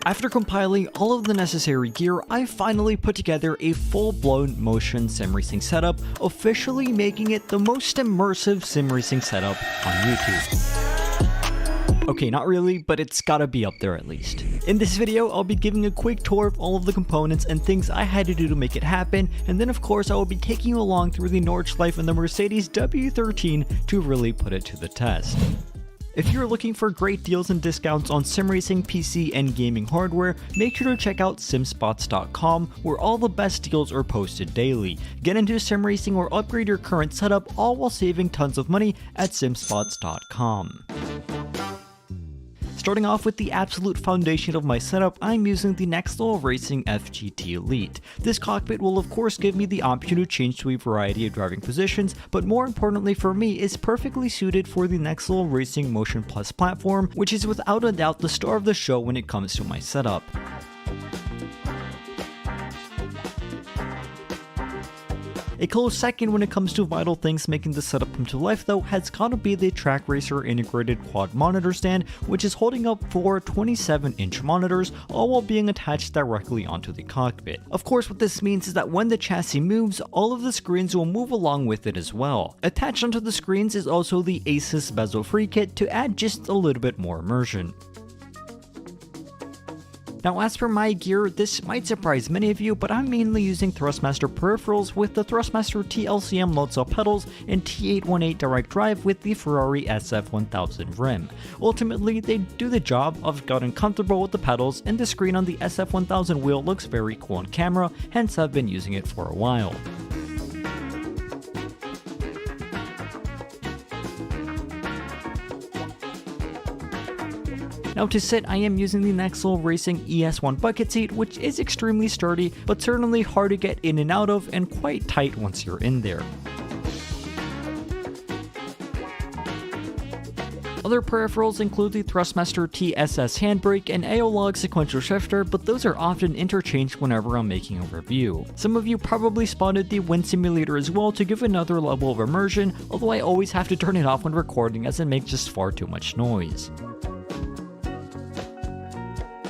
After compiling all of the necessary gear, I finally put together a full-blown motion sim racing setup, officially making it the most immersive sim racing setup on YouTube. Okay, not really, but it's gotta be up there at least. In this video, I'll be giving a quick tour of all of the components and things I had to do to make it happen, and then of course I will be taking you along through the Nordschleife and the Mercedes W13 to really put it to the test. If you're looking for great deals and discounts on sim racing, PC, and gaming hardware, make sure to check out simspots.com, where all the best deals are posted daily. Get into sim racing or upgrade your current setup, all while saving tons of money at simspots.com. Starting off with the absolute foundation of my setup, I'm using the Next Level Racing FGT Elite. This cockpit will of course give me the option to change to a variety of driving positions, but more importantly for me, is perfectly suited for the Next Level Racing Motion Plus platform, which is without a doubt the star of the show when it comes to my setup. A close second when it comes to vital things making the setup come to life though has gotta be the Track Racer integrated quad monitor stand, which is holding up 4 27-inch monitors, all while being attached directly onto the cockpit. Of course, what this means is that when the chassis moves, all of the screens will move along with it as well. Attached onto the screens is also the Asus bezel free kit to add just a little bit more immersion. Now as for my gear, this might surprise many of you, but I'm mainly using Thrustmaster peripherals with the Thrustmaster TLCM load cell pedals and T818 direct drive with the Ferrari SF1000 rim. Ultimately, they do the job. I've gotten comfortable with the pedals, and the screen on the SF1000 wheel looks very cool on camera, hence I've been using it for a while. Now to sit, I am using the Next Level Racing ES1 bucket seat, which is extremely sturdy, but certainly hard to get in and out of, and quite tight once you're in there. Other peripherals include the Thrustmaster TSS handbrake and AOLog sequential shifter, but those are often interchanged whenever I'm making a review. Some of you probably spotted the wind simulator as well to give another level of immersion, although I always have to turn it off when recording as it makes just far too much noise.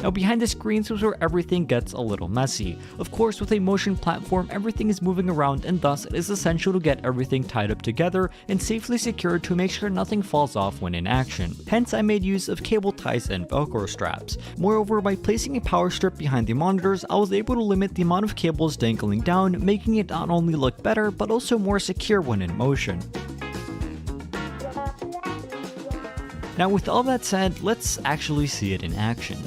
Now behind the screens is where everything gets a little messy. Of course, with a motion platform, everything is moving around, and thus it is essential to get everything tied up together and safely secured to make sure nothing falls off when in action. Hence I made use of cable ties and Velcro straps. Moreover, by placing a power strip behind the monitors, I was able to limit the amount of cables dangling down, making it not only look better, but also more secure when in motion. Now with all that said, let's actually see it in action.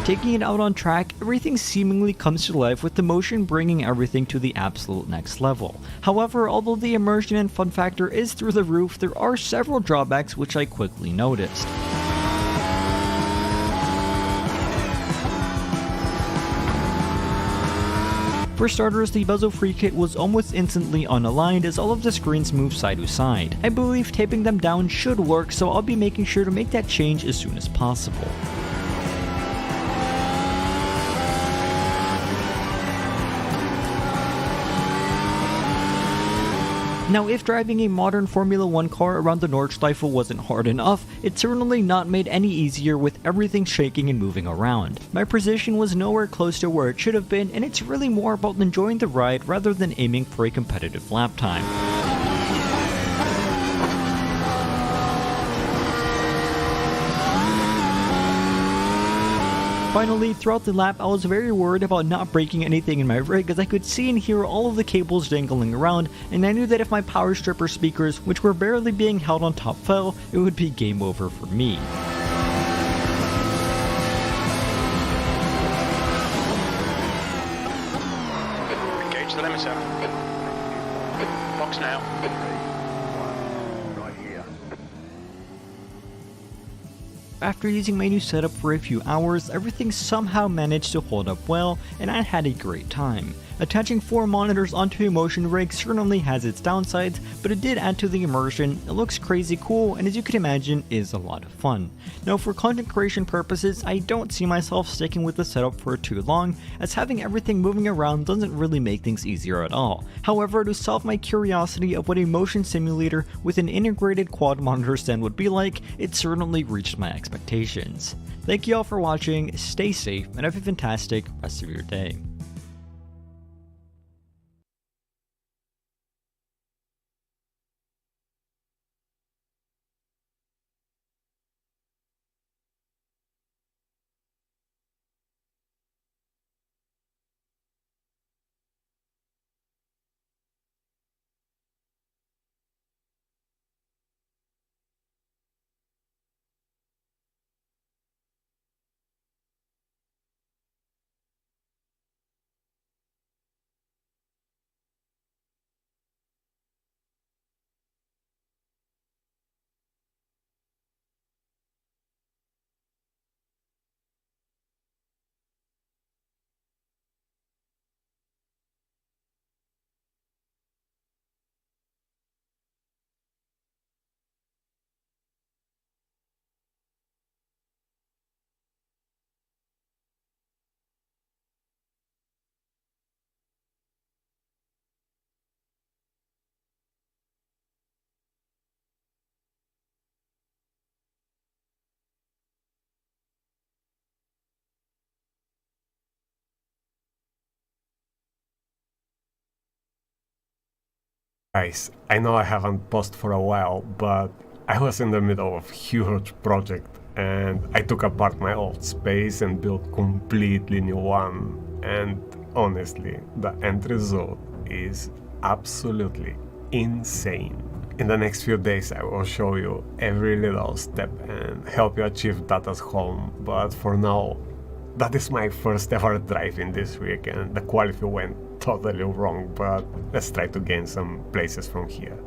Taking it out on track, everything seemingly comes to life with the motion bringing everything to the absolute next level. However, although the immersion and fun factor is through the roof, there are several drawbacks which I quickly noticed. For starters, the bezel free kit was almost instantly unaligned as all of the screens move side to side. I believe taping them down should work, so I'll be making sure to make that change as soon as possible. Now, if driving a modern Formula 1 car around the Nordschleife wasn't hard enough, it's certainly not made any easier with everything shaking and moving around. My position was nowhere close to where it should have been, and it's really more about enjoying the ride rather than aiming for a competitive lap time. Finally, throughout the lap, I was very worried about not breaking anything in my rig as I could see and hear all of the cables dangling around, and I knew that if my power stripper speakers, which were barely being held on top, fell, it would be game over for me. Engage the limiter. Box now. After using my new setup for a few hours, everything somehow managed to hold up well, and I had a great time. Attaching 4 monitors onto a motion rig certainly has its downsides, but it did add to the immersion. It looks crazy cool, and as you can imagine, is a lot of fun. Now, for content creation purposes, I don't see myself sticking with the setup for too long, as having everything moving around doesn't really make things easier at all. However, to solve my curiosity of what a motion simulator with an integrated quad monitor stand would be like, it certainly reached my expectations. Thank you all for watching, stay safe, and have a fantastic rest of your day. Guys, I know I haven't posted for a while, but I was in the middle of a huge project and I took apart my old space and built completely new one, and honestly, the end result is absolutely insane. In the next few days I will show you every little step and help you achieve that at home, but for now, that is my first ever drive in this week and the quality went totally wrong, but let's try to gain some places from here.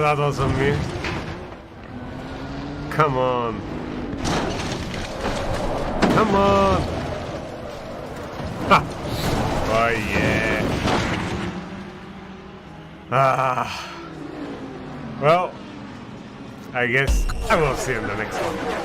that wasn't me. Come on. Come on. Ha. Oh yeah. Well, I guess I will see you in the next one.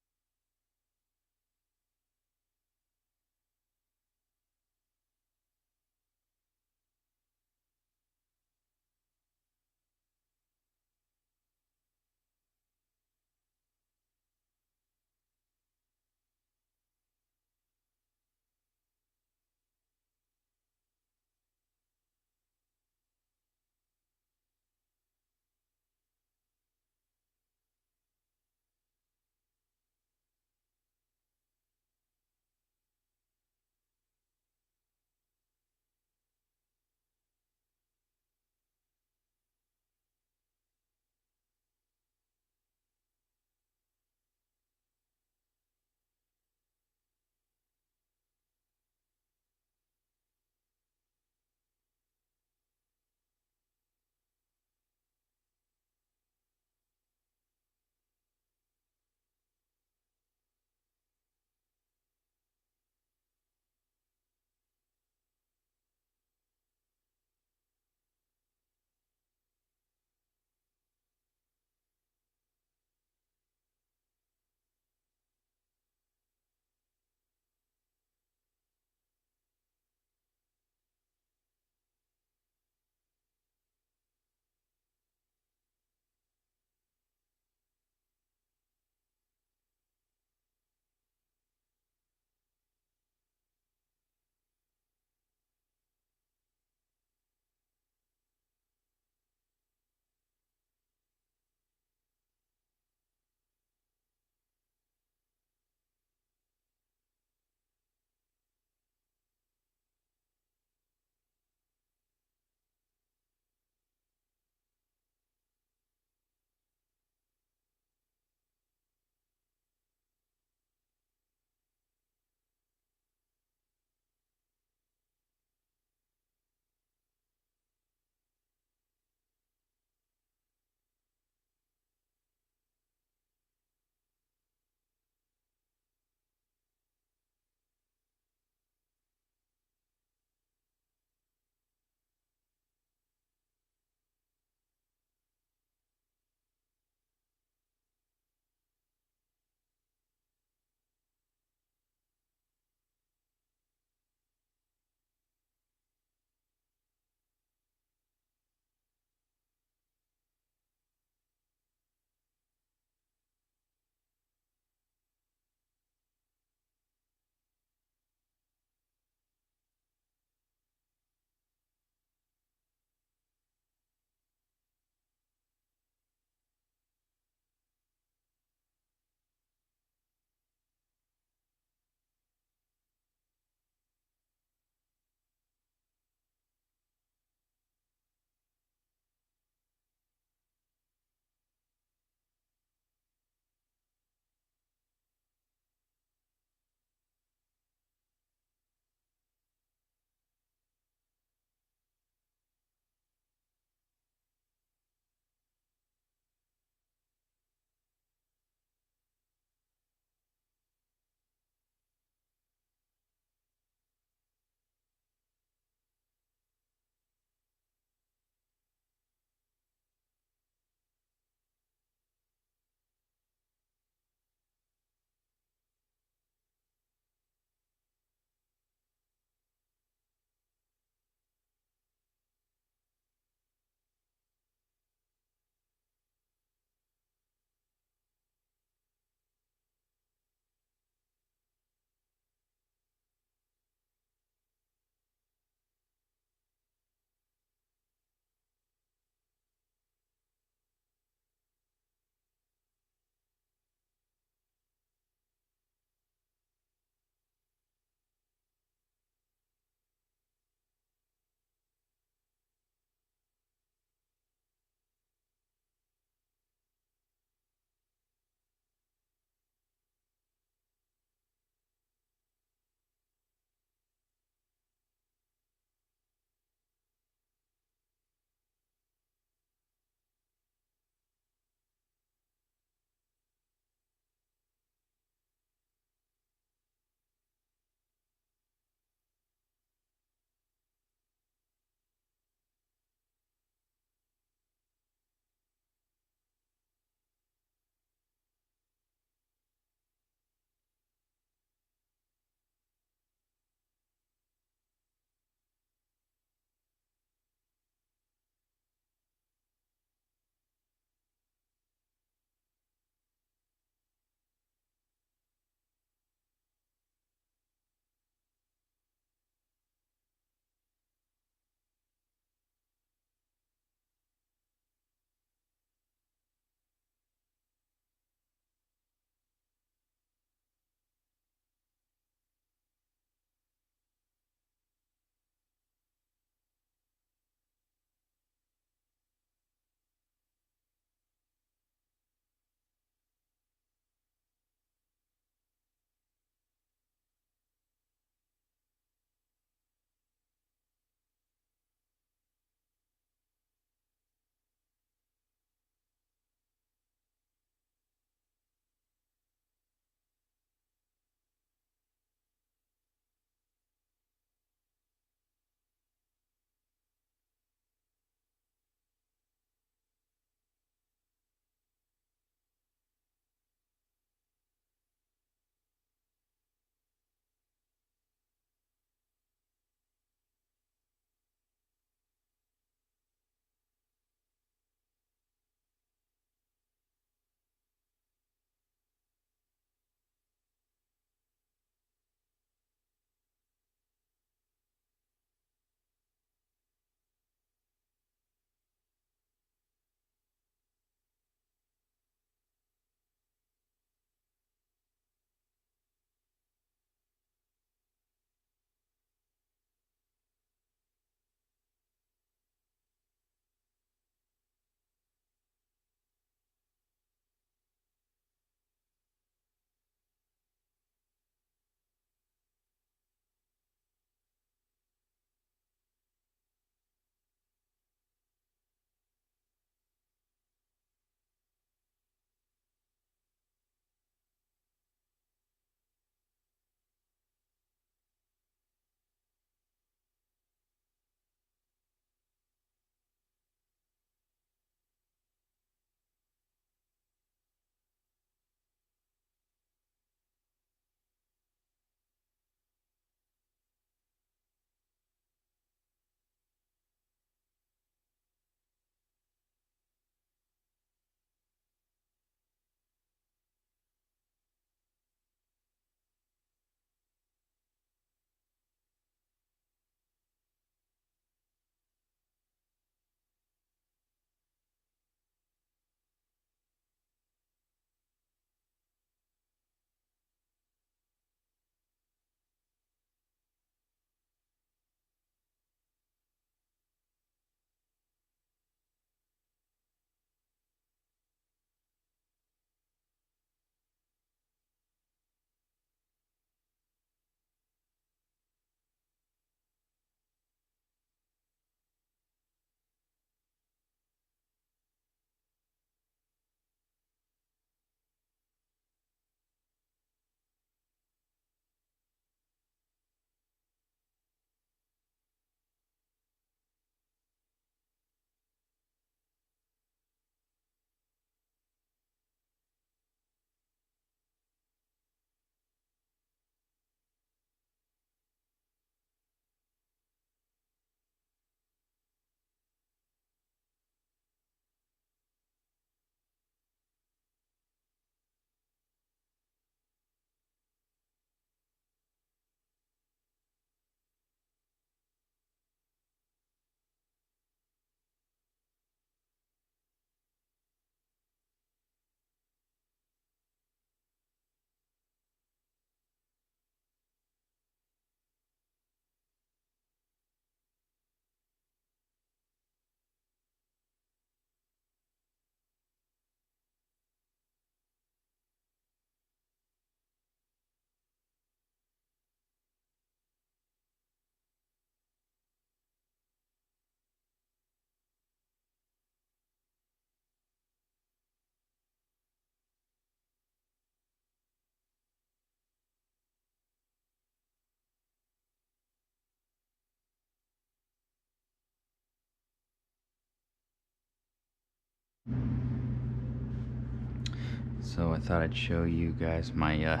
So I thought I'd show you guys my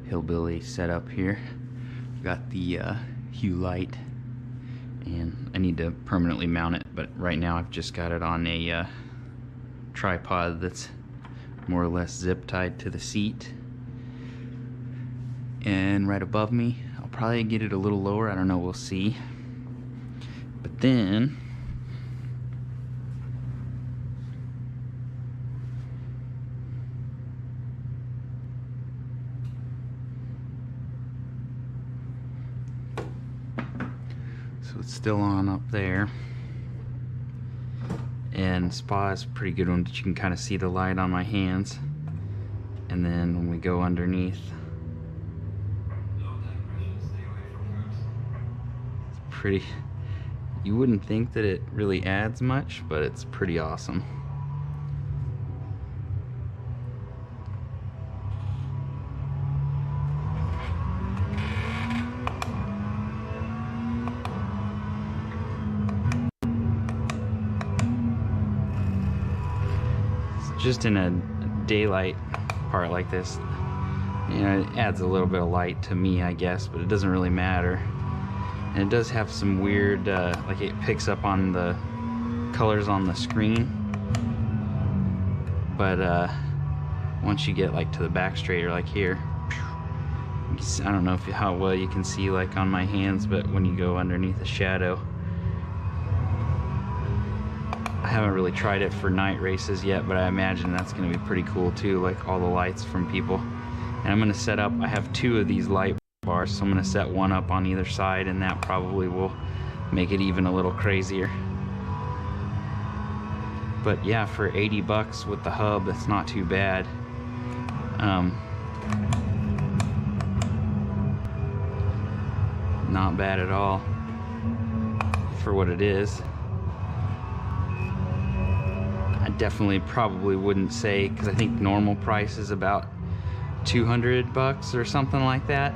hillbilly setup here. I've got the Hue light, and I need to permanently mount it, but right now I've just got it on a tripod that's more or less zip tied to the seat. And right above me, I'll probably get it a little lower, I don't know, we'll see. But then so it's still on up there, and Spa is a pretty good one that you can kind of see the light on my hands. And then when we go underneath, it's pretty, you wouldn't think that it really adds much, but it's pretty awesome. Just in a daylight part like this, you know, it adds a little bit of light to me, I guess, but it doesn't really matter. And it does have some weird, like it picks up on the colors on the screen, but once you get like to the back straighter, like here, I don't know if how well you can see like on my hands, but when you go underneath the shadow, I haven't really tried it for night races yet, but I imagine that's going to be pretty cool too, like all the lights from people. And I'm going to set up, I have 2 of these light bars, so I'm going to set one up on either side, and that probably will make it even a little crazier. But yeah, for 80 bucks with the hub, that's not too bad. Not bad at all for what it is. I definitely probably wouldn't say, because I think normal price is about 200 bucks or something like that.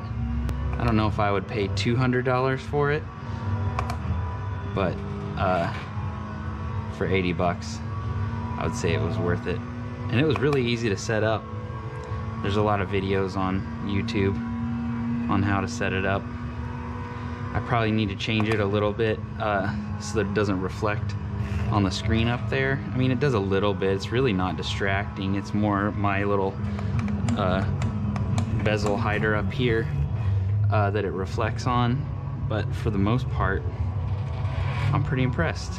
I don't know if I would pay $200 for it, but for 80 bucks, I would say it was worth it. And it was really easy to set up. There's a lot of videos on YouTube on how to set it up. I probably need to change it a little bit so that it doesn't reflect on the screen up there. I mean, it does a little bit. It's really not distracting. It's more my little bezel hider up here that it reflects on. But for the most part, I'm pretty impressed.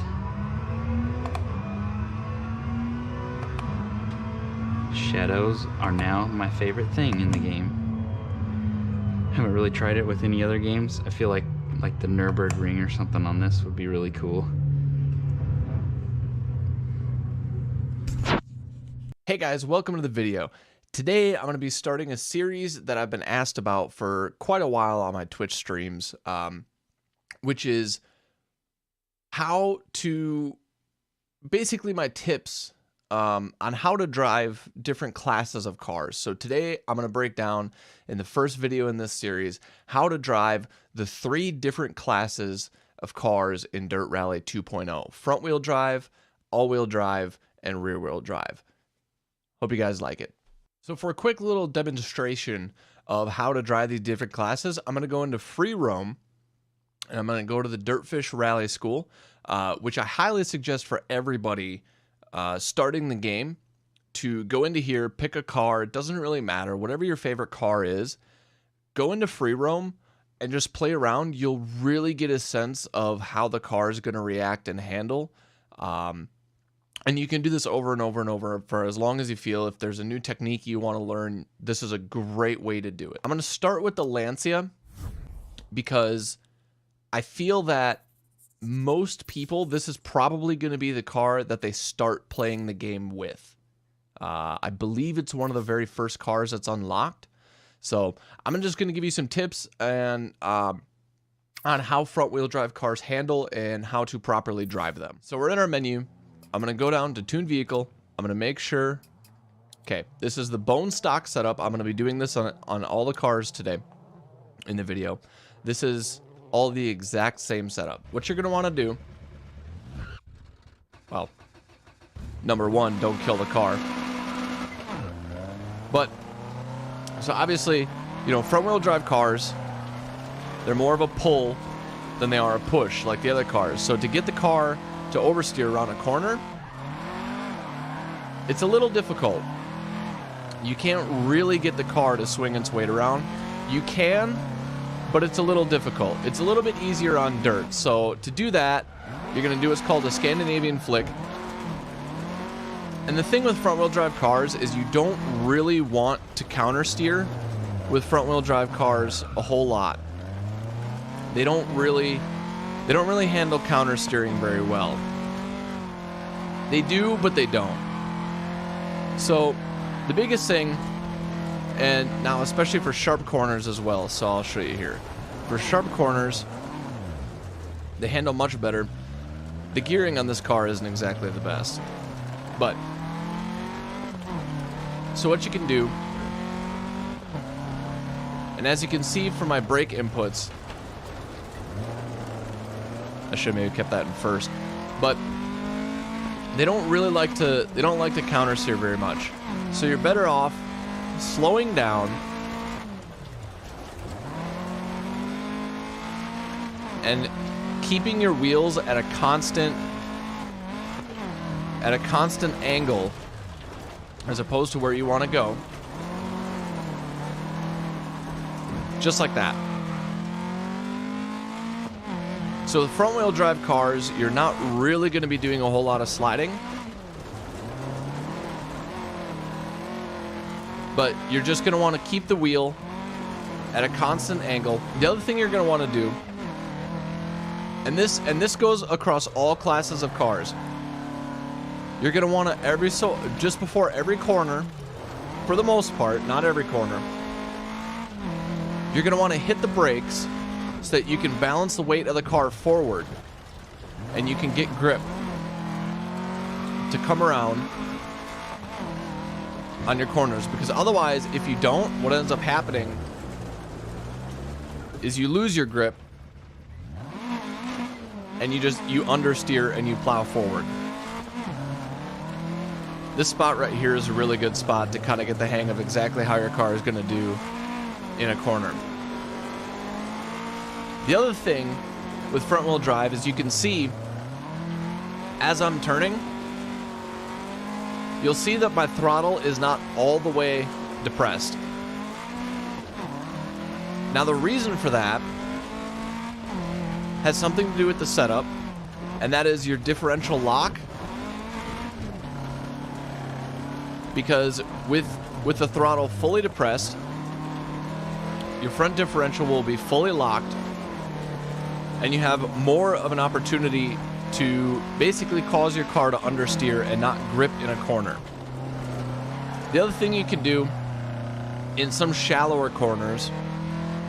Shadows are now my favorite thing in the game. Haven't really tried it with any other games. I feel like the Nürburgring or something on this would be really cool. Hey guys, welcome to the video. Today I'm going to be starting a series that I've been asked about for quite a while on my Twitch streams, which is how to, basically my tips on how to drive different classes of cars. So today I'm going to break down in the first video in this series how to drive the 3 different classes of cars in Dirt Rally 2.0. Front wheel drive, all wheel drive, and rear wheel drive. Hope you guys like it. So for a quick little demonstration of how to drive these different classes, I'm going to go into free roam, and I'm going to go to the Dirtfish Rally School, which I highly suggest for everybody starting the game to go into here, pick a car. It doesn't really matter. Whatever your favorite car is, go into free roam and just play around. You'll really get a sense of how the car is going to react and handle. And you can do this over and over and over for as long as you feel. If there's a new technique you want to learn, this is a great way to do it. I'm going to start with the Lancia because I feel that most people, this is probably going to be the car that they start playing the game with. I believe it's one of the very first cars that's unlocked. So I'm just going to give you some tips and on how front wheel drive cars handle and how to properly drive them. So we're in our menu. I'm going to go down to Tune Vehicle. I'm going to make sure, okay, this is the bone stock setup. I'm going to be doing this on all the cars today in the video. This is all the exact same setup. What you're going to want to do, well, number 1, don't kill the car. But, so obviously, you know, front-wheel drive cars, they're more of a pull than they are a push like the other cars. So to get the car to oversteer around a corner, it's a little difficult. You can't really get the car to swing its weight around. You can, but it's a little difficult. It's a little bit easier on dirt. So to do that, you're going to do what's called a Scandinavian flick. And the thing with front-wheel drive cars is you don't really want to countersteer with front-wheel drive cars a whole lot. They don't really handle countersteering very well. They do, but they don't. So the biggest thing, and now especially for sharp corners as well, so I'll show you here. For sharp corners, they handle much better. The gearing on this car isn't exactly the best, but so what you can do, and as you can see from my brake inputs, I should have maybe kept that in first, but they don't like to countersteer very much. So you're better off slowing down and keeping your wheels at a constant angle as opposed to where you want to go. Just like that. So the front-wheel drive cars, you're not really going to be doing a whole lot of sliding. But you're just going to want to keep the wheel at a constant angle. The other thing you're going to want to do, and this goes across all classes of cars, you're going to want to just before every corner, for the most part, not every corner, you're going to want to hit the brakes so that you can balance the weight of the car forward and you can get grip to come around on your corners. Because otherwise, if you don't, what ends up happening is you lose your grip and you understeer and you plow forward. This spot right here is a really good spot to kind of get the hang of exactly how your car is going to do in a corner. The other thing with front wheel drive is you can see as I'm turning, you'll see that my throttle is not all the way depressed. Now the reason for that has something to do with the setup, and that is your differential lock. Because with the throttle fully depressed, your front differential will be fully locked, and you have more of an opportunity to basically cause your car to understeer and not grip in a corner. The other thing you can do in some shallower corners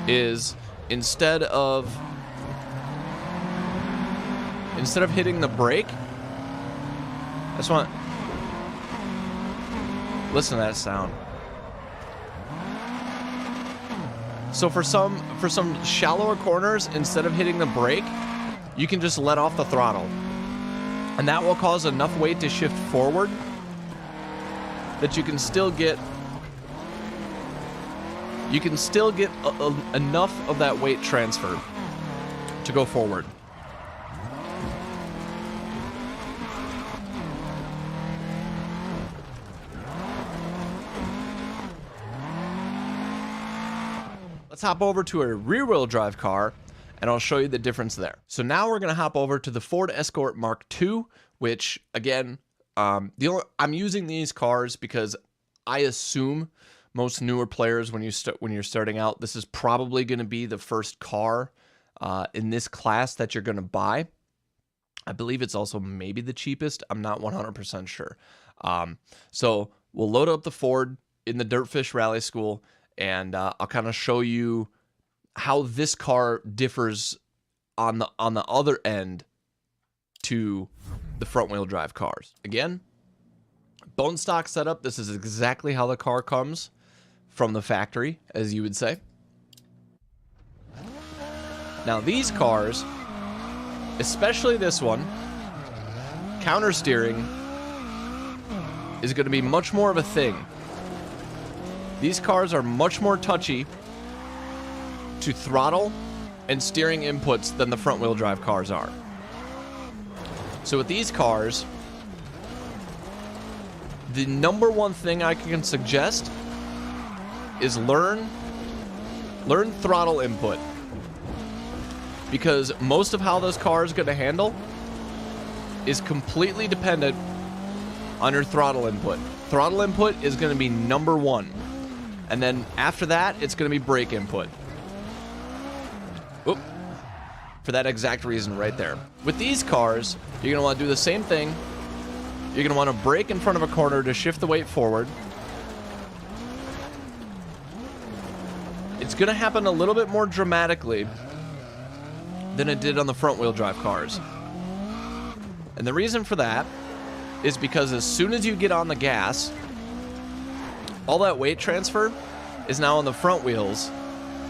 is instead of hitting the brake, I just want listen to that sound. So for some shallower corners, instead of hitting the brake, you can just let off the throttle. And that will cause enough weight to shift forward that you can still get enough of that weight transfer to go forward. Let's hop over to a rear-wheel drive car, and I'll show you the difference there. So now we're going to hop over to the Ford Escort Mark II, which, again, I'm using these cars because I assume most newer players, when you're starting out, this is probably going to be the first car in this class that you're going to buy. I believe it's also maybe the cheapest. I'm not 100% sure. So we'll load up the Ford in the Dirtfish Rally School, and I'll kind of show you how this car differs on the other end to the front wheel drive cars. Again, bone stock setup. This is exactly how the car comes from the factory, as you would say. Now these cars, especially this one, counter steering is going to be much more of a thing. These cars are much more touchy to throttle and steering inputs than the front wheel drive cars are. So with these cars, the number one thing I can suggest is learn throttle input. Because most of how this car is going to handle is completely dependent on your throttle input. Throttle input is going to be number one. And then after that, it's going to be brake input. Oop. For that exact reason right there. With these cars, you're going to want to do the same thing. You're going to want to brake in front of a corner to shift the weight forward. It's going to happen a little bit more dramatically than it did on the front wheel drive cars. And the reason for that is because as soon as you get on the gas, all that weight transfer is now on the front wheels,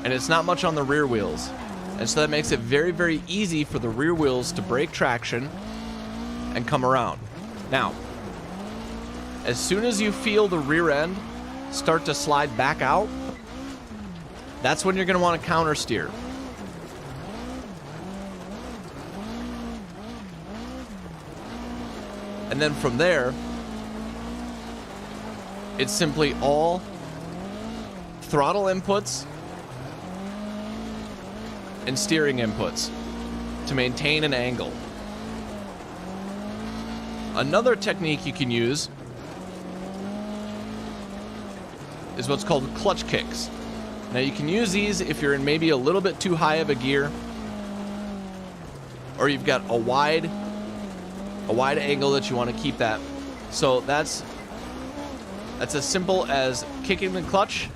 and it's not much on the rear wheels. And so that makes it very, very easy for the rear wheels to break traction and come around. Now, as soon as you feel the rear end start to slide back out, that's when you're going to want to counter steer. And then from there, it's simply all throttle inputs and steering inputs to maintain an angle. Another technique you can use is what's called clutch kicks. Now you can use these if you're in maybe a little bit too high of a gear, or you've got a wide angle that you want to keep that. So that's as simple as kicking the clutch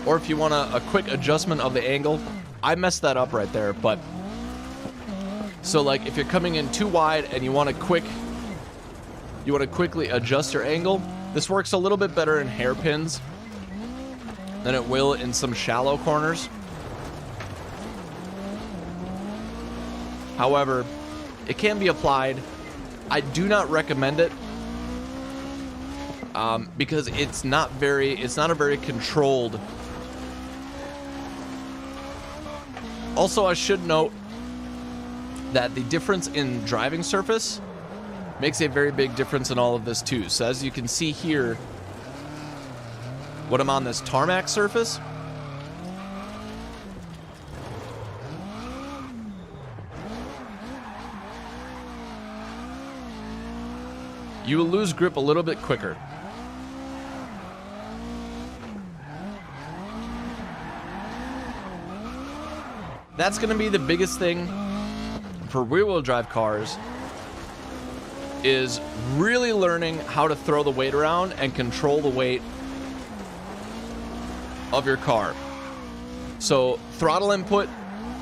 or if you want a quick adjustment of the angle. I messed that up right there, but so like if you're coming in too wide and you want to quickly adjust your angle, this works a little bit better in hairpins than it will in some shallow corners. However, it can be applied. I do not recommend it because it's not a very controlled. Also, I should note that the difference in driving surface makes a very big difference in all of this too. So as you can see here, when I'm on this tarmac surface, you will lose grip a little bit quicker. That's going to be the biggest thing for rear-wheel drive cars, is really learning how to throw the weight around and control the weight of your car. So throttle input,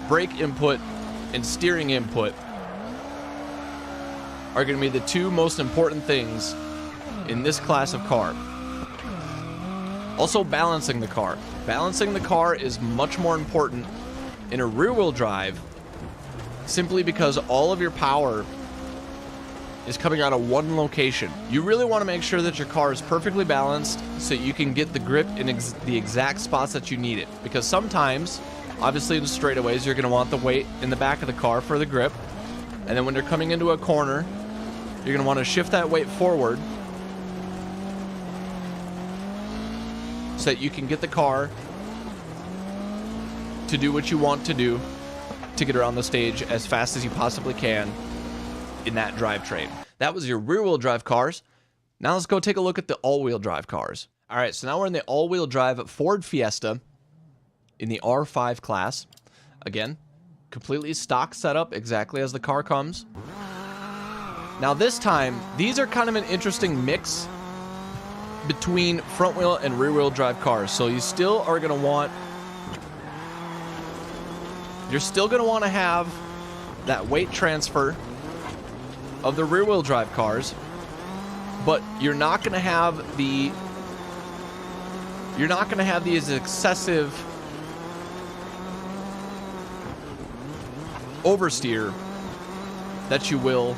brake input, and steering input are going to be the two most important things in this class of car. Also, balancing the car. Balancing the car is much more important in a rear-wheel drive, simply because all of your power is coming out of one location. You really want to make sure that your car is perfectly balanced so you can get the grip in the exact spots that you need it. Because sometimes, obviously in the straightaways, you're going to want the weight in the back of the car for the grip. And then when you're coming into a corner, you're going to want to shift that weight forward so that you can get the car to do what you want to do to get around the stage as fast as you possibly can in that drivetrain. That was your rear-wheel drive cars. Now let's go take a look at the all-wheel drive cars. All right, so now we're in the all-wheel drive Ford Fiesta in the R5 class. Again, completely stock setup, exactly as the car comes. Now this time, these are kind of an interesting mix between front-wheel and rear-wheel drive cars. So you still are going to want... You're still going to want to have that weight transfer of the rear-wheel drive cars, but you're not going to have the as excessive oversteer that you will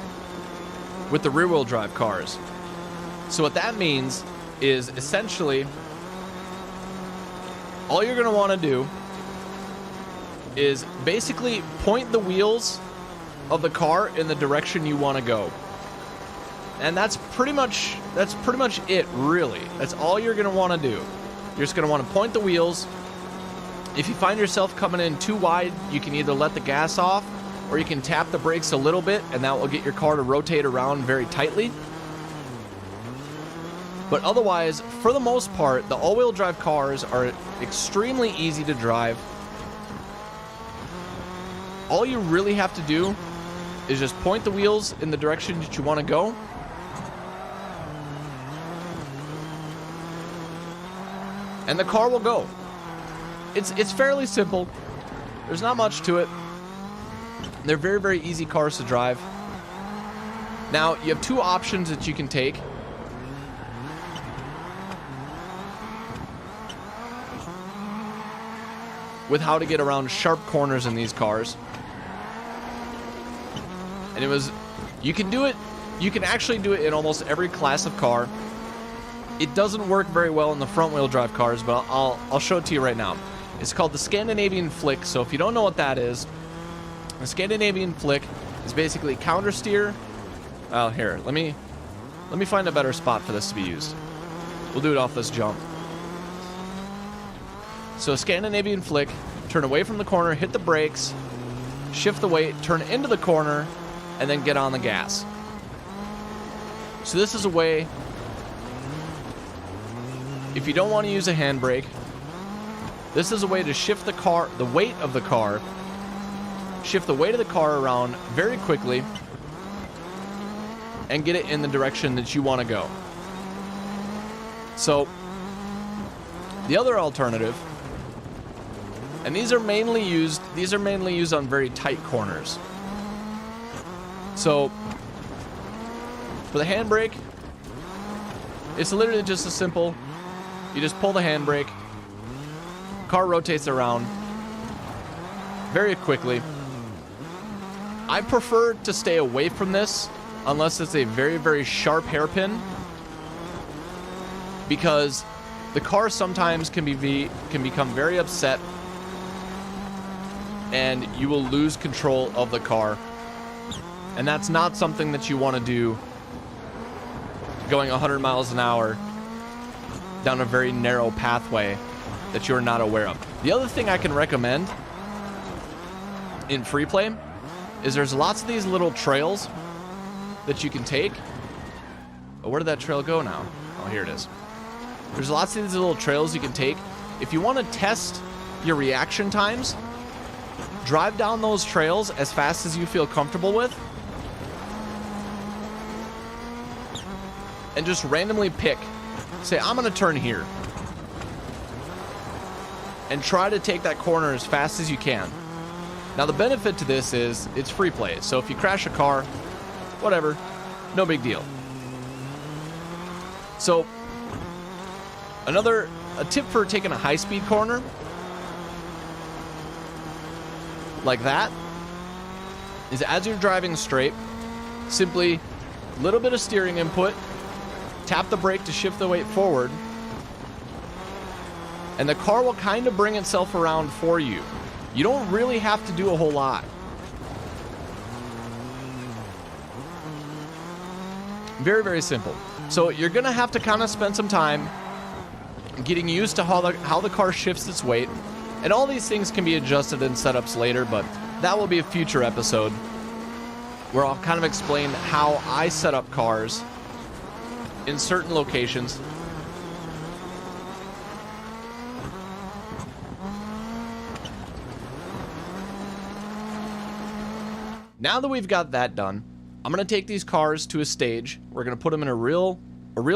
with the rear-wheel drive cars. So what that means is essentially all you're going to want to do is basically point the wheels of the car in the direction you want to go. And that's pretty much it, really. That's all you're going to want to do. You're just going to want to point the wheels. If you find yourself coming in too wide, you can either let the gas off or you can tap the brakes a little bit, and that will get your car to rotate around very tightly. But otherwise, for the most part, the all-wheel drive cars are extremely easy to drive. All you really have to do is just point the wheels in the direction that you want to go. And the car will go. It's fairly simple. There's not much to it. They're very, very easy cars to drive. Now, you have two options that you can take. With how to get around sharp corners in these cars. And you can do it, you can actually do it in almost every class of car. It doesn't work very well in the front wheel drive cars, but I'll show it to you right now. It's called the Scandinavian flick. So if you don't know what that is, the Scandinavian flick is basically counter steer. Oh, here, let me find a better spot for this to be used. We'll do it off this jump. So Scandinavian flick, turn away from the corner, hit the brakes, shift the weight, turn into the corner, and then get on the gas. So this is a way, if you don't want to use a handbrake, this is a way to shift the weight of the car, shift the weight of the car around very quickly, and get it in the direction that you want to go. So the other alternative, and these are mainly used on very tight corners. So for the handbrake, it's literally just as simple. You just pull the handbrake, car rotates around very quickly. I prefer to stay away from this unless it's a very, very sharp hairpin, because the car sometimes can become very upset and you will lose control of the car. And that's not something that you want to do going 100 miles an hour down a very narrow pathway that you're not aware of. The other thing I can recommend in free play is there's lots of these little trails that you can take. Oh, where did that trail go now? Oh, here it is. There's lots of these little trails you can take. If you want to test your reaction times, drive down those trails as fast as you feel comfortable with, and just randomly pick. Say, I'm going to turn here. And try to take that corner as fast as you can. Now, the benefit to this is it's free play. So if you crash a car, whatever, no big deal. So, a tip for taking a high-speed corner like that is, as you're driving straight, simply a little bit of steering input, tap the brake to shift the weight forward, and the car will kind of bring itself around for you. You don't really have to do a whole lot. Very, very simple. So you're going to have to kind of spend some time getting used to how the car shifts its weight. And all these things can be adjusted in setups later, but that will be a future episode where I'll kind of explain how I set up cars in certain locations. Now that we've got that done, I'm going to take these cars to a stage. We're going to put them in a real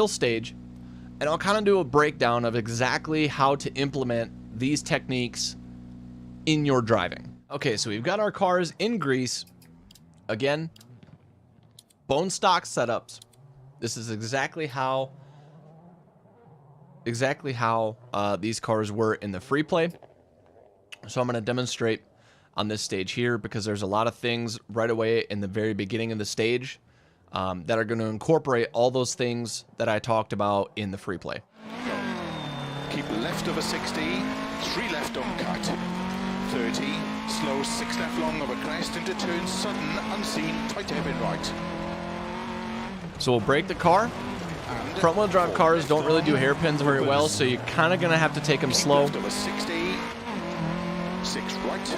stage, and I'll kind of do a breakdown of exactly how to implement these techniques in your driving. Okay, so we've got our cars in grease. Again, bone stock setups. This is exactly how these cars were in the free play. So I'm going to demonstrate on this stage here, because there's a lot of things right away in the very beginning of the stage that are going to incorporate all those things that I talked about in the free play. Keep left over 60, 3 left on cut. 30, slow 6 left long over crest into turn, sudden, unseen, tight hairpin right. So we'll brake the car. Front wheel drive cars don't really do hairpins very well, so you're kind of going to have to take them slow. Left over 60, 6 right.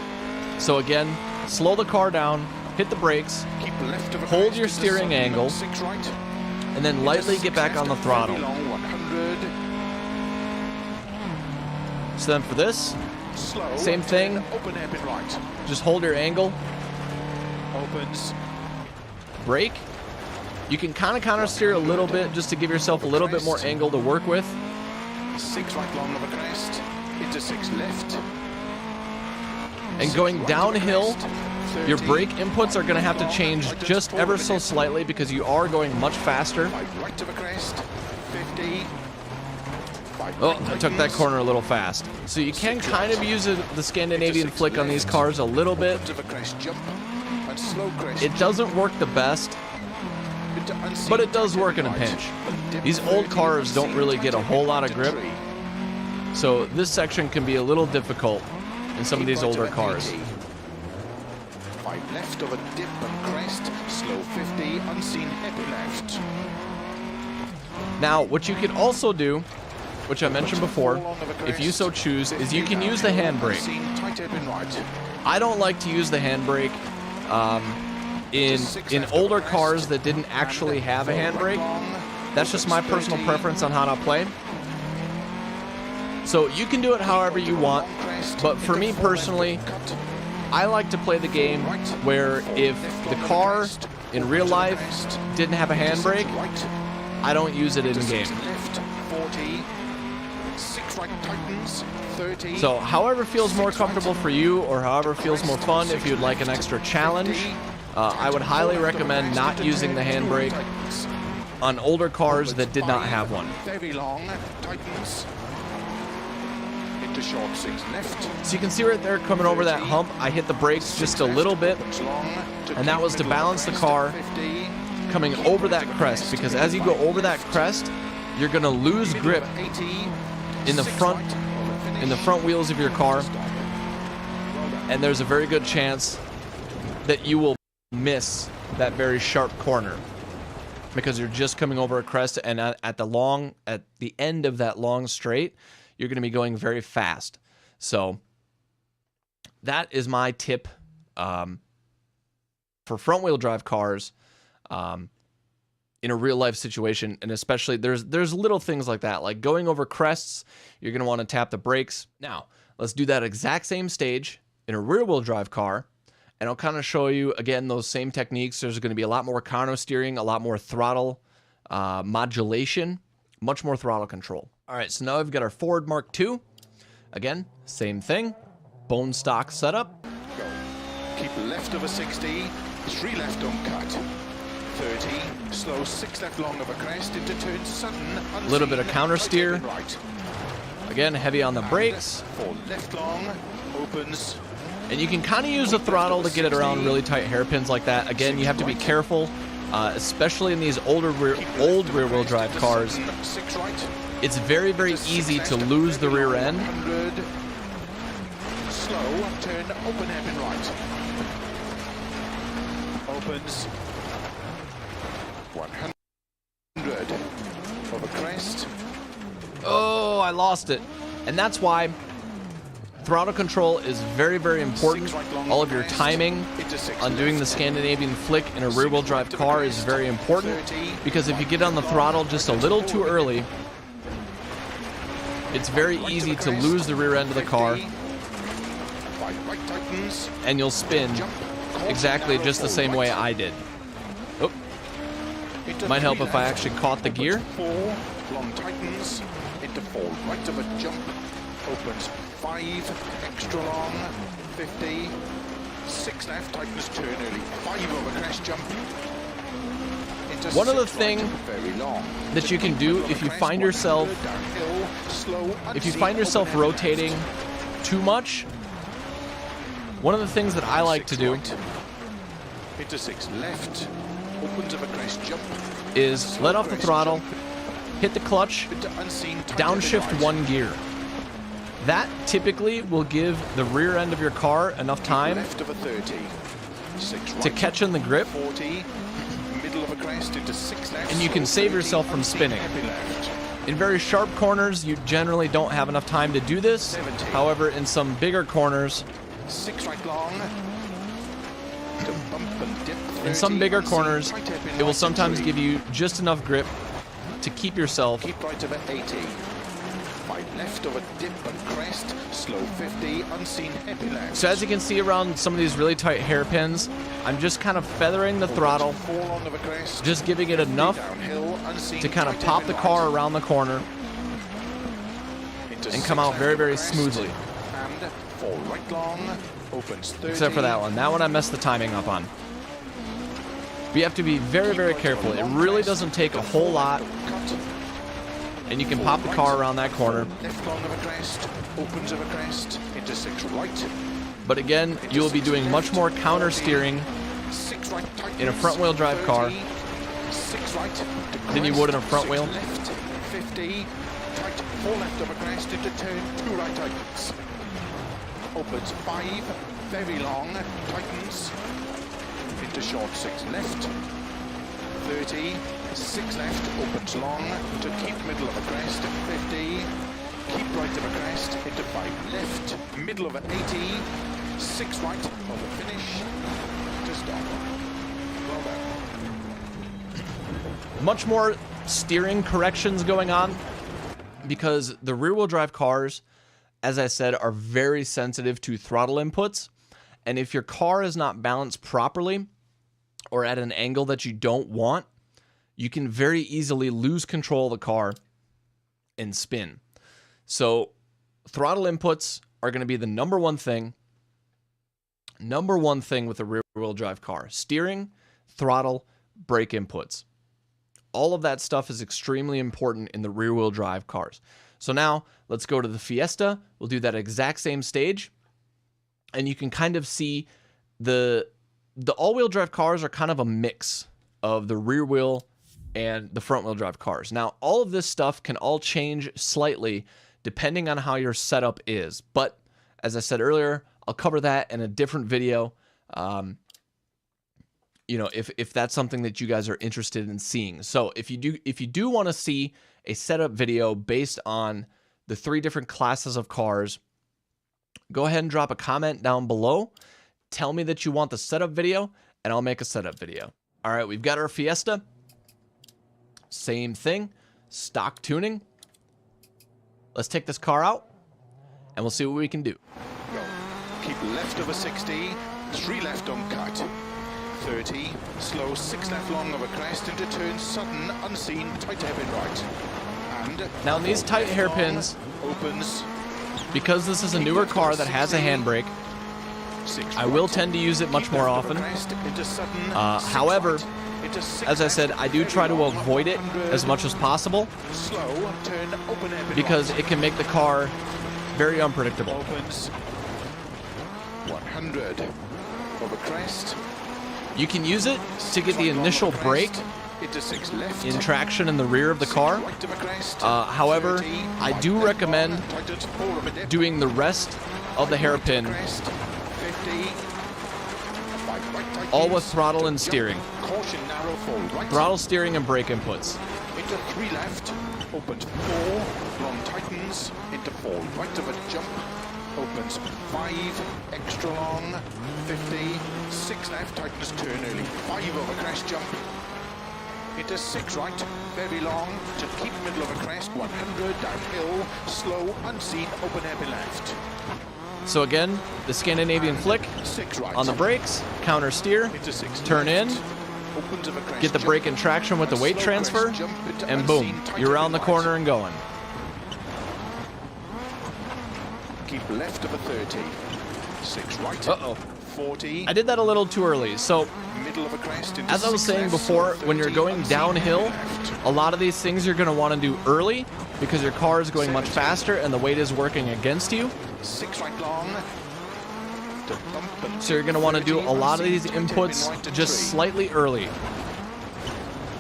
So again, slow the car down, hit the brakes, Keep left over hold crest your into steering sudden, angle, 6 right. and then lightly get back on the throttle. Long 100. So then for this, Slow. same thing. Open hairpin right. just hold your angle, Opens. brake. You can kind of counter steer a little bit just to give yourself a little bit more angle to work with. 6 right long over crest. Into 6 left. And going downhill, your brake inputs are going to have to change just ever so slightly because you are going much faster. 5 right over crest. 50. 5 Oh, right I took that tightens. corner a little fast. So you can kind of use the Scandinavian flick on these cars a little bit. Left over crest jump. And slow crest. It doesn't work the best, Into unseen but it does tight work in a hairpin pinch. right. Dip These old 30, cars don't unseen really tight get a hairpin whole lot of into grip. tree. So this section can be a little difficult in some of these older cars. 5 left over dip and crest. Slow 50. Unseen hairpin left. Now, what you can also do, which I mentioned before, if you so choose, is you can use the handbrake. Unseen tight hairpin right. I don't like to use the handbrake in older cars that didn't actually have a handbrake. That's just my personal preference on how to play. So you can do it however you want, but for me personally, I like to play the game where if the car in real life didn't have a handbrake, I don't use it in game. Left 40. 6 right tightens. 30. So however feels more comfortable for you, or however feels more fun, if you'd like an extra challenge, I would highly recommend not using the handbrake on older cars that did not have one. Very long. Tightens. Into short 6 left. So you can see right there coming over that hump, I hit the brakes just a little bit, and that was to balance the car coming over that crest, because as you go over that crest, you're going to lose grip in the front wheels of your car, and there's a very good chance that you will miss that very sharp corner because you're just coming over a crest, and at the end of that long straight, you're going to be going very fast. So that is my tip for front wheel drive cars in a real life situation. And especially there's little things like that, like going over crests, you're going to want to tap the brakes. Now let's do that exact same stage in a rear wheel drive car, and I'll kind of show you again those same techniques. There's going to be a lot more counter steering, a lot more throttle modulation, much more throttle control. All right, so now we've got our Ford Mark II. Again, same thing, bone stock setup. Go. Keep left over 60. 3 left on cut. 30. Slow 6 left long over crest into turn sudden. A little bit of counter steer. Right. Again, heavy on the brakes. 4 left long. Opens. And you can kind of use the throttle to get it around really tight hairpins like that. Again, you have to be careful, especially in these old rear-wheel drive cars. 6 right. It's very, very easy to lose the rear end. 100. Slow turn open hairpin right. Opens. 100. Over crest. Oh, I lost it. And that's why throttle control is very, very important. All of your timing on doing the Scandinavian flick in a rear-wheel drive car is very important, because if you get on the throttle just a little too early, it's very easy to lose the rear end of the car, and you'll spin exactly just the same way I did. Oh, might help if I actually caught the gear. 4 long tightens into 4 right of a jump. Opens 5 extra long. 50. 6 left tightens turn early. 5 over crest jump. One of the things that you can do if you find yourself rotating too much, One of the things that I like to do into 6 left, opens of a crest jump, is let off the throttle, hit the clutch, into unseen downshift 1 gear. That typically will give the rear end of your car enough time left of a 30, 6 right, to catch in the grip, 40, middle of a crest into 6 left, and you can slow save 30, yourself from unseen spinning. heavy left. In very sharp corners, you generally don't have enough time to do this. 70. However, in some bigger corners, 6 right long, to bump and dip, 30, in some bigger unseen, corners, tight hairpin it will right sometimes to give 3. you just enough grip to keep yourself. Keep right of a 80. 5 left of a dip and crest, slow 50, unseen heavy left. So as you can see around some of these really tight hairpins, I'm just kind of feathering the throttle, 4 long of a crest, just giving it enough downhill, unseen, to kind of tight pop the hairpin car right. around the corner Into and 6 come out left very, of a very crest, smoothly. And 4 right long, opens 30. Except for that one. That one I messed the timing up on. But you have to be very, very careful. It really doesn't take a whole lot, Cut. and you can pop the car around that corner. Left long of a crest, opens of a crest, into 6 right. But again, you will be doing much more counter steering 6 right in a front-wheel drive car 6 right to than you crest, would in a front 6 wheel. left, 50, tight, 4 left of a crest into turn, 2 right tightens. Opens 5, very long, tightens, into short 6 left, 30, 6 left, opens long, to keep middle of a crest, 50, keep right of a crest, into 5 left, middle of an 80, 6 right, of the finish, to stop. Well done. Much more steering corrections going on because the rear-wheel drive cars, as I said, are very sensitive to throttle inputs. And if your car is not balanced properly or at an angle that you don't want, you can very easily lose control of the car and spin. So throttle inputs are going to be the number one thing with a rear-wheel drive car. Steering, throttle, brake inputs. All of that stuff is extremely important in the rear-wheel drive cars. So now let's go to the Fiesta. We'll do that exact same stage. And you can kind of see the all-wheel drive cars are kind of a mix of the rear wheel and the front wheel drive cars. Now, all of this stuff can all change slightly depending on how your setup is. But as I said earlier, I'll cover that in a different video. You know, if that's something that you guys are interested in seeing. So if you do want to see a setup video based on the 3 different classes of cars, go ahead and drop a comment down below. Tell me that you want the setup video, and I'll make a setup video. All right, we've got our Fiesta. Same thing, stock tuning. Let's take this car out, and we'll see what we can do. Go. Keep left of a 60, 3 left on cut. 30, slow 6 left long of a crest into turn, sudden, unseen, tight hairpin right. And Now in these tight hairpins, opens, because this is a newer car that has a handbrake, 6 I will right. tend to use it much Keep more left of a often. crest into sudden, 6 However, right, into 6 as I said, I do left, try to very long, avoid it 100, as much as possible slow, turn, open hairpin because right. it can make the car very unpredictable. Opens 100 of a crest. You can use it to get the initial brake into 6 left. in traction in the rear of the car. Right of a crest. However, 30, I right do left recommend long, tightens, 4 of a dip. doing the rest of the hairpin Crest, 50, 5 right tightens, all with throttle and to steering. jump, caution narrow, 4 right. Throttle, steering, and brake inputs. Into 3 left, opens 4, long tightens, into 4 right of a jump, opens 5, extra long, 50, 6 left, tightens, turn early, 5 of a crest jump, into 6 right, very long, to keep middle of a crest, 100, downhill, slow, unseen, open hairpin left, So again, the Scandinavian flick 6 right, on the brakes, counter steer, into 6 turn in, left, opens of a crest get the jump, brake in traction with the weight slow transfer, crest jump into and unseen, boom, tight you're around the hairpin right. corner and going. Keep left of a 30, 6 right, Uh-oh. 40, I did that a little too early. So middle of a crest into as I was 6 saying left, before, slow when you're 30, going unseen, downhill, left. a lot of these things you're going to want to do early because your car is going much faster and the weight is working against you. 6 right long, to bump and So you're going to want to do a lot of these unseen, tight inputs hairpin right to just tree. slightly early,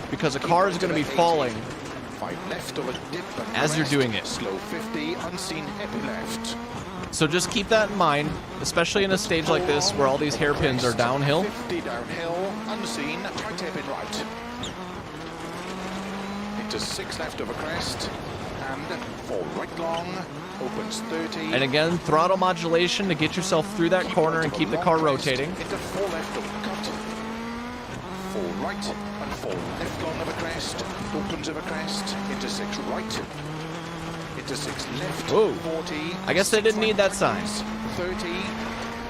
because the car is going to be falling 5 left of a dip and as you're crest. doing it. Slow 50, unseen hairpin left. So just keep that in mind, especially in a stage like this where all these hairpins are downhill. 50 downhill, unseen, tight hairpin right. Into 6 left of a crest, and 4 right long, opens 30. And again, throttle modulation to get yourself through that corner and keep the car rotating. Into 4 left of a cut, 4 right, and 4 left long of a crest, opens of a crest, into 6 right. Into 6 left, Whoa. 40. I guess they didn't need that sign. 30,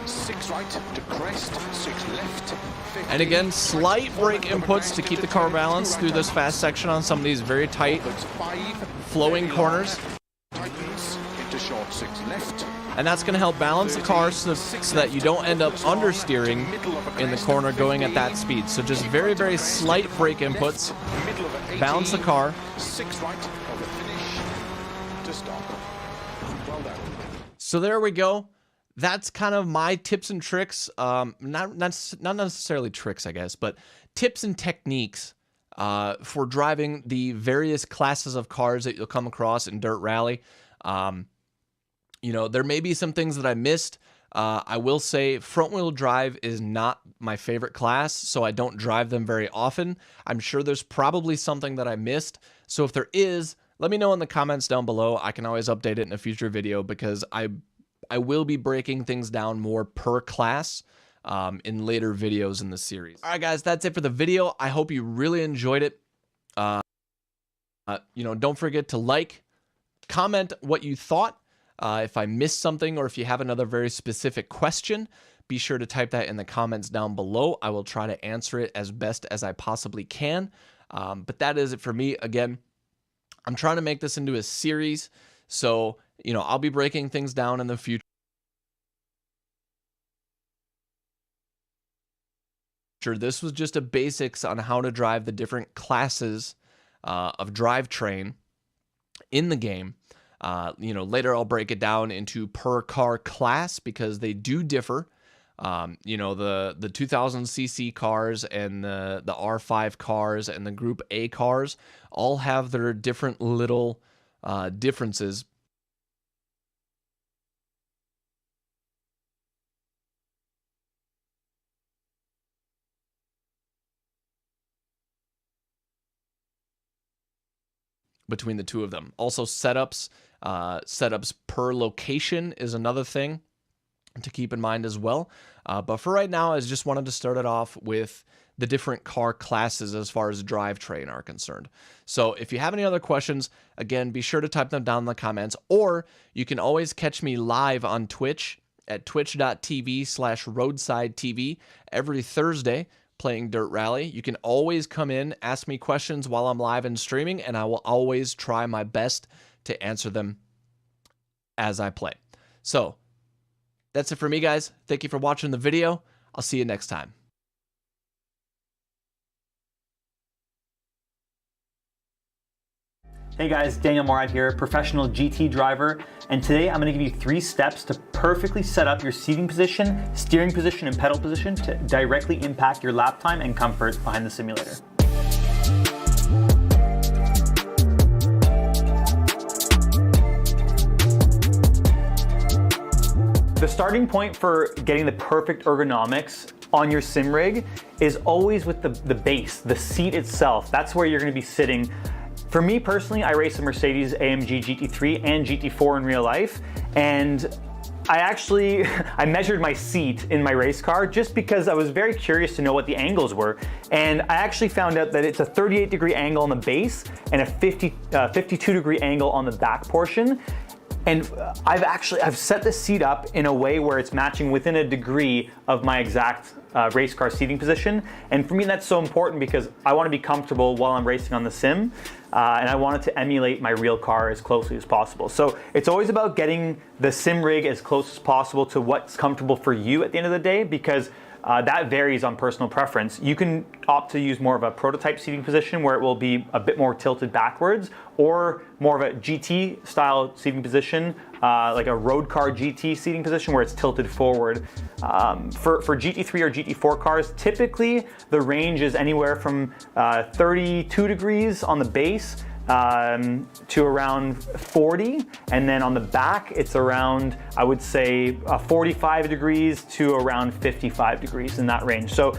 6 right to crest, 6 left, 50. And again, slight 4 brake left of a inputs crest to keep the into car 2 balanced through this right fast section on some of these very tight, opens 5, flowing 30 corners. tightens into short 6 left. And that's going to help balance the car so that you don't end up understeering in the corner going at that speed. So just very, very slight brake inputs, Middle of an 80, balance the car. 6 right of the finish to stop. Well done. So there we go. That's kind of my tips and tricks. Not necessarily tricks, I guess, but tips and techniques for driving the various classes of cars that you'll come across in Dirt Rally. You know, there may be some things that I missed. I will say front wheel drive is not my favorite class, so I don't drive them very often. I'm sure there's probably something that I missed. So if there is, let me know in the comments down below. I can always update it in a future video because I will be breaking things down more per class in later videos in the series. All right, guys, that's it for the video. I hope you really enjoyed it. You know, don't forget to like, comment what you thought. If I missed something or if you have another very specific question, be sure to type that in the comments down below. I will try to answer it as best as I possibly can. But that is it for me. Again, I'm trying to make this into a series. So, you know, I'll be breaking things down in the future. This was just a basics on how to drive the different classes of drivetrain in the game. You know, later I'll break it down into per car class because they do differ. You know, the 2000cc cars and the R5 cars and the Group A cars all have their different little differences. Between the two of them. Also setups per location is another thing to keep in mind as well. But for right now, I just wanted to start it off with the different car classes as far as drivetrain are concerned. So if you have any other questions, again, be sure to type them down in the comments, or you can always catch me live on Twitch at twitch.tv/roadsidetv every Thursday playing Dirt Rally. You can always come in, ask me questions while I'm live and streaming, and I will always try my best to answer them as I play. So that's it for me, guys. Thank you for watching the video. I'll see you next time. Hey guys, Daniel Morad here, professional GT driver, and today I'm going to give you 3 steps to perfectly set up your seating position, steering position, and pedal position to directly impact your lap time and comfort behind the simulator. The starting point for getting the perfect ergonomics on your sim rig is always with the base, the seat itself. That's where you're going to be sitting. For me personally, I race a Mercedes AMG GT3 and GT4 in real life, and I measured my seat in my race car just because I was very curious to know what the angles were, and I actually found out that it's a 38-degree angle on the base and a 52-degree angle on the back portion. And I've set the seat up in a way where it's matching within a degree of my exact race car seating position. And for me, that's so important because I want to be comfortable while I'm racing on the sim. And I want it to emulate my real car as closely as possible. So it's always about getting the sim rig as close as possible to what's comfortable for you at the end of the day, because that varies on personal preference. You can opt to use more of a prototype seating position where it will be a bit more tilted backwards, or more of a GT style seating position, like a road car GT seating position where it's tilted forward. For GT3 or GT4 cars, typically the range is anywhere from 32 degrees on the base to around 40, and then on the back it's around, I would say, 45 degrees to around 55 degrees, in that range. So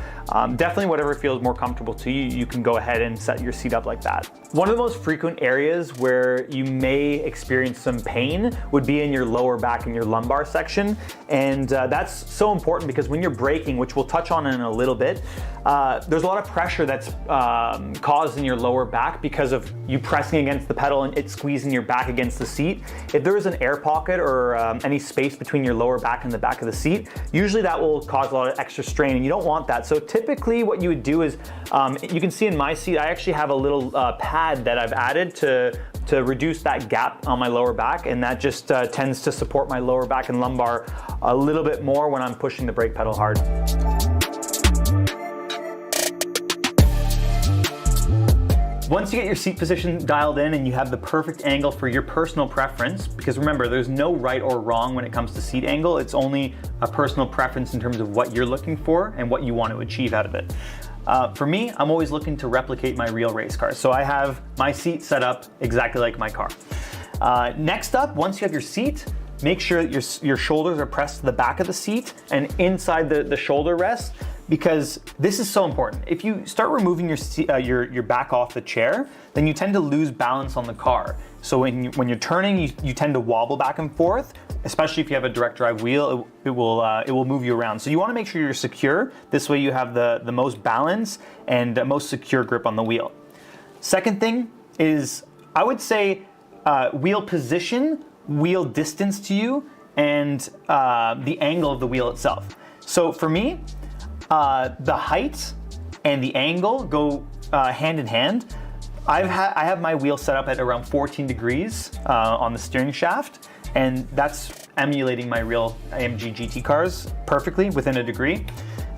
definitely whatever feels more comfortable to you, you can go ahead and set your seat up like that. One of the most frequent areas where you may experience some pain would be in your lower back and your lumbar section, and that's so important because when you're braking, which we'll touch on in a little bit, there's a lot of pressure that's caused in your lower back because of you pressing against the pedal and it squeezing your back against the seat. If there is an air pocket or any space between your lower back and the back of the seat, usually that will cause a lot of extra strain, and you don't want that. So typically what you would do is, you can see in my seat, I actually have a little pad that I've added to reduce that gap on my lower back, and that just tends to support my lower back and lumbar a little bit more when I'm pushing the brake pedal hard. Once you get your seat position dialed in and you have the perfect angle for your personal preference, because remember, there's no right or wrong when it comes to seat angle, it's only a personal preference in terms of what you're looking for and what you want to achieve out of it. For me, I'm always looking to replicate my real race car, so I have my seat set up exactly like my car. Next up, once you have your seat, make sure that your shoulders are pressed to the back of the seat and inside the shoulder rest, because this is so important. If you start removing your back off the chair, then you tend to lose balance on the car. So when you're turning, you tend to wobble back and forth, especially if you have a direct drive wheel, it will move you around. So you want to make sure you're secure. This way you have the most balance and most secure grip on the wheel. Second thing is, I would say wheel position, wheel distance to you, and the angle of the wheel itself. So for me, the height and the angle go hand in hand. I have my wheel set up at around 14 degrees on the steering shaft, and that's emulating my real AMG GT cars perfectly within a degree.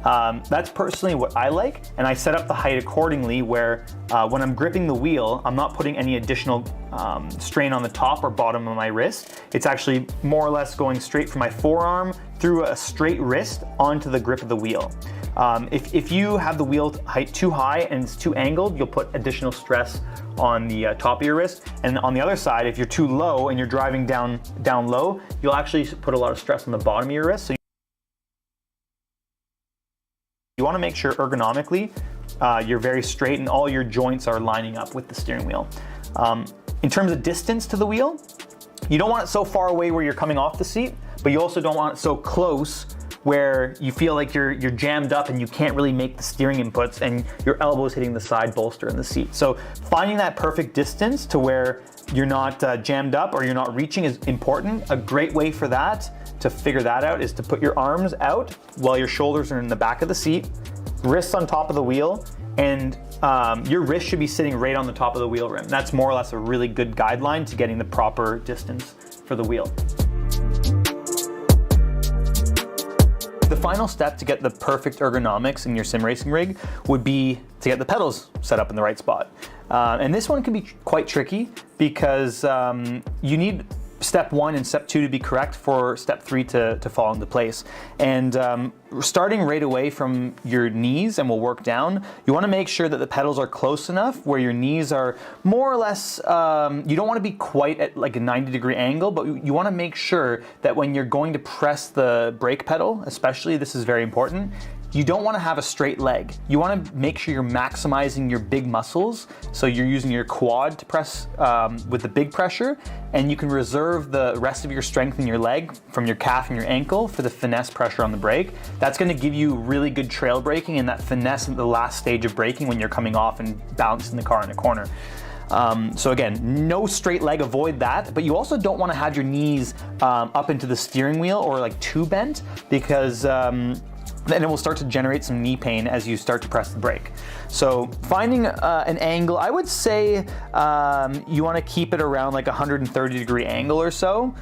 That's personally what I like, and I set up the height accordingly where when I'm gripping the wheel, I'm not putting any additional strain on the top or bottom of my wrist. It's actually more or less going straight from my forearm through a straight wrist onto the grip of the wheel. If you have the wheel height too high and it's too angled, you'll put additional stress on the top of your wrist. And on the other side, if you're too low and you're driving down low, you'll actually put a lot of stress on the bottom of your wrist. So you want to make sure ergonomically you're very straight and all your joints are lining up with the steering wheel. In terms of distance to the wheel, you don't want it so far away where you're coming off the seat, but you also don't want it so close where you feel like you're jammed up and you can't really make the steering inputs and your elbow is hitting the side bolster in the seat. So finding that perfect distance to where you're not jammed up or you're not reaching is important. A great way for that, to figure that out, is to put your arms out while your shoulders are in the back of the seat, wrists on top of the wheel, and your wrist should be sitting right on the top of the wheel rim. That's more or less a really good guideline to getting the proper distance for the wheel. The final step to get the perfect ergonomics in your sim racing rig would be to get the pedals set up in the right spot. And this one can be quite tricky because you need step 1 and step 2 to be correct for step 3 to fall into place. And starting right away from your knees, and we'll work down, you want to make sure that the pedals are close enough where your knees are more or less, you don't want to be quite at like a 90-degree angle, but you want to make sure that when you're going to press the brake pedal, especially, this is very important, you don't want to have a straight leg. You want to make sure you're maximizing your big muscles, so you're using your quad to press with the big pressure, and you can reserve the rest of your strength in your leg from your calf and your ankle for the finesse pressure on the brake. That's going to give you really good trail braking and that finesse at the last stage of braking when you're coming off and balancing the car in a corner. So again, no straight leg, avoid that, but you also don't want to have your knees up into the steering wheel or like too bent, because then it will start to generate some knee pain as you start to press the brake. So finding an angle, I would say you want to keep it around like 130-degree angle or so.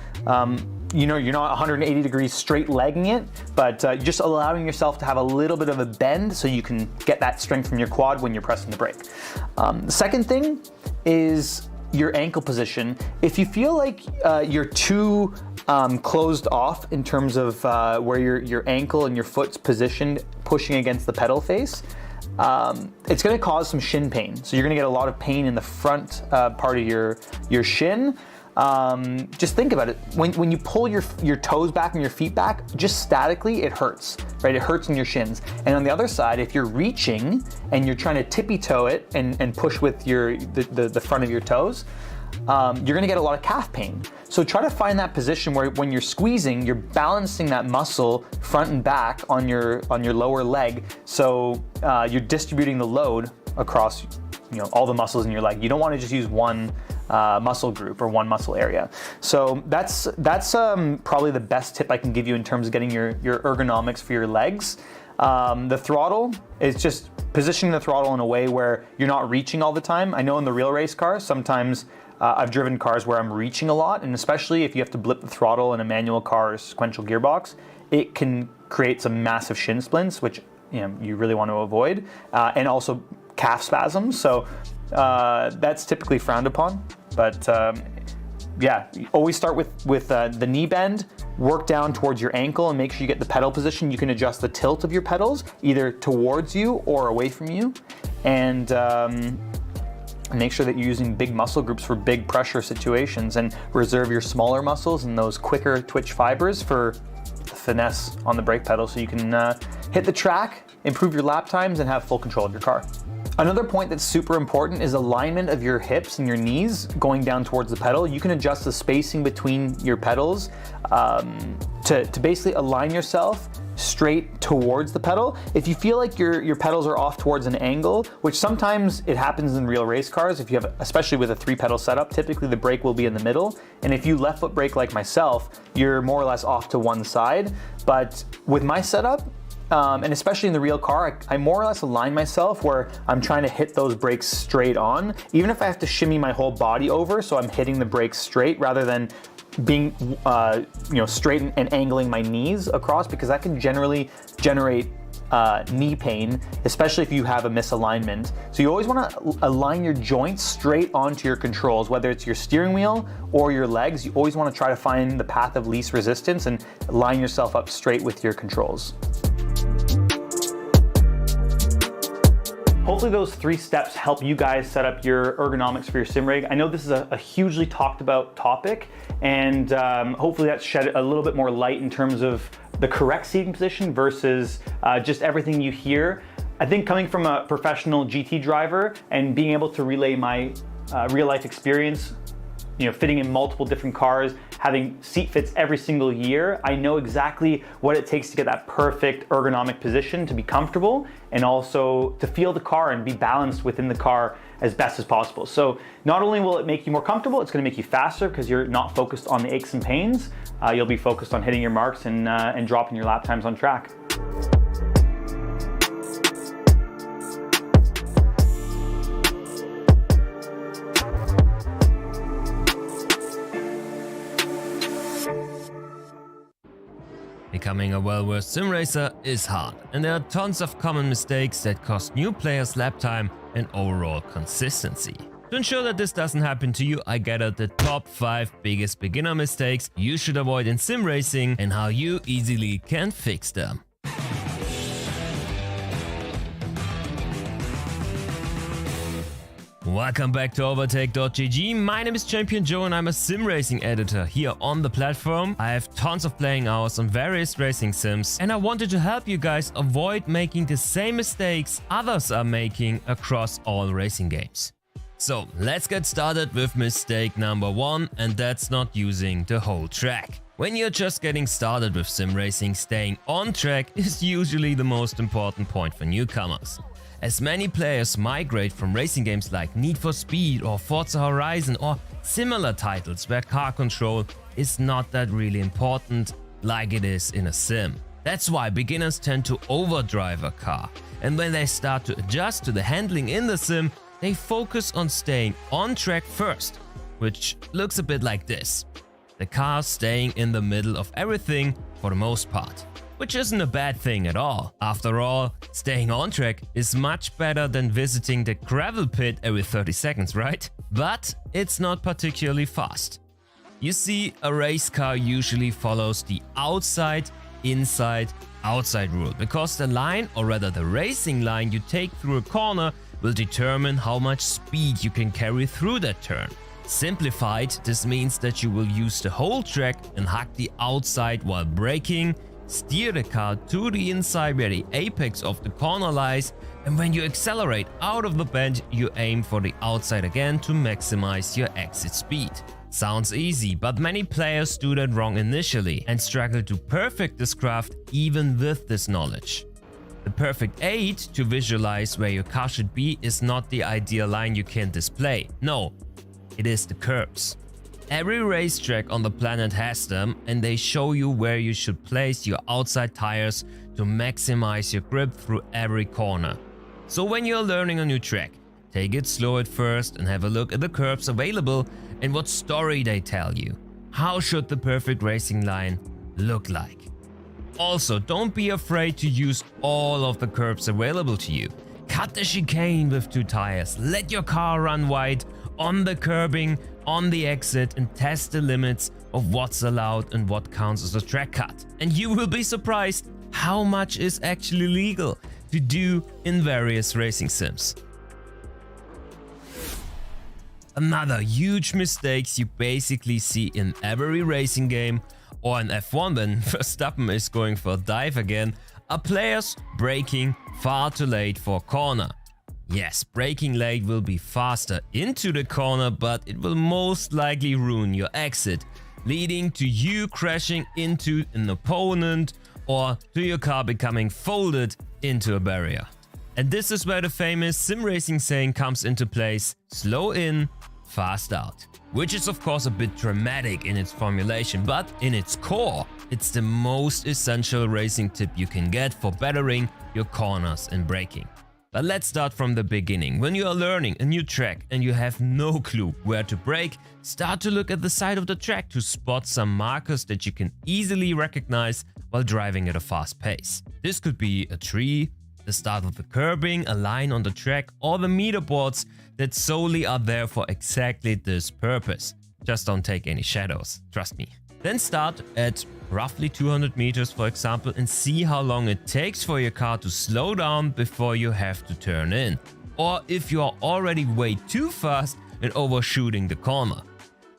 you know, you're not 180 degrees straight legging it, but just allowing yourself to have a little bit of a bend so you can get that strength from your quad when you're pressing the brake. The second thing is your ankle position. If you feel like you're too closed off in terms of where your ankle and your foot's positioned pushing against the pedal face, it's going to cause some shin pain. So you're going to get a lot of pain in the front part of your shin. Just think about it. When you pull your toes back and your feet back, just statically, it hurts, right? It hurts in your shins. And on the other side, if you're reaching and you're trying to tippy toe it and push with the front of your toes, you're gonna get a lot of calf pain. So try to find that position where when you're squeezing, you're balancing that muscle front and back on your lower leg. So you're distributing the load across, you know, all the muscles in your leg. You don't want to just use one muscle group or one muscle area. So that's probably the best tip I can give you in terms of getting your ergonomics for your legs. The throttle is just positioning the throttle in a way where you're not reaching all the time. I know in the real race cars, sometimes I've driven cars where I'm reaching a lot, and especially if you have to blip the throttle in a manual car or sequential gearbox, it can create some massive shin splints, which you really want to avoid, and also calf spasms. So that's typically frowned upon. But yeah, always start with the knee bend, work down towards your ankle, and make sure you get the pedal position. You can adjust the tilt of your pedals either towards you or away from you, and make sure that you're using big muscle groups for big pressure situations, and reserve your smaller muscles and those quicker twitch fibers for the finesse on the brake pedal so you can hit the track, improve your lap times, and have full control of your car. Another point that's super important is alignment of your hips and your knees going down towards the pedal. You can adjust the spacing between your pedals to basically align yourself straight towards the pedal. If you feel like your pedals are off towards an angle, which sometimes it happens in real race cars, if you have, especially with a 3-pedal setup, typically the brake will be in the middle. And if you left foot brake like myself, you're more or less off to one side. But with my setup, and especially in the real car, I more or less align myself where I'm trying to hit those brakes straight on, even if I have to shimmy my whole body over so I'm hitting the brakes straight rather than being straight and angling my knees across, because that can generally generate knee pain, especially if you have a misalignment. So you always want to align your joints straight onto your controls, whether it's your steering wheel or your legs. You always want to try to find the path of least resistance and line yourself up straight with your controls. Hopefully those 3 steps help you guys set up your ergonomics for your sim rig. I know this is a hugely talked about topic, and hopefully that shed a little bit more light in terms of the correct seating position versus just everything you hear. I think coming from a professional GT driver and being able to relay my real life experience, fitting in multiple different cars, having seat fits every single year, I know exactly what it takes to get that perfect ergonomic position to be comfortable and also to feel the car and be balanced within the car as best as possible. So not only will it make you more comfortable, it's going to make you faster because you're not focused on the aches and pains. You'll be focused on hitting your marks and dropping your lap times on track. Becoming a well-versed sim racer is hard, and there are tons of common mistakes that cost new players lap time and overall consistency. To ensure that this doesn't happen to you, I gathered the top 5 biggest beginner mistakes you should avoid in sim racing and how you easily can fix them. Welcome back to Overtake.gg. My name is Champion Joe and I'm a sim racing editor here on the platform. I have tons of playing hours on various racing sims, and I wanted to help you guys avoid making the same mistakes others are making across all racing games. So let's get started with mistake number 1, and that's not using the whole track. When you're just getting started with sim racing, staying on track is usually the most important point for newcomers. As many players migrate from racing games like Need for Speed or Forza Horizon or similar titles where car control is not that really important like it is in a sim. That's why beginners tend to overdrive a car, and when they start to adjust to the handling in the sim, they focus on staying on track first, which looks a bit like this. the car staying in the middle of everything for the most part. Which isn't a bad thing at all. After all, staying on track is much better than visiting the gravel pit every 30 seconds, right? But it's not particularly fast. You see, a race car usually follows the outside, inside, outside rule, because the line, or rather the racing line you take through a corner, will determine how much speed you can carry through that turn. Simplified, this means that you will use the whole track and hug the outside while braking, steer the car to the inside where the apex of the corner lies, and when you accelerate out of the bend, you aim for the outside again to maximize your exit speed. Sounds easy, but many players do that wrong initially and struggle to perfect this craft even with this knowledge. The perfect aid to visualize where your car should be is not the ideal line you can display. No, it is the curbs. Every racetrack on the planet has them, and they show you where you should place your outside tires to maximize your grip through every corner. So when you're learning a new track, take it slow at first and have a look at the curbs available and what story they tell you. How should the perfect racing line look like? Also, don't be afraid to use all of the curbs available to you. Cut the chicane with 2 tires, let your car run wide on the curbing, on the exit, and test the limits of what's allowed and what counts as a track cut. And you will be surprised how much is actually legal to do in various racing sims. Another huge mistake you basically see in every racing game, or in F1 when Verstappen is going for a dive again, are players braking far too late for a corner. Yes, braking late will be faster into the corner, but it will most likely ruin your exit, leading to you crashing into an opponent or to your car becoming folded into a barrier. And this is where the famous sim racing saying comes into place: slow in, fast out. Which is of course a bit dramatic in its formulation, but in its core, it's the most essential racing tip you can get for bettering your corners and braking. But let's start from the beginning. When you are learning a new track and you have no clue where to brake, start to look at the side of the track to spot some markers that you can easily recognize while driving at a fast pace. This could be a tree, the start of the curbing, a line on the track, or the meter boards that solely are there for exactly this purpose. Just don't take any shadows, trust me. Then start at roughly 200 meters, for example, and see how long it takes for your car to slow down before you have to turn in. Or if you are already way too fast and overshooting the corner.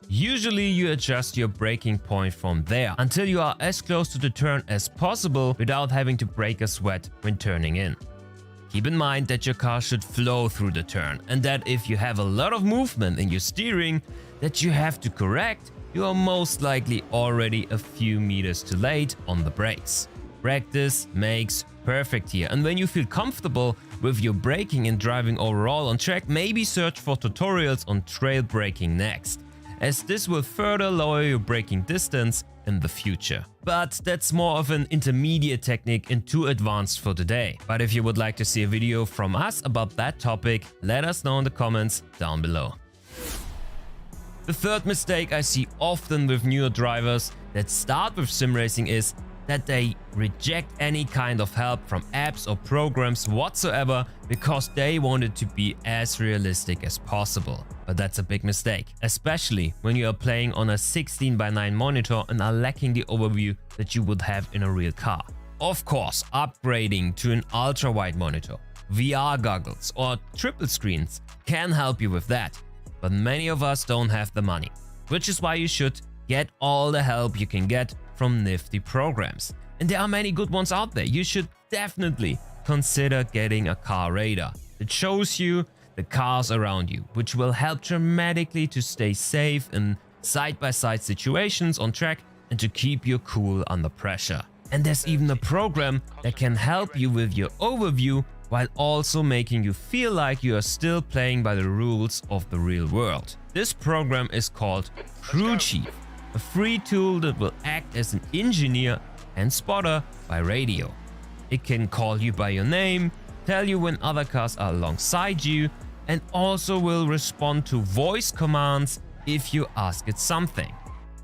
Usually you adjust your braking point from there until you are as close to the turn as possible without having to break a sweat when turning in. Keep in mind that your car should flow through the turn, and that if you have a lot of movement in your steering that you have to correct, you are most likely already a few meters too late on the brakes. Practice makes perfect here, and when you feel comfortable with your braking and driving overall on track, maybe search for tutorials on trail braking next, as this will further lower your braking distance in the future. But that's more of an intermediate technique and too advanced for today. But if you would like to see a video from us about that topic, let us know in the comments down below. The third mistake I see often with newer drivers that start with sim racing is that they reject any kind of help from apps or programs whatsoever because they want it to be as realistic as possible. But that's a big mistake, especially when you are playing on a 16:9 monitor and are lacking the overview that you would have in a real car. Of course, upgrading to an ultra-wide monitor, VR goggles or triple screens can help you with that, but many of us don't have the money, which is why you should get all the help you can get from nifty programs. And there are many good ones out there. You should definitely consider getting a car radar. It shows you the cars around you, which will help dramatically to stay safe in side-by-side situations on track and to keep you cool under pressure. And there's even a program that can help you with your overview while also making you feel like you are still playing by the rules of the real world. This program is called Crew Chief, a free tool that will act as an engineer and spotter by radio. It can call you by your name, tell you when other cars are alongside you, and also will respond to voice commands if you ask it something.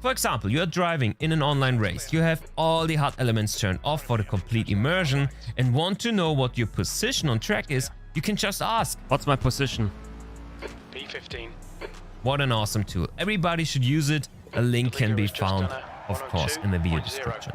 For example, you are driving in an online race, you have all the HUD elements turned off for the complete immersion and want to know what your position on track is, you can just ask, "What's my position?" P15. What an awesome tool. Everybody should use it. A link can be found, of course, in the video description.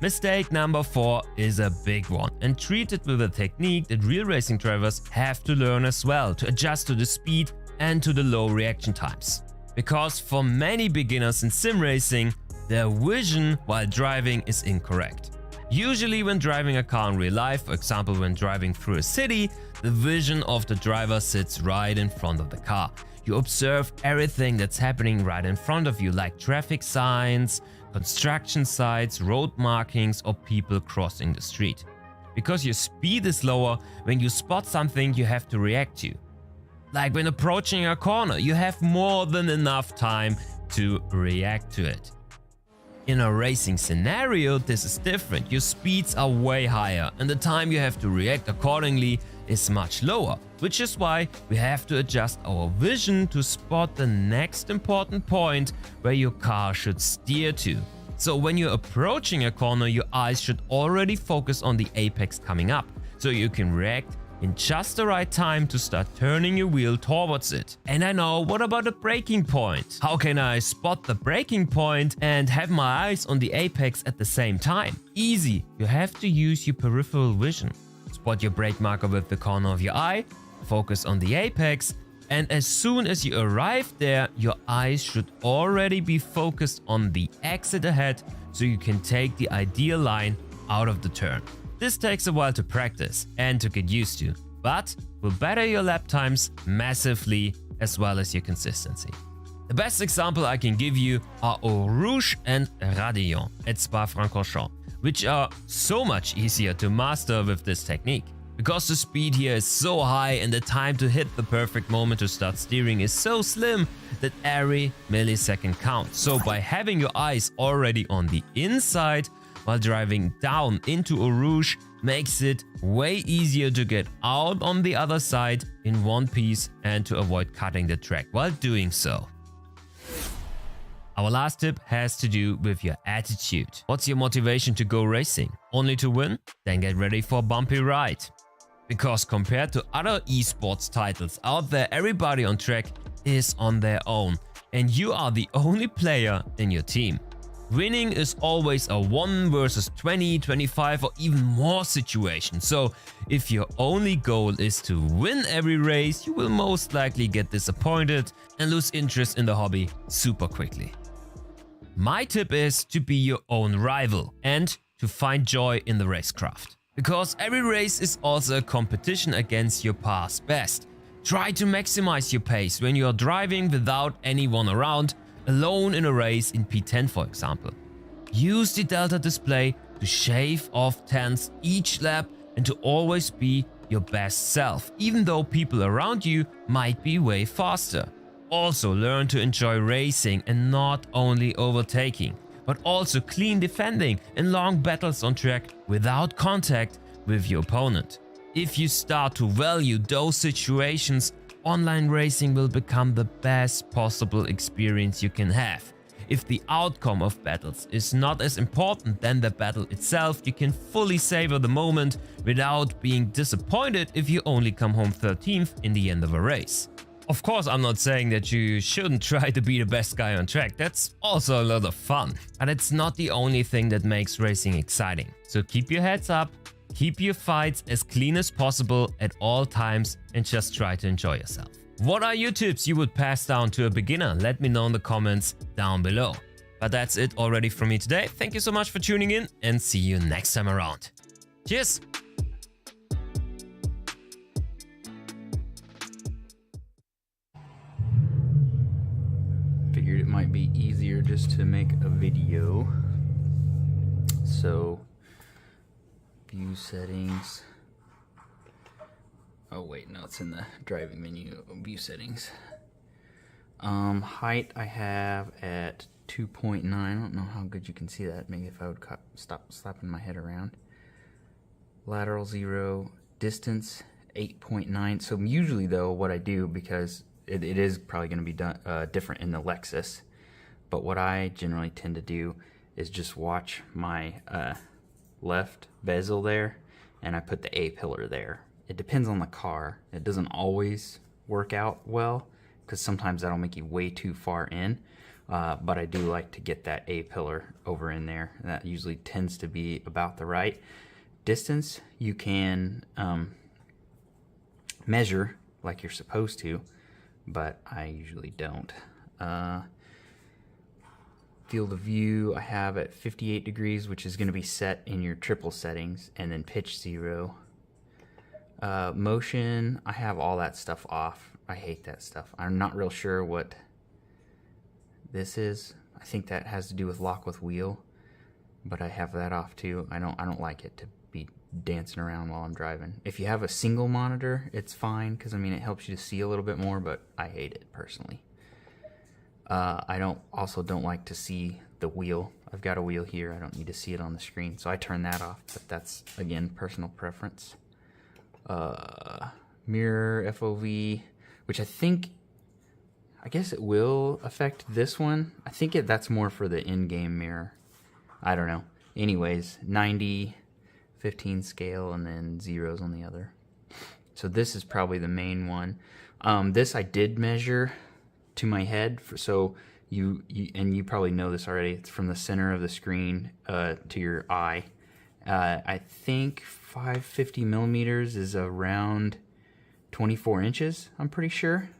Mistake number 4 is a big one and treated with a technique that real racing drivers have to learn as well to adjust to the speed and to the low reaction times. Because for many beginners in sim racing, their vision while driving is incorrect. Usually when driving a car in real life, for example when driving through a city, the vision of the driver sits right in front of the car. You observe everything that's happening right in front of you, like traffic signs, construction sites, road markings, or people crossing the street. Because your speed is lower, when you spot something you have to react to. Like when approaching a corner, you have more than enough time to react to it. In a racing scenario, this is different. Your speeds are way higher and the time you have to react accordingly is much lower, which is why we have to adjust our vision to spot the next important point where your car should steer to. So when you're approaching a corner, your eyes should already focus on the apex coming up, so you can react in just the right time to start turning your wheel towards it. And I know, what about the braking point? How can I spot the braking point and have my eyes on the apex at the same time? Easy, you have to use your peripheral vision. Spot your brake marker with the corner of your eye, focus on the apex, and as soon as you arrive there, your eyes should already be focused on the exit ahead so you can take the ideal line out of the turn. This takes a while to practice and to get used to, but will better your lap times massively as well as your consistency. The best example I can give you are Eau Rouge and Radillon at Spa-Francorchamps, which are so much easier to master with this technique. Because the speed here is so high and the time to hit the perfect moment to start steering is so slim that every millisecond counts. So by having your eyes already on the inside while driving down into Eau Rouge makes it way easier to get out on the other side in one piece and to avoid cutting the track while doing so. Our last tip has to do with your attitude. What's your motivation to go racing? Only to win? Then get ready for a bumpy ride. Because compared to other esports titles out there, everybody on track is on their own and you are the only player in your team. Winning is always a 1 versus 20, 25 or even more situation. So if your only goal is to win every race, you will most likely get disappointed and lose interest in the hobby super quickly. My tip is to be your own rival and to find joy in the racecraft. Because every race is also a competition against your past best. Try to maximize your pace when you are driving without anyone around, alone in a race in P10 for example. Use the delta display to shave off tenths each lap and to always be your best self, even though people around you might be way faster. Also learn to enjoy racing and not only overtaking, but also clean defending and long battles on track without contact with your opponent. If you start to value those situations, online racing will become the best possible experience you can have. If the outcome of battles is not as important than the battle itself, you can fully savor the moment without being disappointed if you only come home 13th in the end of a race. Of course, I'm not saying that you shouldn't try to be the best guy on track, that's also a lot of fun. But it's not the only thing that makes racing exciting. So keep your heads up, keep your fights as clean as possible at all times and just try to enjoy yourself. What are your tips you would pass down to a beginner? Let me know in the comments down below. But that's it already from me today. Thank you so much for tuning in and see you next time around. Cheers! Figured it might be easier just to make a video. So, view settings. Oh wait, no, it's in the driving menu, view settings. Height I have at 2.9. I don't know how good you can see that. Maybe if I would stop slapping my head around. Lateral 0, distance 8.9. So usually though, what I do, because it is probably going to be different in the Lexus, but what I generally tend to do is just watch my left bezel there, and I put the A-pillar there. It depends on the car. It doesn't always work out well, because sometimes that'll make you way too far in, but I do like to get that A-pillar over in there. That usually tends to be about the right distance. You can measure like you're supposed to, but I usually don't. Field of view I have at 58 degrees, which is going to be set in your triple settings, and then pitch 0. Motion, I have all that stuff off. I hate that stuff. I'm not real sure what this is. I think that has to do with lock with wheel, but I have that off too. I don't like it to be dancing around while I'm driving. If you have a single monitor, it's fine, because I mean it helps you to see a little bit more, but I hate it personally. I also don't like to see the wheel. I've got a wheel here. I don't need to see it on the screen, so I turn that off, but that's, again, personal preference. Mirror FOV, which I guess it will affect this one. I think that's more for the in-game mirror. I don't know. Anyways, 90, 15 scale, and then zeros on the other. So this is probably the main one. This I did measure to my head, so you probably know this already. It's from the center of the screen to your eye. I think 550 millimeters is around 24 inches, I'm pretty sure.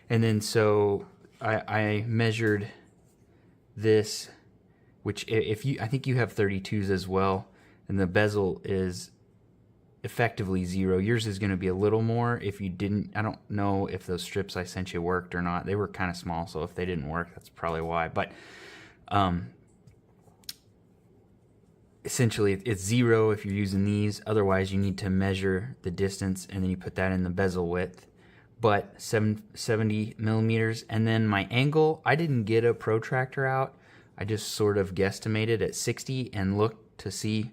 And then so I measured this, which I think you have 32s as well, and the bezel is effectively 0. Yours is going to be a little more. If you didn't, I don't know if those strips I sent you worked or not. They were kind of small, so if they didn't work, that's probably why. But essentially it's 0 if you're using these. Otherwise, you need to measure the distance, and then you put that in the bezel width. But 70 millimeters. And then my angle, I didn't get a protractor out. I just sort of guesstimated at 60 and looked to see,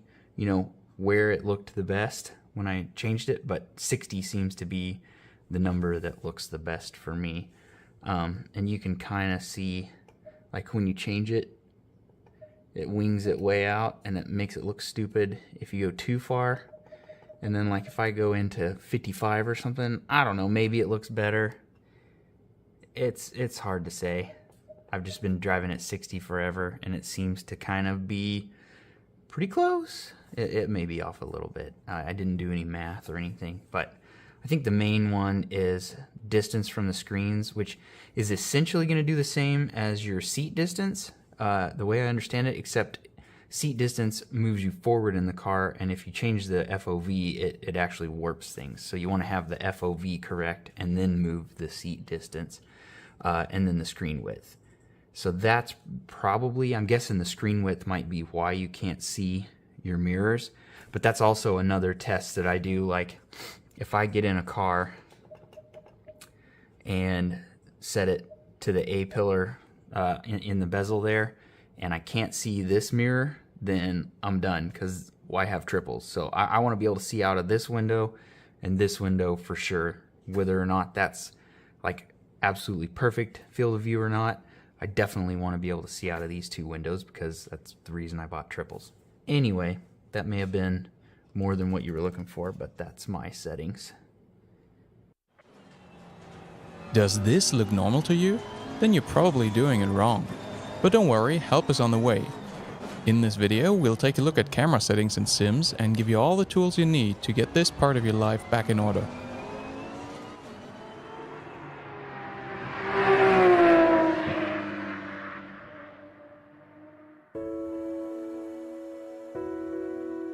where it looked the best when I changed it, but 60 seems to be the number that looks the best for me. And you can kind of see, like when you change it, it wings it way out and it makes it look stupid if you go too far. And then like if I go into 55 or something, I don't know, maybe it looks better. It's hard to say. I've just been driving at 60 forever, and it seems to kind of be pretty close. It may be off a little bit. I didn't do any math or anything, but I think the main one is distance from the screens, which is essentially going to do the same as your seat distance, the way I understand it, except seat distance moves you forward in the car, and if you change the FOV, it actually warps things. So you want to have the FOV correct and then move the seat distance and then the screen width. So that's probably, I'm guessing the screen width might be why you can't see your mirrors, but that's also another test that I do. Like if I get in a car and set it to the A-pillar in the bezel there, and I can't see this mirror, then I'm done, because why have triples? So I want to be able to see out of this window and this window for sure. Whether or not that's like absolutely perfect field of view or not, I definitely want to be able to see out of these two windows, because that's the reason I bought triples. Anyway, that may have been more than what you were looking for, but that's my settings. Does this look normal to you? Then you're probably doing it wrong. But don't worry, help is on the way. In this video, we'll take a look at camera settings in Sims and give you all the tools you need to get this part of your life back in order.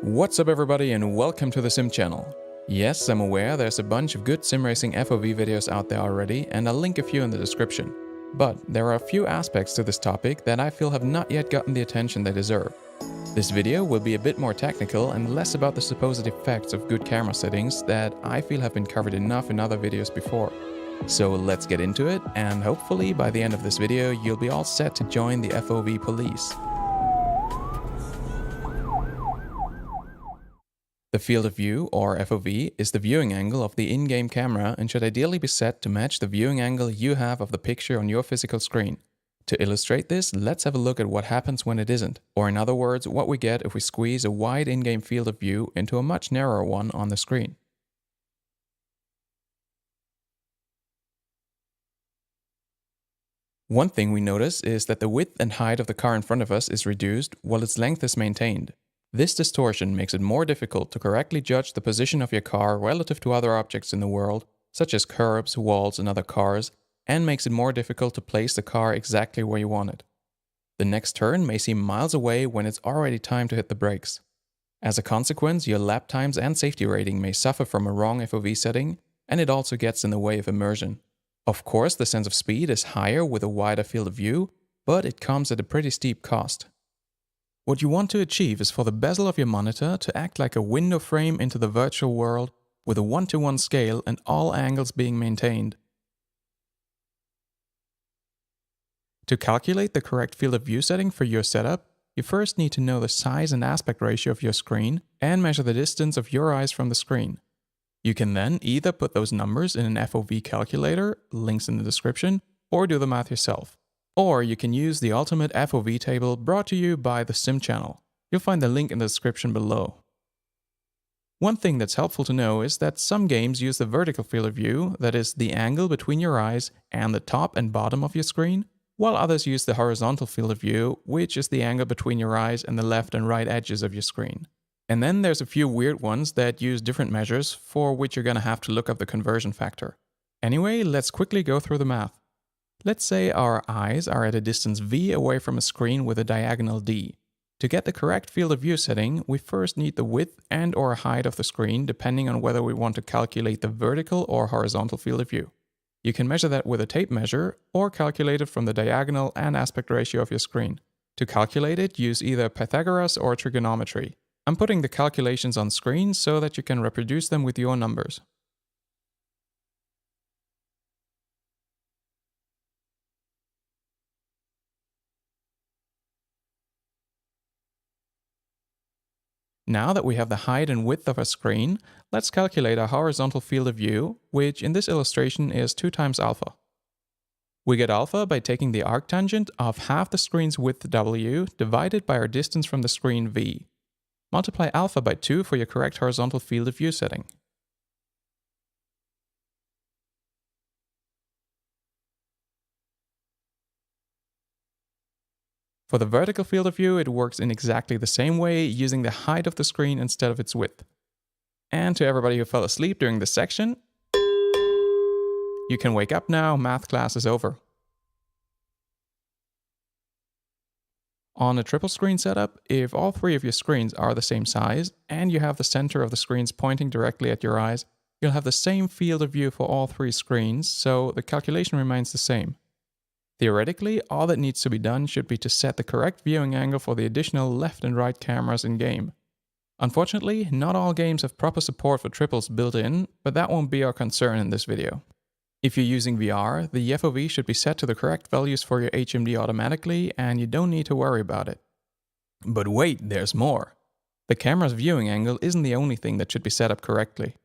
What's up everybody, and welcome to the Sim channel. Yes, I'm aware there's a bunch of good sim racing FOV videos out there already, and I'll link a few in the description. But there are a few aspects to this topic that I feel have not yet gotten the attention they deserve. This video will be a bit more technical and less about the supposed effects of good camera settings that I feel have been covered enough in other videos before. So let's get into it, and hopefully by the end of this video you'll be all set to join the FOV police. The field of view, or FOV, is the viewing angle of the in-game camera and should ideally be set to match the viewing angle you have of the picture on your physical screen. To illustrate this, let's have a look at what happens when it isn't, or in other words, what we get if we squeeze a wide in-game field of view into a much narrower one on the screen. One thing we notice is that the width and height of the car in front of us is reduced while its length is maintained. This distortion makes it more difficult to correctly judge the position of your car relative to other objects in the world, such as curbs, walls, and other cars, and makes it more difficult to place the car exactly where you want it. The next turn may seem miles away when it's already time to hit the brakes. As a consequence, your lap times and safety rating may suffer from a wrong FOV setting, and it also gets in the way of immersion. Of course, the sense of speed is higher with a wider field of view, but it comes at a pretty steep cost. What you want to achieve is for the bezel of your monitor to act like a window frame into the virtual world with a 1:1 scale and all angles being maintained. To calculate the correct field of view setting for your setup, you first need to know the size and aspect ratio of your screen and measure the distance of your eyes from the screen. You can then either put those numbers in an FOV calculator, links in the description, or do the math yourself. Or you can use the ultimate FOV table brought to you by the Sim channel. You'll find the link in the description below. One thing that's helpful to know is that some games use the vertical field of view, that is, the angle between your eyes and the top and bottom of your screen, while others use the horizontal field of view, which is the angle between your eyes and the left and right edges of your screen. And then there's a few weird ones that use different measures for which you're gonna have to look up the conversion factor. Anyway, let's quickly go through the math. Let's say our eyes are at a distance v away from a screen with a diagonal d. To get the correct field of view setting, we first need the width and/or height of the screen depending on whether we want to calculate the vertical or horizontal field of view. You can measure that with a tape measure or calculate it from the diagonal and aspect ratio of your screen. To calculate it, use either Pythagoras or trigonometry. I'm putting the calculations on screen so that you can reproduce them with your numbers. Now that we have the height and width of our screen, let's calculate our horizontal field of view, which in this illustration is 2 times alpha. We get alpha by taking the arctangent of half the screen's width w divided by our distance from the screen v. Multiply alpha by 2 for your correct horizontal field of view setting. For the vertical field of view, it works in exactly the same way, using the height of the screen instead of its width. And to everybody who fell asleep during this section, you can wake up now, math class is over. On a triple screen setup, if all 3 of your screens are the same size and you have the center of the screens pointing directly at your eyes, you'll have the same field of view for all 3 screens, so the calculation remains the same. Theoretically, all that needs to be done should be to set the correct viewing angle for the additional left and right cameras in-game. Unfortunately, not all games have proper support for triples built in, but that won't be our concern in this video. If you're using VR, the FOV should be set to the correct values for your HMD automatically, and you don't need to worry about it. But wait, there's more. The camera's viewing angle isn't the only thing that should be set up correctly.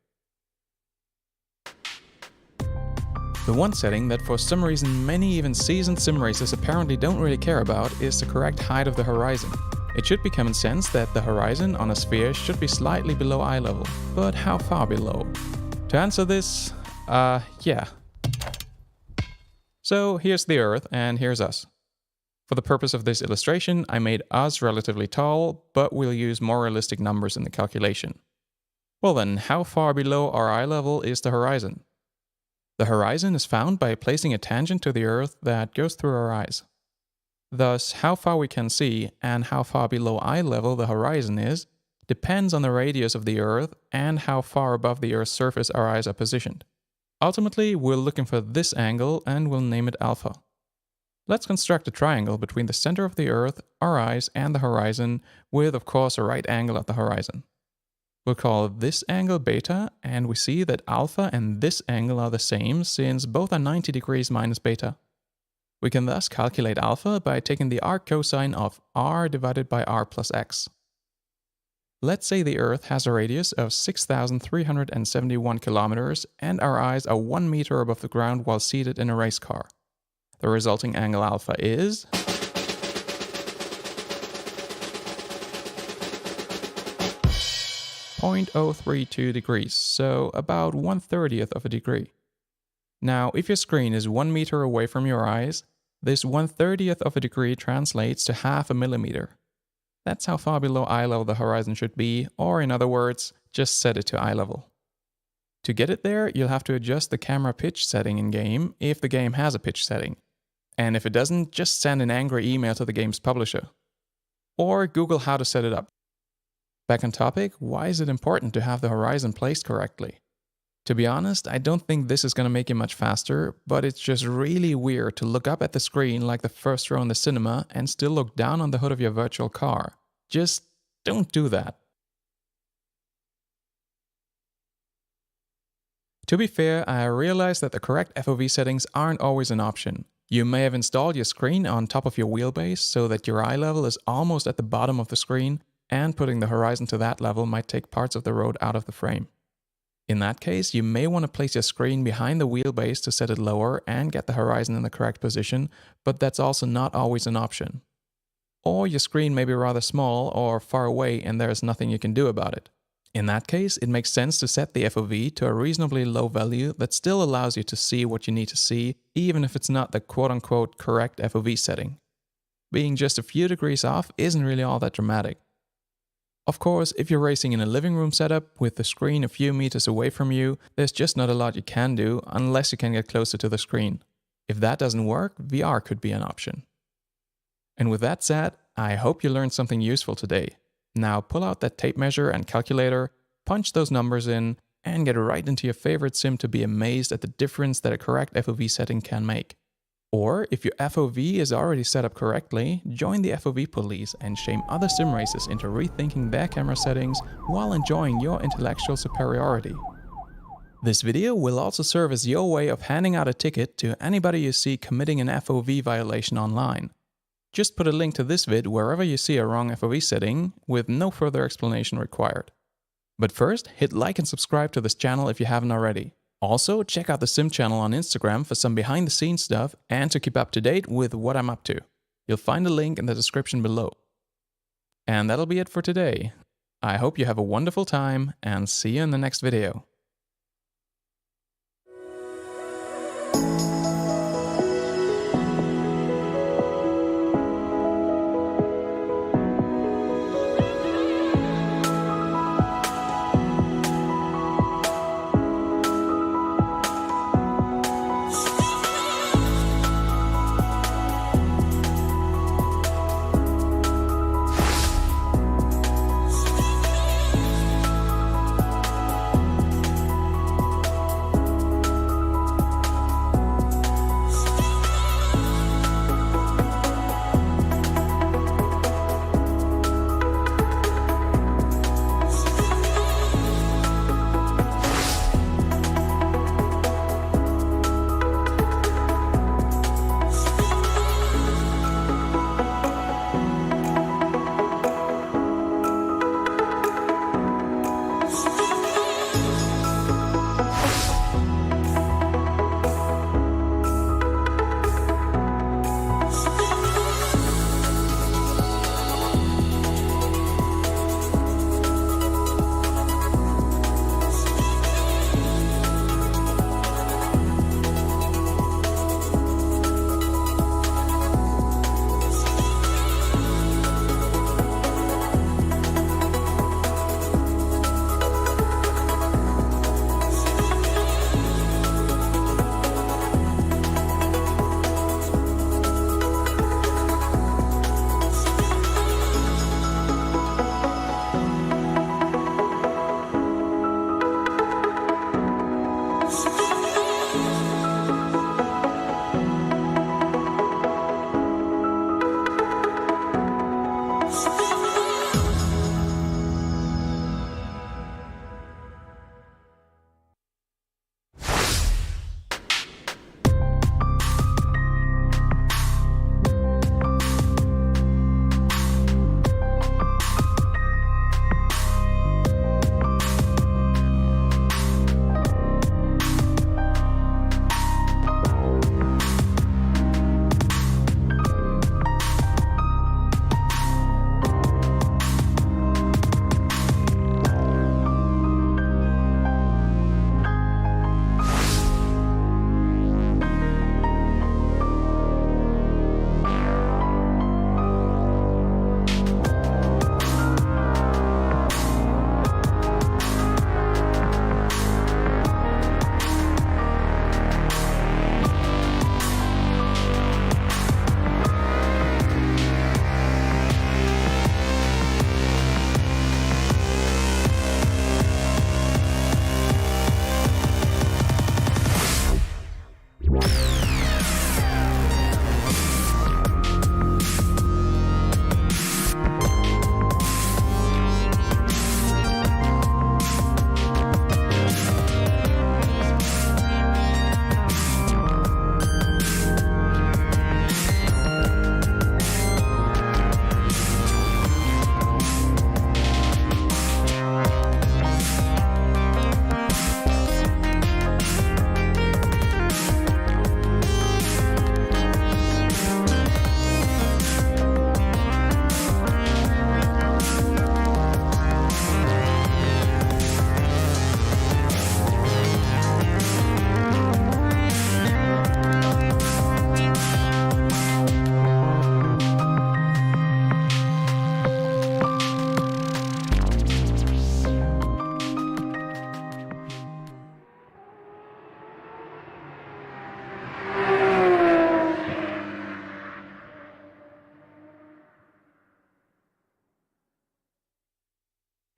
The one setting that for some reason many even seasoned sim racers apparently don't really care about is the correct height of the horizon. It should be common sense that the horizon on a sphere should be slightly below eye level, but how far below? To answer this, yeah. So here's the Earth and here's us. For the purpose of this illustration, I made us relatively tall, but we'll use more realistic numbers in the calculation. Well then, how far below our eye level is the horizon? The horizon is found by placing a tangent to the Earth that goes through our eyes. Thus, how far we can see and how far below eye level the horizon is depends on the radius of the Earth and how far above the Earth's surface our eyes are positioned. Ultimately, we're looking for this angle and we'll name it alpha. Let's construct a triangle between the center of the Earth, our eyes, and the horizon with, of course, a right angle at the horizon. We'll call this angle beta, and we see that alpha and this angle are the same since both are 90 degrees minus beta. We can thus calculate alpha by taking the arc cosine of r divided by r plus x. Let's say the Earth has a radius of 6,371 kilometers and our eyes are 1 meter above the ground while seated in a race car. The resulting angle alpha is 0.032 degrees, so about 1/30th of a degree. Now, if your screen is 1 meter away from your eyes, this 1/30th of a degree translates to half a millimeter. That's how far below eye level the horizon should be, or in other words, just set it to eye level. To get it there, you'll have to adjust the camera pitch setting in-game if the game has a pitch setting. And if it doesn't, just send an angry email to the game's publisher. Or Google how to set it up. Back on topic, why is it important to have the horizon placed correctly? To be honest, I don't think this is going to make it much faster, but it's just really weird to look up at the screen like the first row in the cinema and still look down on the hood of your virtual car. Just don't do that. To be fair, I realize that the correct FOV settings aren't always an option. You may have installed your screen on top of your wheelbase so that your eye level is almost at the bottom of the screen, and putting the horizon to that level might take parts of the road out of the frame. In that case, you may want to place your screen behind the wheelbase to set it lower and get the horizon in the correct position, but that's also not always an option. Or your screen may be rather small or far away and there is nothing you can do about it. In that case, it makes sense to set the FOV to a reasonably low value that still allows you to see what you need to see, even if it's not the quote-unquote correct FOV setting. Being just a few degrees off isn't really all that dramatic. Of course, if you're racing in a living room setup with the screen a few meters away from you, there's just not a lot you can do unless you can get closer to the screen. If that doesn't work, VR could be an option. And with that said, I hope you learned something useful today. Now pull out that tape measure and calculator, punch those numbers in, and get right into your favorite sim to be amazed at the difference that a correct FOV setting can make. Or, if your FOV is already set up correctly, join the FOV police and shame other sim racers into rethinking their camera settings while enjoying your intellectual superiority. This video will also serve as your way of handing out a ticket to anybody you see committing an FOV violation online. Just put a link to this vid wherever you see a wrong FOV setting, with no further explanation required. But first, hit like and subscribe to this channel if you haven't already. Also, check out the Sim channel on Instagram for some behind-the-scenes stuff and to keep up to date with what I'm up to. You'll find a link in the description below. And that'll be it for today. I hope you have a wonderful time, and see you in the next video.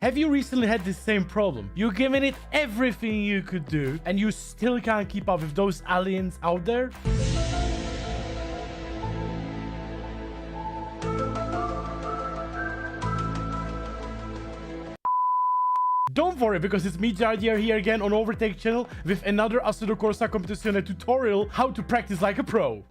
Have you recently had the same problem? You're giving it everything you could do, and you still can't keep up with those aliens out there? Don't worry, because it's me, Jardier, here again on Overtake channel with another Assetto Corsa Competizione tutorial, how to practice like a pro.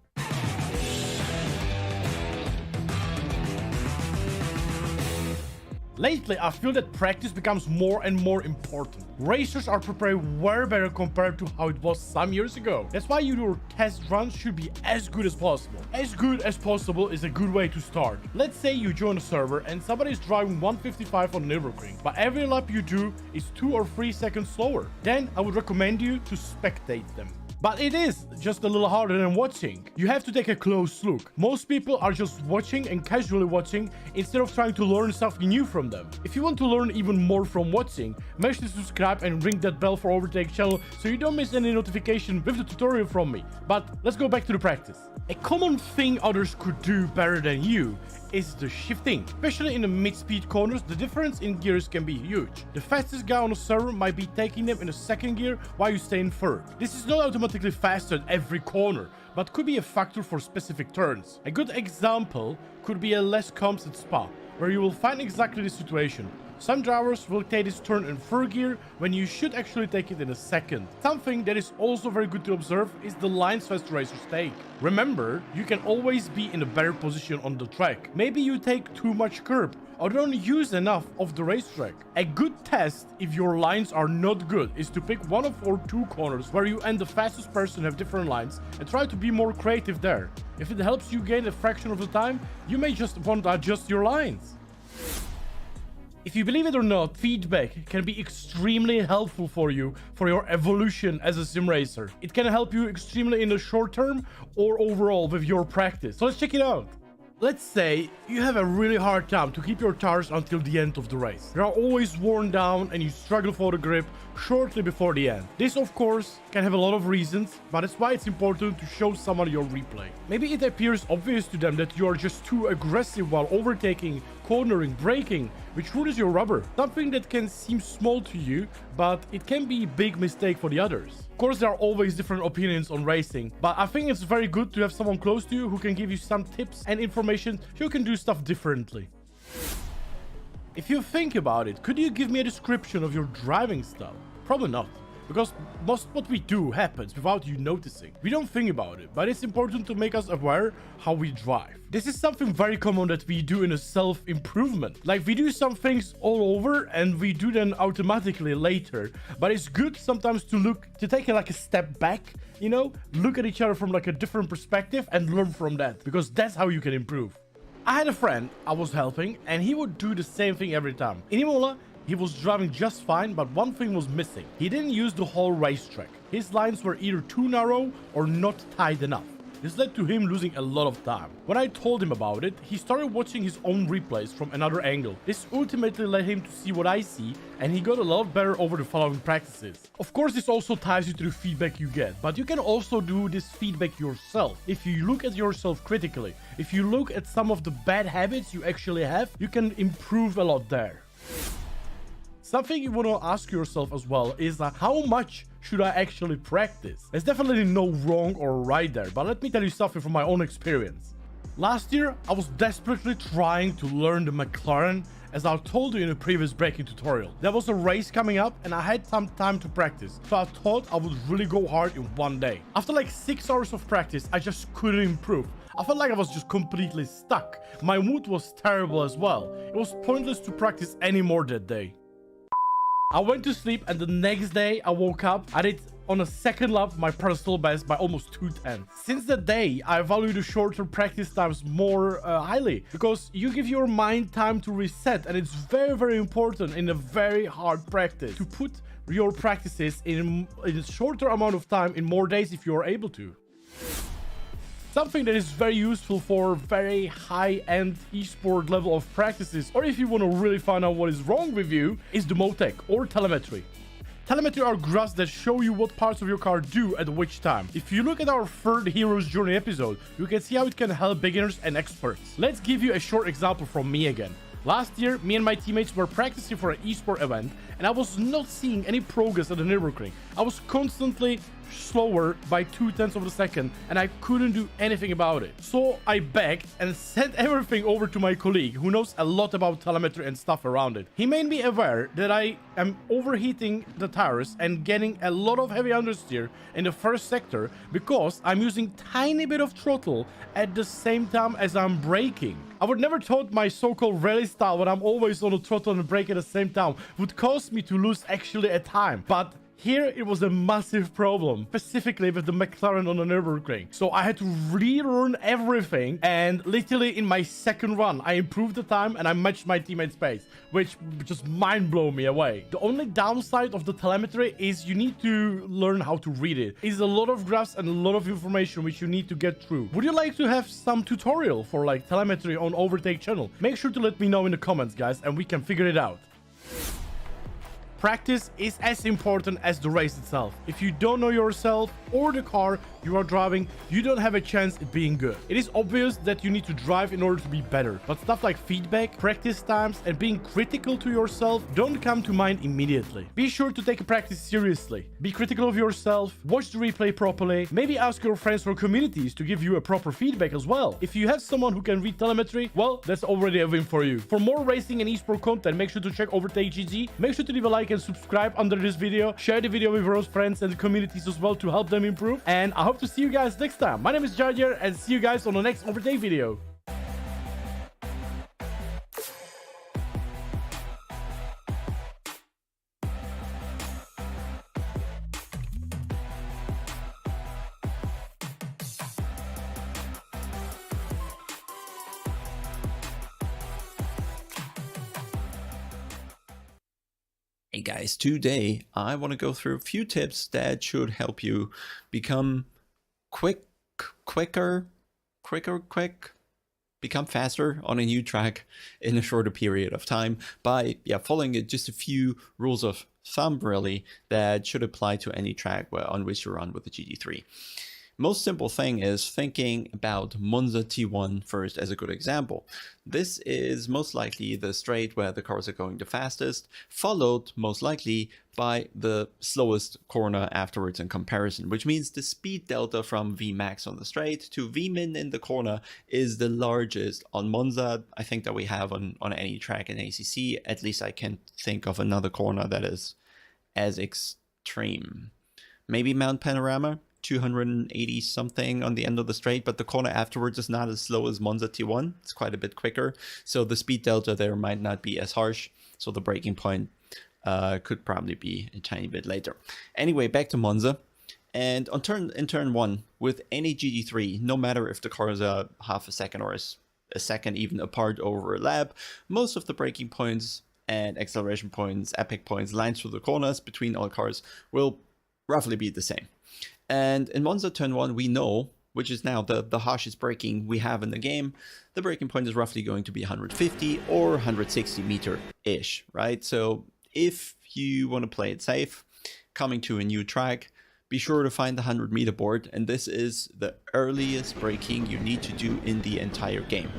Lately, I feel that practice becomes more and more important. Racers are preparing way better compared to how it was some years ago. That's why your test runs should be as good as possible. As good as possible is a good way to start. Let's say you join a server and somebody is driving 155 on Nürburgring, but every lap you do is 2 or 3 seconds slower. Then I would recommend you to spectate them. But it is just a little harder than watching. You have to take a close look. Most people are just watching and casually watching instead of trying to learn something new from them. If you want to learn even more from watching, make sure to subscribe and ring that bell for Overtake channel so you don't miss any notification with the tutorial from me. But let's go back to the practice. A common thing others could do better than you is the shifting. Especially in the mid-speed corners, the difference in gears can be huge. The fastest guy on the server might be taking them in the second gear while you stay in third. This is not automatically faster at every corner, but could be a factor for specific turns. A good example could be a Les Combs at Spa, where you will find exactly the situation. Some drivers will take this turn in third gear when you should actually take it in a second. Something that is also very good to observe is the lines fast racers take. Remember, you can always be in a better position on the track. Maybe you take too much curb or don't use enough of the racetrack. A good test, if your lines are not good, is to pick one of or 2 corners where you and the fastest person have different lines and try to be more creative there. If it helps you gain a fraction of the time, you may just want to adjust your lines. If you believe it or not, feedback can be extremely helpful for you for your evolution as a sim racer. It can help you extremely in the short term or overall with your practice. So let's check it out. Let's say you have a really hard time to keep your tires until the end of the race. They are always worn down and you struggle for the grip shortly before the end. This, of course, can have a lot of reasons, but that's why it's important to show someone your replay. Maybe it appears obvious to them that you are just too aggressive while overtaking, cornering, braking, which ruins your rubber. Something that can seem small to you, but it can be a big mistake for the others. Of course, there are always different opinions on racing, but I think it's very good to have someone close to you who can give you some tips and information so you can do stuff differently. If you think about it, could you give me a description of your driving style? Probably not, because most what we do happens without you noticing. We don't think about it, but it's important to make us aware how we drive. This is something very common that we do in a self-improvement. Like, we do some things all over and we do them automatically later, but it's good sometimes to take like a step back, you know, look at each other from like a different perspective and learn from that, because that's how you can improve. I had a friend I was helping and he would do the same thing every time. In Imola, he was driving just fine, but one thing was missing. He didn't use the whole racetrack. His lines were either too narrow or not tight enough. This led to him losing a lot of time. When I told him about it, he started watching his own replays from another angle. This ultimately led him to see what I see, and he got a lot better over the following practices. Of course, this also ties you to the feedback you get, but you can also do this feedback yourself. If you look at yourself critically, if you look at some of the bad habits you actually have, you can improve a lot there. Something you want to ask yourself as well is how much should I actually practice? There's definitely no wrong or right there, but let me tell you something from my own experience. Last year, I was desperately trying to learn the McLaren, as I told you in a previous braking tutorial. There was a race coming up and I had some time to practice, so I thought I would really go hard in one day. After like 6 hours of practice, I just couldn't improve. I felt like I was just completely stuck. My mood was terrible as well. It was pointless to practice anymore that day. I went to sleep and the next day I woke up. I did on a second lap my personal best by almost 2:10. Since that day, I value the shorter practice times more highly, because you give your mind time to reset, and it's very, very important in a very hard practice to put your practices in a shorter amount of time in more days if you are able to. Something that is very useful for very high-end esport level of practices, or if you want to really find out what is wrong with you, is the Motec or telemetry. Telemetry are graphs that show you what parts of your car do at which time. If you look at our third Hero's Journey episode, you can see how it can help beginners and experts. Let's give you a short example from me again. Last year, me and my teammates were practicing for an esport event, and I was not seeing any progress at the Nürburgring. I was constantly slower by 0.2 of a second, and I couldn't do anything about it. So I begged and sent everything over to my colleague, who knows a lot about telemetry and stuff around it. He made me aware that I am overheating the tires and getting a lot of heavy understeer in the first sector because I'm using tiny bit of throttle at the same time as I'm braking. I would never thought my so-called rally style, when I'm always on the throttle and brake at the same time, would cause me to lose actually a time. But here it was a massive problem, specifically with the McLaren on the Nürburgring. So I had to relearn everything, and literally in my second run, I improved the time and I matched my teammate's pace, which just mind blew me away. The only downside of the telemetry is you need to learn how to read it. It's a lot of graphs and a lot of information which you need to get through. Would you like to have some tutorial for like telemetry on Overtake channel? Make sure to let me know in the comments, guys, and we can figure it out. Practice is as important as the race itself. If you don't know yourself or the car you are driving, you don't have a chance at being good. It is obvious that you need to drive in order to be better, but stuff like feedback, practice times, and being critical to yourself don't come to mind immediately. Be sure to take a practice seriously. Be critical of yourself, watch the replay properly, maybe ask your friends or communities to give you a proper feedback as well. If you have someone who can read telemetry, well, that's already a win for you. For more racing and esport content, make sure to check Overtake GG. Make sure to leave a like and subscribe under this video. Share the video with your friends and communities as well to help them improve. And I hope to see you guys next time. My name is Jar Jar, and see you guys on the next Overtake video. Hey guys, today I want to go through a few tips that should help you become become faster on a new track in a shorter period of time by following just a few rules of thumb really that should apply to any track on which you run with the GT3. Most simple thing is thinking about Monza T1 first as a good example. This is most likely the straight where the cars are going the fastest, followed most likely by the slowest corner afterwards in comparison, which means the speed delta from Vmax on the straight to Vmin in the corner is the largest on Monza. I think that we have on any track in ACC. At least I can think of another corner that is as extreme. Maybe Mount Panorama, 280 something on the end of the straight, but the corner afterwards is not as slow as Monza T1. It's quite a bit quicker, so the speed delta there might not be as harsh, so the braking point could probably be a tiny bit later. Anyway, back to Monza, and in turn 1 with any GT3, no matter if the cars are half a second or a second even apart over a lap, most of the braking points and acceleration points, epic points, lines through the corners between all cars will roughly be the same. And in Monza turn 1, we know, which is now the harshest braking we have in the game, the braking point is roughly going to be 150 or 160 meter-ish, right? So if you want to play it safe, coming to a new track, be sure to find the 100 meter board, and this is the earliest braking you need to do in the entire game.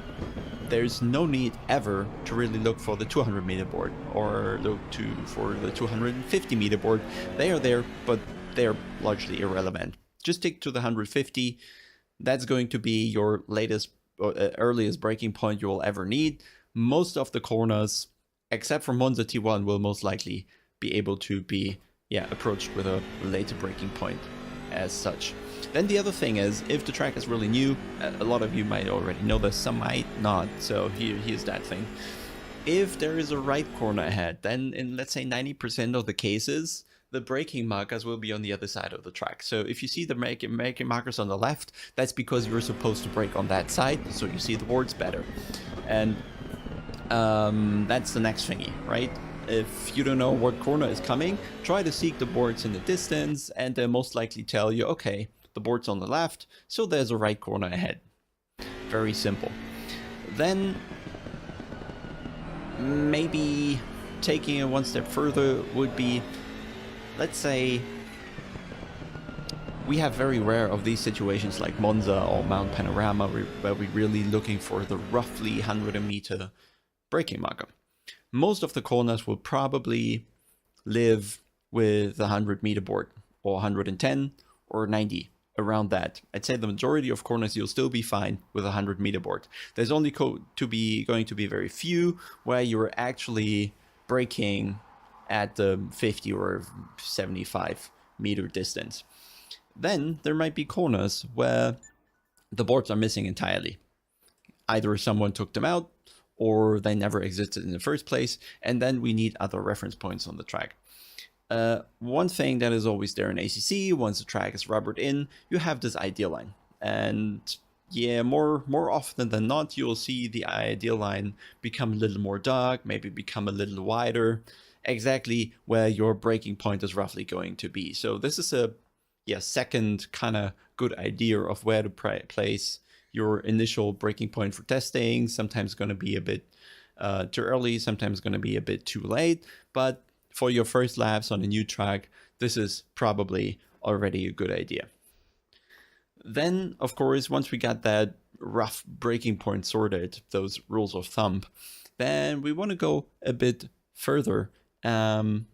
There's no need ever to really look for the 200 meter board or look for the 250 meter board. They are there, but they're largely irrelevant. Just stick to the 150. That's going to be your latest or earliest braking point you will ever need. Most of the corners, except for Monza T1, will most likely be able to be approached with a later braking point as such. Then the other thing is, if the track is really new, a lot of you might already know this, some might not, so here's that thing. If there is a right corner ahead, then in let's say 90% of the cases, the braking markers will be on the other side of the track. So if you see the braking markers on the left, that's because you're supposed to brake on that side, so you see the boards better. And that's the next thingy, right? If you don't know what corner is coming, try to seek the boards in the distance, and they'll most likely tell you, okay, the board's on the left, so there's a right corner ahead. Very simple. Then maybe taking it one step further would be, let's say we have very rare of these situations like Monza or Mount Panorama where we're really looking for the roughly 100 meter braking marker. Most of the corners will probably live with a 100-meter board, or 110 or 90, around that. I'd say the majority of corners you'll still be fine with a 100-meter board. There's only going to be very few where you're actually braking at the 50 or 75 meter distance. Then there might be corners where the boards are missing entirely. Either someone took them out or they never existed in the first place, and then we need other reference points on the track. One thing that is always there in ACC, once the track is rubbered in, you have this ideal line. And yeah, more often than not, you'll see the ideal line become a little more dark, maybe become a little wider, exactly where your braking point is roughly going to be. So this is a second kind of good idea of where to place your initial braking point for testing. Sometimes going to be a bit too early, sometimes going to be a bit too late, but for your first laps on a new track, this is probably already a good idea. Then, of course, once we got that rough braking point sorted, those rules of thumb, then we want to go a bit further and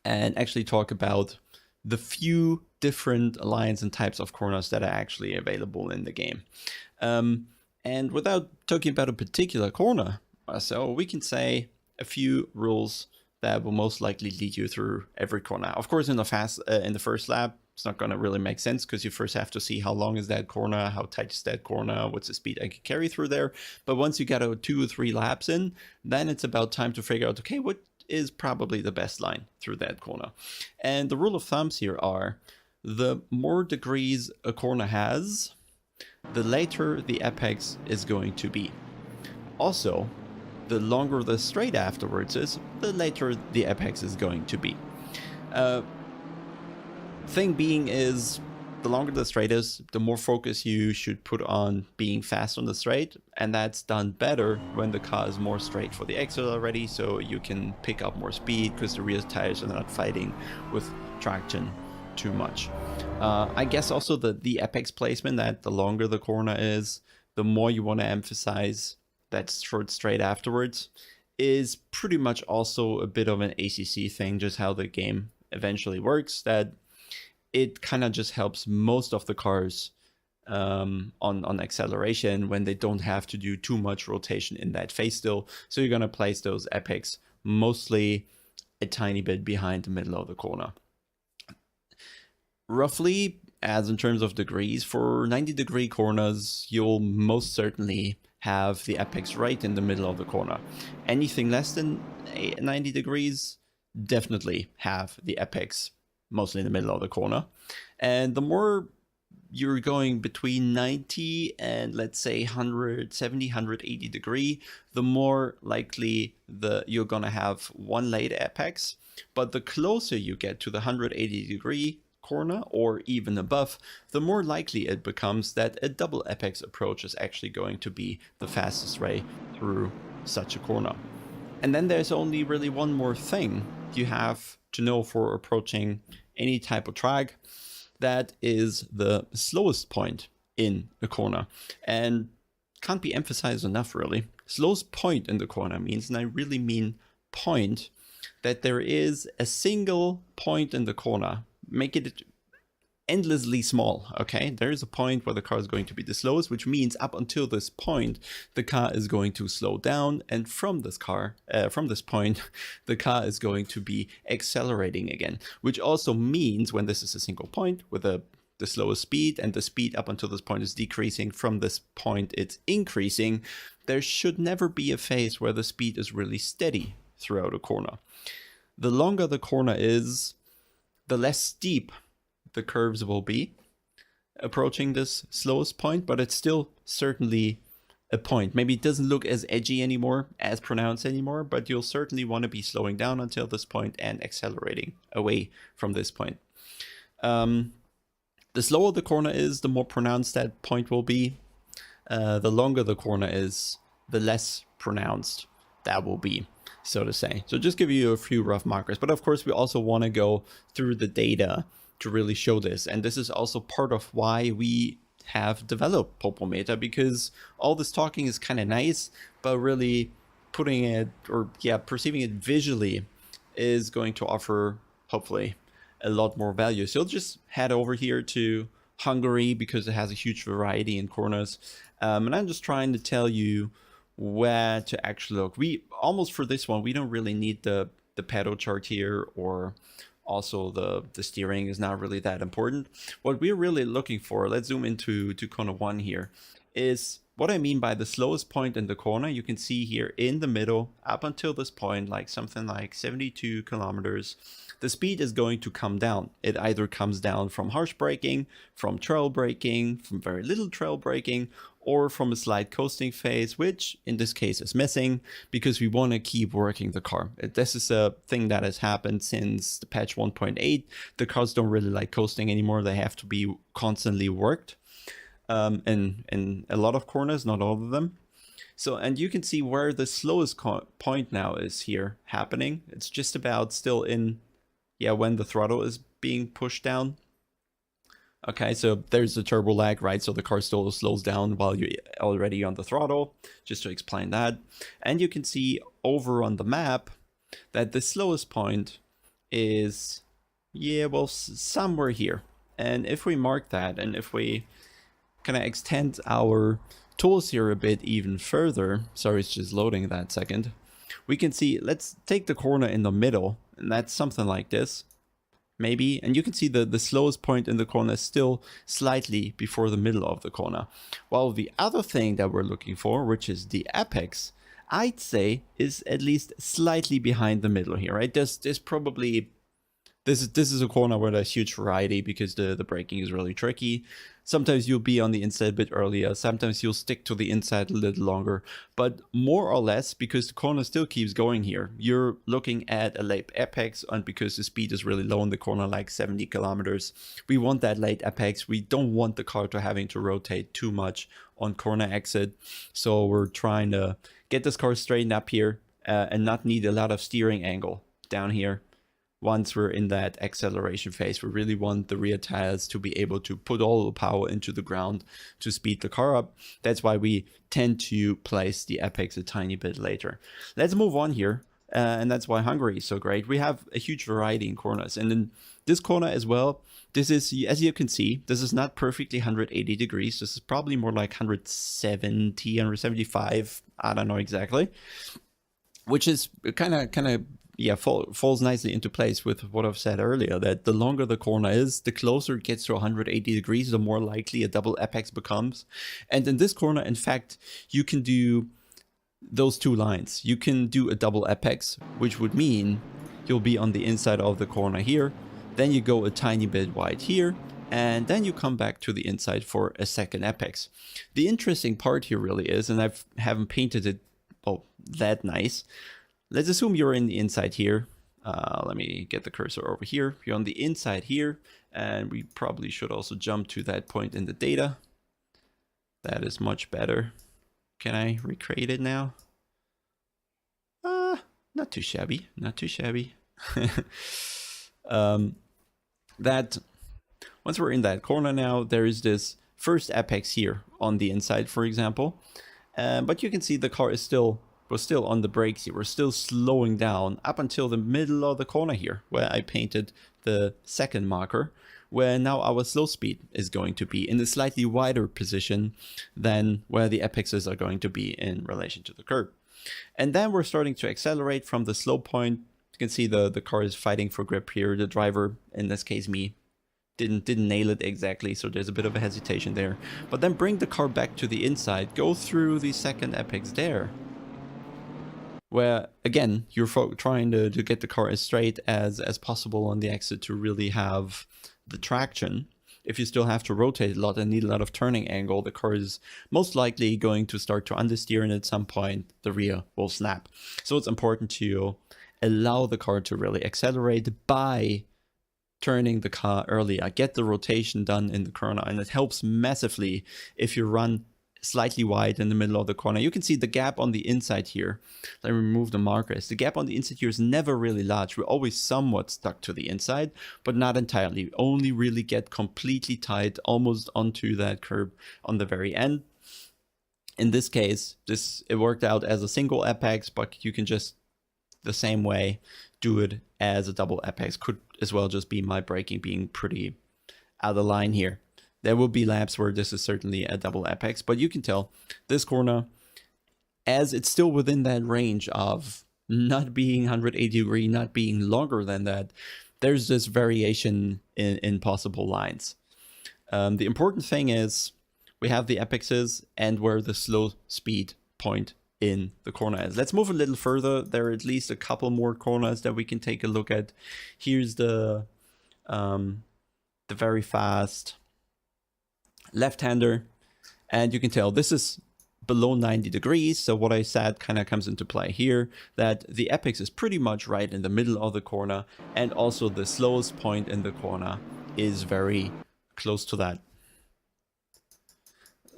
actually talk about the few different lines and types of corners that are actually available in the game. And without talking about a particular corner, so we can say a few rules that will most likely lead you through every corner. Of course, in the first lap, it's not going to really make sense because you first have to see how long is that corner, how tight is that corner, what's the speed I can carry through there. But once you get 2 or 3 laps in, then it's about time to figure out, okay, what is probably the best line through that corner. And the rule of thumbs here are, the more degrees a corner has, the later the apex is going to be. Also, the longer the straight afterwards is, the later the apex is going to be. Thing being is, the longer the straight is, the more focus you should put on being fast on the straight, and that's done better when the car is more straight for the exit already, so you can pick up more speed because the rear tires are not fighting with traction too much. I guess also the apex placement, that the longer the corner is, the more you want to emphasize that short straight afterwards, is pretty much also a bit of an ACC thing, just how the game eventually works, that it kind of just helps most of the cars on acceleration when they don't have to do too much rotation in that phase still. So you're going to place those apex mostly a tiny bit behind the middle of the corner. Roughly, as in terms of degrees, for 90-degree corners, you'll most certainly have the apex right in the middle of the corner. Anything less than 90 degrees, definitely have the apex mostly in the middle of the corner. And the more you're going between 90 and let's say 170, 180 degree, the more likely you're gonna have one late apex. But the closer you get to the 180 degree corner or even above, the more likely it becomes that a double apex approach is actually going to be the fastest way through such a corner. And then there's only really one more thing you have to know for approaching any type of track. That is the slowest point in a corner, and can't be emphasized enough really. Slowest point in the corner means, and I really mean point, that there is a single point in the corner. Make it endlessly small, okay? There is a point where the car is going to be the slowest, which means up until this point, the car is going to slow down, and from this point, the car is going to be accelerating again, which also means when this is a single point with the slowest speed, and the speed up until this point is decreasing, from this point it's increasing, there should never be a phase where the speed is really steady throughout a corner. The longer the corner is, the less steep the curves will be approaching this slowest point, but it's still certainly a point. Maybe it doesn't look as edgy anymore, as pronounced anymore, but you'll certainly want to be slowing down until this point and accelerating away from this point. The slower the corner is, the more pronounced that point will be. The longer the corner is, the less pronounced that will be, so to say. So just give you a few rough markers, but of course we also want to go through the data to really show this, and this is also part of why we have developed Popometer, because all this talking is kind of nice, but really putting it, or yeah, perceiving it visually is going to offer, hopefully, a lot more value. So just head over here to Hungary because it has a huge variety in corners. And I'm just trying to tell you where to actually look. We almost, for this one, we don't really need the pedal chart here, or also the steering is not really that important. What we're really looking for, let's zoom into corner 1 here, is what I mean by the slowest point in the corner. You can see here in the middle, up until this point, like something like 72 kilometers, the speed is going to come down. It either comes down from harsh braking, from trail braking, from very little trail braking, or from a slight coasting phase, which in this case is missing because we want to keep working the car. This is a thing that has happened since the patch 1.8. The cars don't really like coasting anymore. They have to be constantly worked. In a lot of corners, not all of them. So, and you can see where the slowest point now is here happening. It's just about still in, yeah, when the throttle is being pushed down. Okay, so there's the turbo lag, right? So the car still slows down while you're already on the throttle, just to explain that. And you can see over on the map that the slowest point is, yeah, well, somewhere here. And if we mark that, and if we kind of extend our tools here a bit even further, sorry, it's just loading that second, we can see, let's take the corner in the middle, and that's something like this. Maybe, and you can see the slowest point in the corner is still slightly before the middle of the corner. While the other thing that we're looking for, which is the apex, I'd say is at least slightly behind the middle here, right? There's probably, this is a corner where there's huge variety because the braking is really tricky. Sometimes you'll be on the inside a bit earlier, sometimes you'll stick to the inside a little longer, but more or less, because the corner still keeps going here, you're looking at a late apex, and because the speed is really low in the corner, like 70 kilometers, we want that late apex. We don't want the car to having to rotate too much on corner exit, so we're trying to get this car straightened up here and not need a lot of steering angle down here. Once we're in that acceleration phase, we really want the rear tires to be able to put all the power into the ground to speed the car up. That's why we tend to place the apex a tiny bit later. Let's move on here, and that's why Hungary is so great. We have a huge variety in corners, and in this corner as well, this is, as you can see, this is not perfectly 180 degrees. This is probably more like 170, 175, I don't know exactly, which is kind of yeah, falls nicely into place with what I've said earlier, that the longer the corner is, the closer it gets to 180 degrees, the more likely a double apex becomes. And in this corner, in fact, you can do those two lines. You can do a double apex, which would mean you'll be on the inside of the corner here, then you go a tiny bit wide here, and then you come back to the inside for a second apex. The interesting part here really is, and I haven't painted it that nice. Let's assume you're in the inside here. Let me get the cursor over here. You're on the inside here, and we probably should also jump to that point in the data. That is much better. Can I recreate it now? Not too shabby, not too shabby. That once we're in that corner now, there is this first apex here on the inside, for example. But you can see the car is we're still on the brakes here. We're still slowing down up until the middle of the corner here, where I painted the second marker, where now our slow speed is going to be in a slightly wider position than where the apexes are going to be in relation to the curb. And then we're starting to accelerate from the slow point. You can see the car is fighting for grip here. The driver, in this case me, didn't nail it exactly, so there's a bit of a hesitation there. But then bring the car back to the inside, go through the second apex there, where again you're trying to get the car as straight as possible on the exit to really have the traction. If you still have to rotate a lot and need a lot of turning angle, the car is most likely going to start to understeer, and at some point the rear will snap. So it's important to allow the car to really accelerate by turning the car earlier, get the rotation done in the corner, and it helps massively if you run slightly wide in the middle of the corner. You can see the gap on the inside here. Let me remove the markers. The gap on the inside here is never really large. We're always somewhat stuck to the inside, but not entirely. We only really get completely tight almost onto that curb on the very end. In this case, it worked out as a single apex, but you can just the same way do it as a double apex. Could as well just be my braking being pretty out of line here. There will be laps where this is certainly a double apex, but you can tell this corner, as it's still within that range of not being 180 degree, not being longer than that, there's this variation in possible lines. The important thing is we have the apexes and where the slow speed point in the corner is. Let's move a little further. There are at least a couple more corners that we can take a look at. Here's the very fast left-hander, and you can tell this is below 90 degrees. So what I said kind of comes into play here, that the apex is pretty much right in the middle of the corner, and also the slowest point in the corner is very close to that.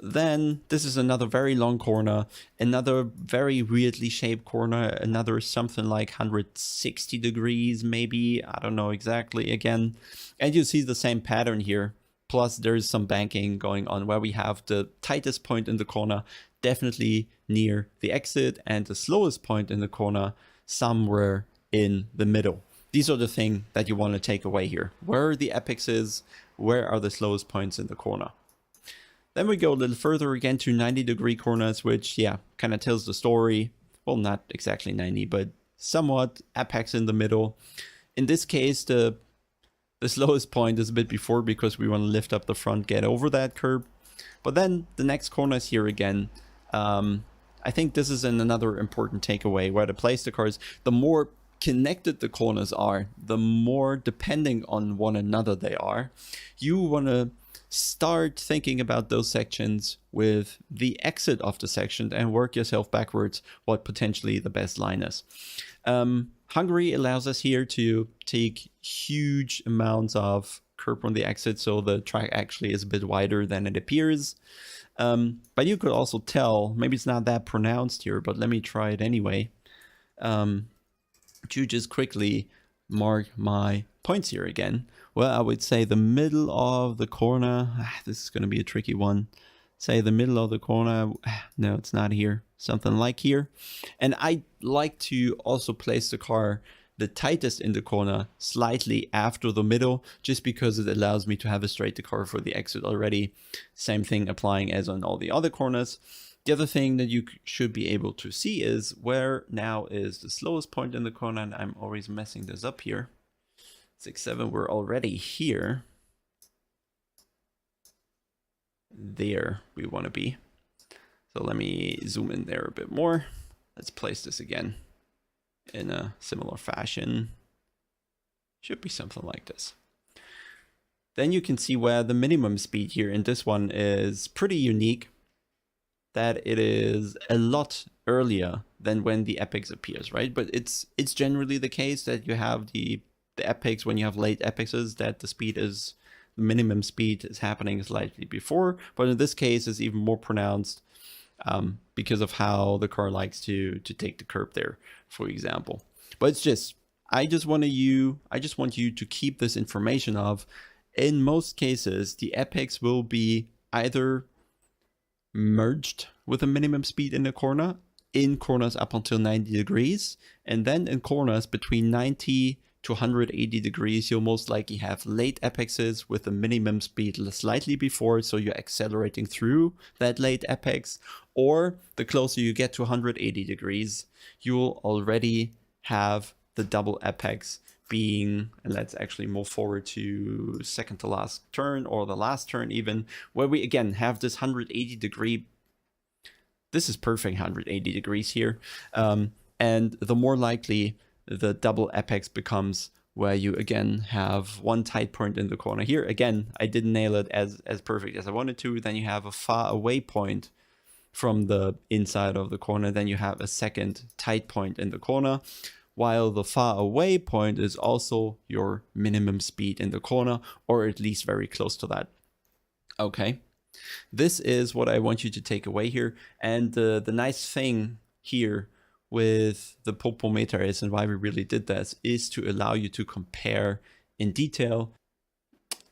Then this is another very long corner, another very weirdly shaped corner, another something like 160 degrees maybe, I don't know exactly again. And you see the same pattern here. Plus there's some banking going on where we have the tightest point in the corner definitely near the exit and the slowest point in the corner somewhere in the middle. These are the things that you want to take away here. Where are the apexes? Where are the slowest points in the corner? Then we go a little further again to 90-degree corners, which, yeah, kind of tells the story. Well, not exactly 90, but somewhat apex in the middle. In this case, the slowest point is a bit before because we want to lift up the front, get over that curb. But then the next corner is here again. I think this is another important takeaway where to place the cars. The more connected the corners are, the more depending on one another they are. You want to start thinking about those sections with the exit of the section and work yourself backwards what potentially the best line is. Hungary allows us here to take huge amounts of curb on the exit, so the track actually is a bit wider than it appears. But you could also tell, maybe it's not that pronounced here, but let me try it anyway, to just quickly mark my points here again. Well, I would say the middle of the corner, this is going to be a tricky one. Say the middle of the corner, no, it's not here, something like here. And I like to also place the car the tightest in the corner slightly after the middle, just because it allows me to have a straight car for the exit already. Same thing applying as on all the other corners. The other thing that you should be able to see is where now is the slowest point in the corner, and I'm always messing this up here. 6-7, we're already here. There we want to be. So let me zoom in there a bit more. Let's place this again in a similar fashion. Should be something like this. Then you can see where the minimum speed here in this one is pretty unique, that it is a lot earlier than when the apex appears, right? But it's generally the case that you have the apex, when you have late apexes, that the minimum speed is happening slightly before, but in this case it's even more pronounced because of how the car likes to take the curb there, for example. But it's just, I just want you to keep this information of, in most cases the apex will be either merged with a minimum speed in the corner, in corners up until 90 degrees, and then in corners between 90 to 180 degrees, you'll most likely have late apexes with a minimum speed slightly before, so you're accelerating through that late apex. Or the closer you get to 180 degrees, you'll already have the double apex being, and let's actually move forward to second to last turn, or the last turn even, where we again have this 180 degree, this is perfect 180 degrees here, and the more likely the double apex becomes, where you again have one tight point in the corner. Here again, I didn't nail it as perfect as I wanted to. Then you have a far away point from the inside of the corner. Then you have a second tight point in the corner, while the far away point is also your minimum speed in the corner, or at least very close to that. Okay, this is what I want you to take away here. And the nice thing here with the Popometer is, and why we really did this, is to allow you to compare in detail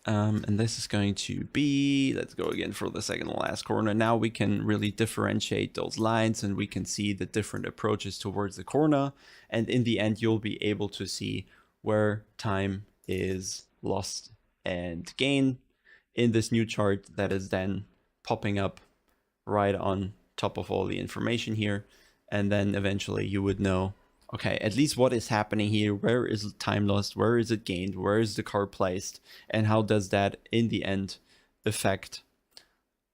And this is going to be, let's go again for the second to last corner. Now we can really differentiate those lines and we can see the different approaches towards the corner. And in the end, you'll be able to see where time is lost and gained in this new chart that is then popping up right on top of all the information here. And then eventually you would know, okay, at least what is happening here, where is time lost, where is it gained, where is the car placed, and how does that in the end affect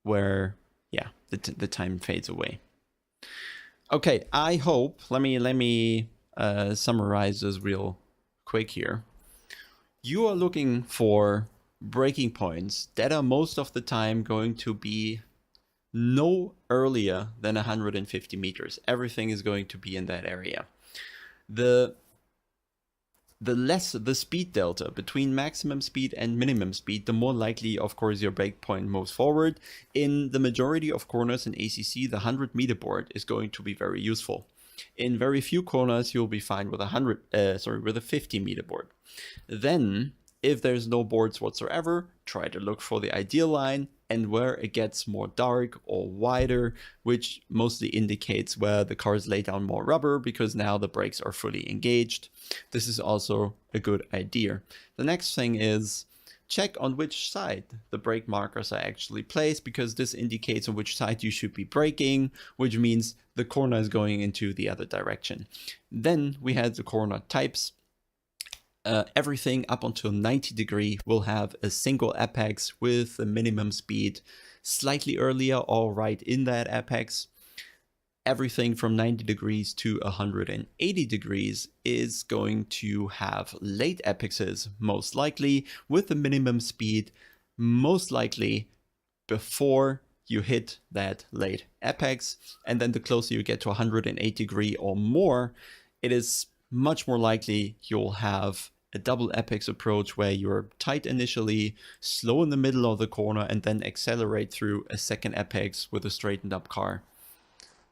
where, yeah, the time fades away. Okay, I hope, let me summarize this real quick here. You are looking for braking points that are most of the time going to be no earlier than 150 meters. Everything is going to be in that area. The less the speed delta between maximum speed and minimum speed, the more likely, of course, your brake point moves forward. In the majority of corners in ACC, the 100-meter board is going to be very useful. In very few corners, you'll be fine with a 50-meter board. Then, if there's no boards whatsoever, try to look for the ideal line and where it gets more dark or wider, which mostly indicates where the cars lay down more rubber because now the brakes are fully engaged. This is also a good idea. The next thing is check on which side the brake markers are actually placed, because this indicates on which side you should be braking, which means the corner is going into the other direction. Then we had the corner types. Everything up until 90 degree will have a single apex with a minimum speed slightly earlier or right in that apex. Everything from 90 degrees to 180 degrees is going to have late apexes, most likely, with the minimum speed most likely before you hit that late apex. And then the closer you get to 180 degree or more, it is much more likely you'll have a double apex approach where you're tight initially, slow in the middle of the corner, and then accelerate through a second apex with a straightened up car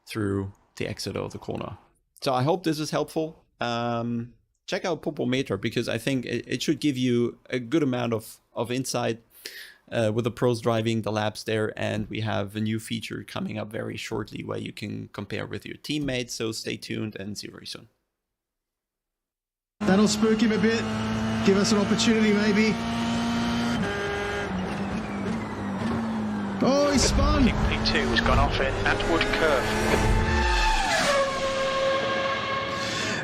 through the exit of the corner. So I hope this is helpful. Check out Popometer, because I think it should give you a good amount of insight with the pros driving the laps there. And we have a new feature coming up very shortly where you can compare with your teammates. So stay tuned and see you very soon. That'll spook him a bit, give us an opportunity maybe. Oh, he spun! P2 has gone off in Antwood Curve.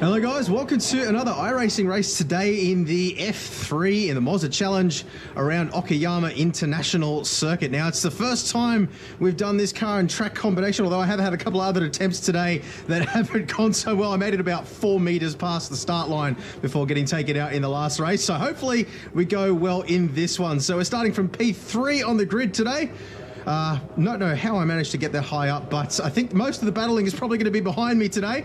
Hello guys, welcome to another iRacing race today in the F3 in the Mazda Challenge around Okayama International Circuit. Now, it's the first time we've done this car and track combination, although I have had a couple other attempts today that haven't gone so well. I made it about 4 meters past the start line before getting taken out in the last race. So hopefully we go well in this one. So we're starting from P3 on the grid today. Not know how I managed to get that high up, but I think most of the battling is probably going to be behind me today.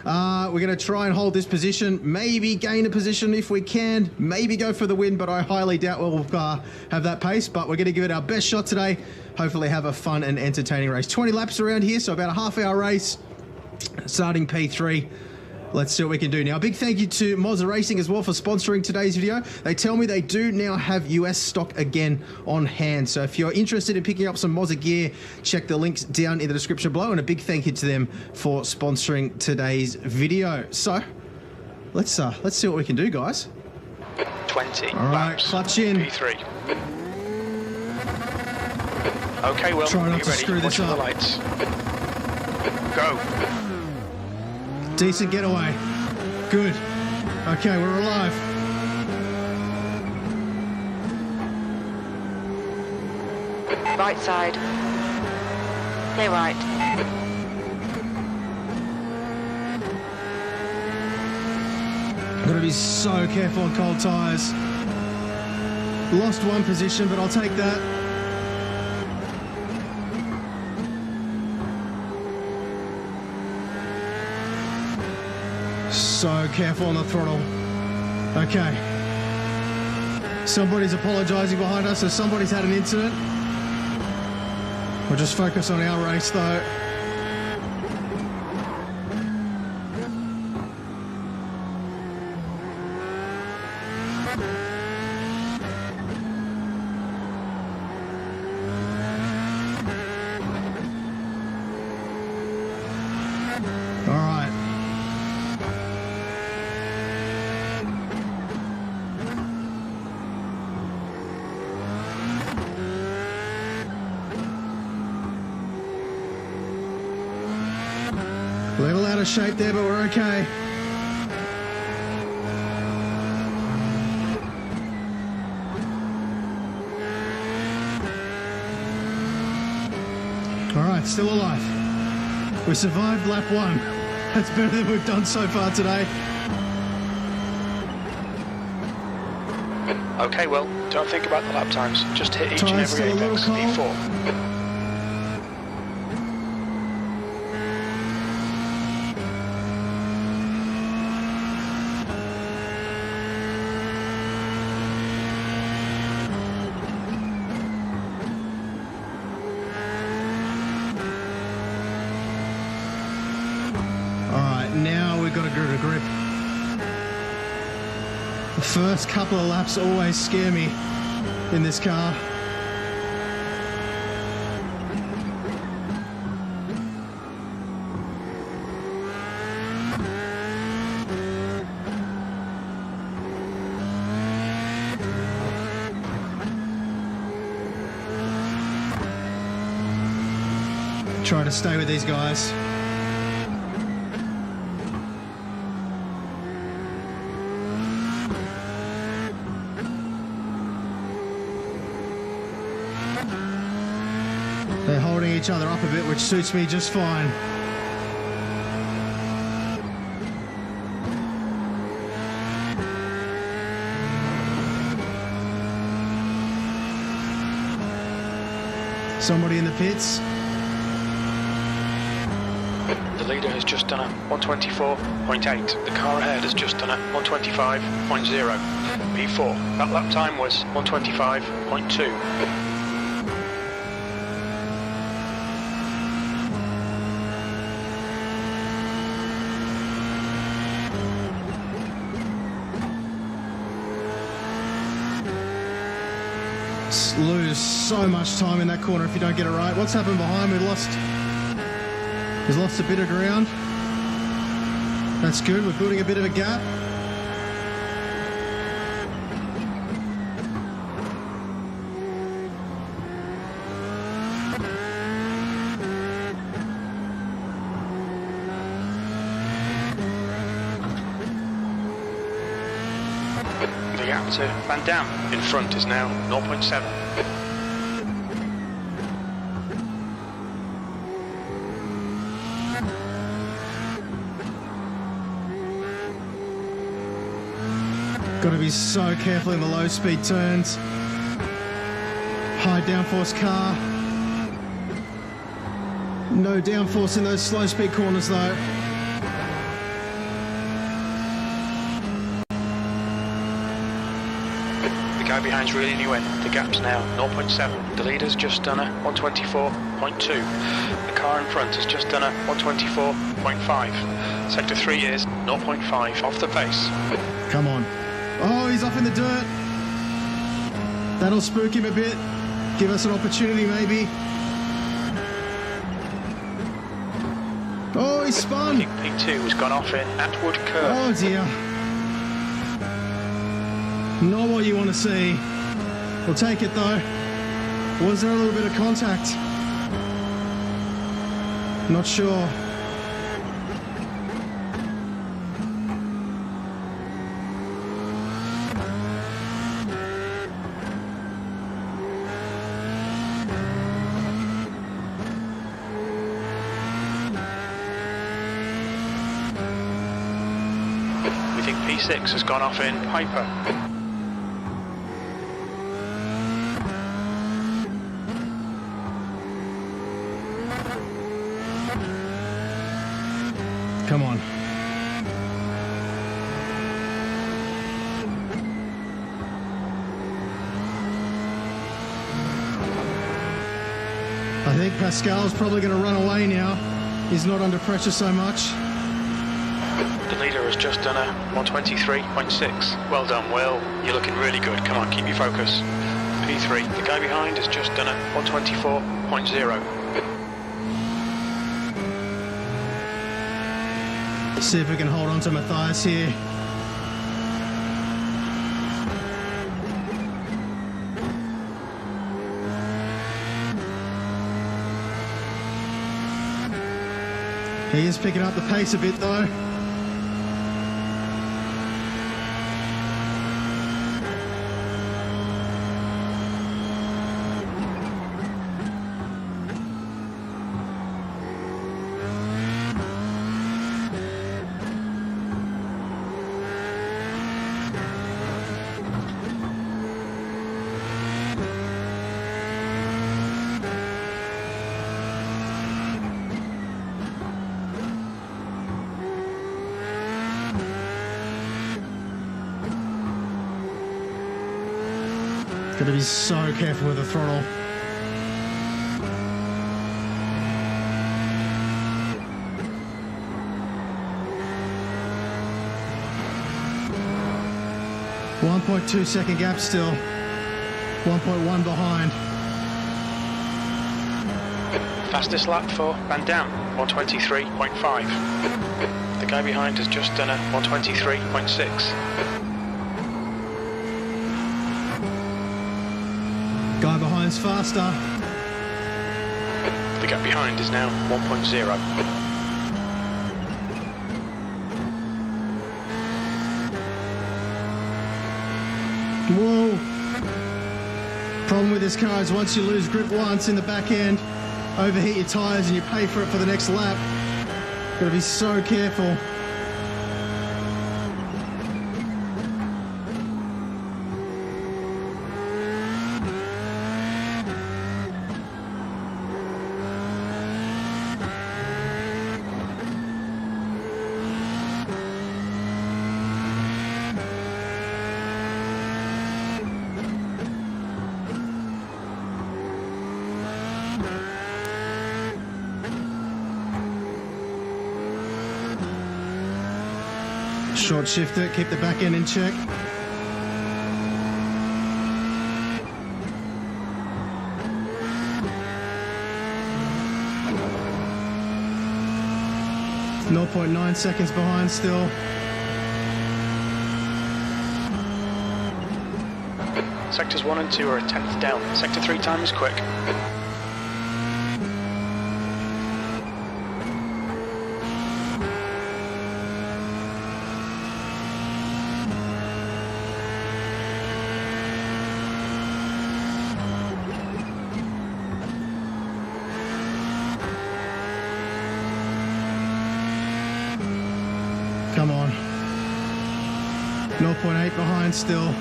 We're going to try and hold this position, maybe gain a position if we can, maybe go for the win, but I highly doubt we'll have that pace. But we're going to give it our best shot today. Hopefully have a fun and entertaining race. 20 laps around here, so about a half-hour race, starting P3. Let's see what we can do now. A big thank you to Mazda Racing as well for sponsoring today's video. They tell me they do now have US stock again on hand. So if you're interested in picking up some Mazda gear, check the links down in the description below. And a big thank you to them for sponsoring today's video. So let's see what we can do, guys. 20. All right, clutch in. P3. Okay, well, try not to screw this up. The lights. Go. Decent getaway. Good. Okay, we're alive. Right side. Clear right. Gotta be so careful on cold tyres. Lost one position, but I'll take that. So careful on the throttle. Okay. Somebody's apologising behind us, so somebody's had an incident. We'll just focus on our race though. little out of shape there, but we're okay. All right, still alive. We survived lap 1. That's better than we've done so far today. Okay, Will, don't think about the lap times. Just hit each and Tire's every still a apex. little cold. P4. Now we've got to get a grip. The first couple of laps always scare me in this car. Try to stay with these guys. They're holding each other up a bit, which suits me just fine. Somebody in the pits. The leader has just done a 124.8. The car ahead has just done a 125.0. P4. That lap time was 125.2. Lose so much time in that corner if you don't get it right. What's happened behind? We've lost a bit of ground. That's good. We're building a bit of a gap. The gap to Van Dam in front is now 0.7. Got to be so careful in the low speed turns. High downforce car. No downforce in those slow speed corners though. The guy behind's reeling you in. The gap's now 0.7. The leader's just done a 124.2. The car in front has just done a 124.5. Sector 3 is 0.5 off the pace. Come on. Oh, he's off in the dirt. That'll spook him a bit. Give us an opportunity, maybe. Oh, he spun. P2 has gone off in Atwood Curve. Oh, dear. Not what you want to see. We'll take it, though. Was there a little bit of contact? Not sure. We think P6 has gone off in Piper. Come on. I think Pascal's probably going to run away now. He's not under pressure so much. The leader has just done a 123.6. Well done, Will. You're looking really good. Come on, keep your focus. P3. The guy behind has just done a 124.0. See if we can hold on to Matthias here. He is picking up the pace a bit though. Gotta be so careful with the throttle. .2 gap still. 1.1 behind. Fastest lap for Van Dam, 123.5. The guy behind has just done a 123.6. Guy behind's faster. The gap behind is now 1.0. Whoa. Problem with this car is once you lose grip once in the back end, overheat your tyres and you pay for it for the next lap. Gotta be so careful. Short shifter, keep the back end in check. .9 seconds behind still. Sectors 1 and 2 are a tenth down. Sector 3 time is quick. Come on. 0.8 behind still.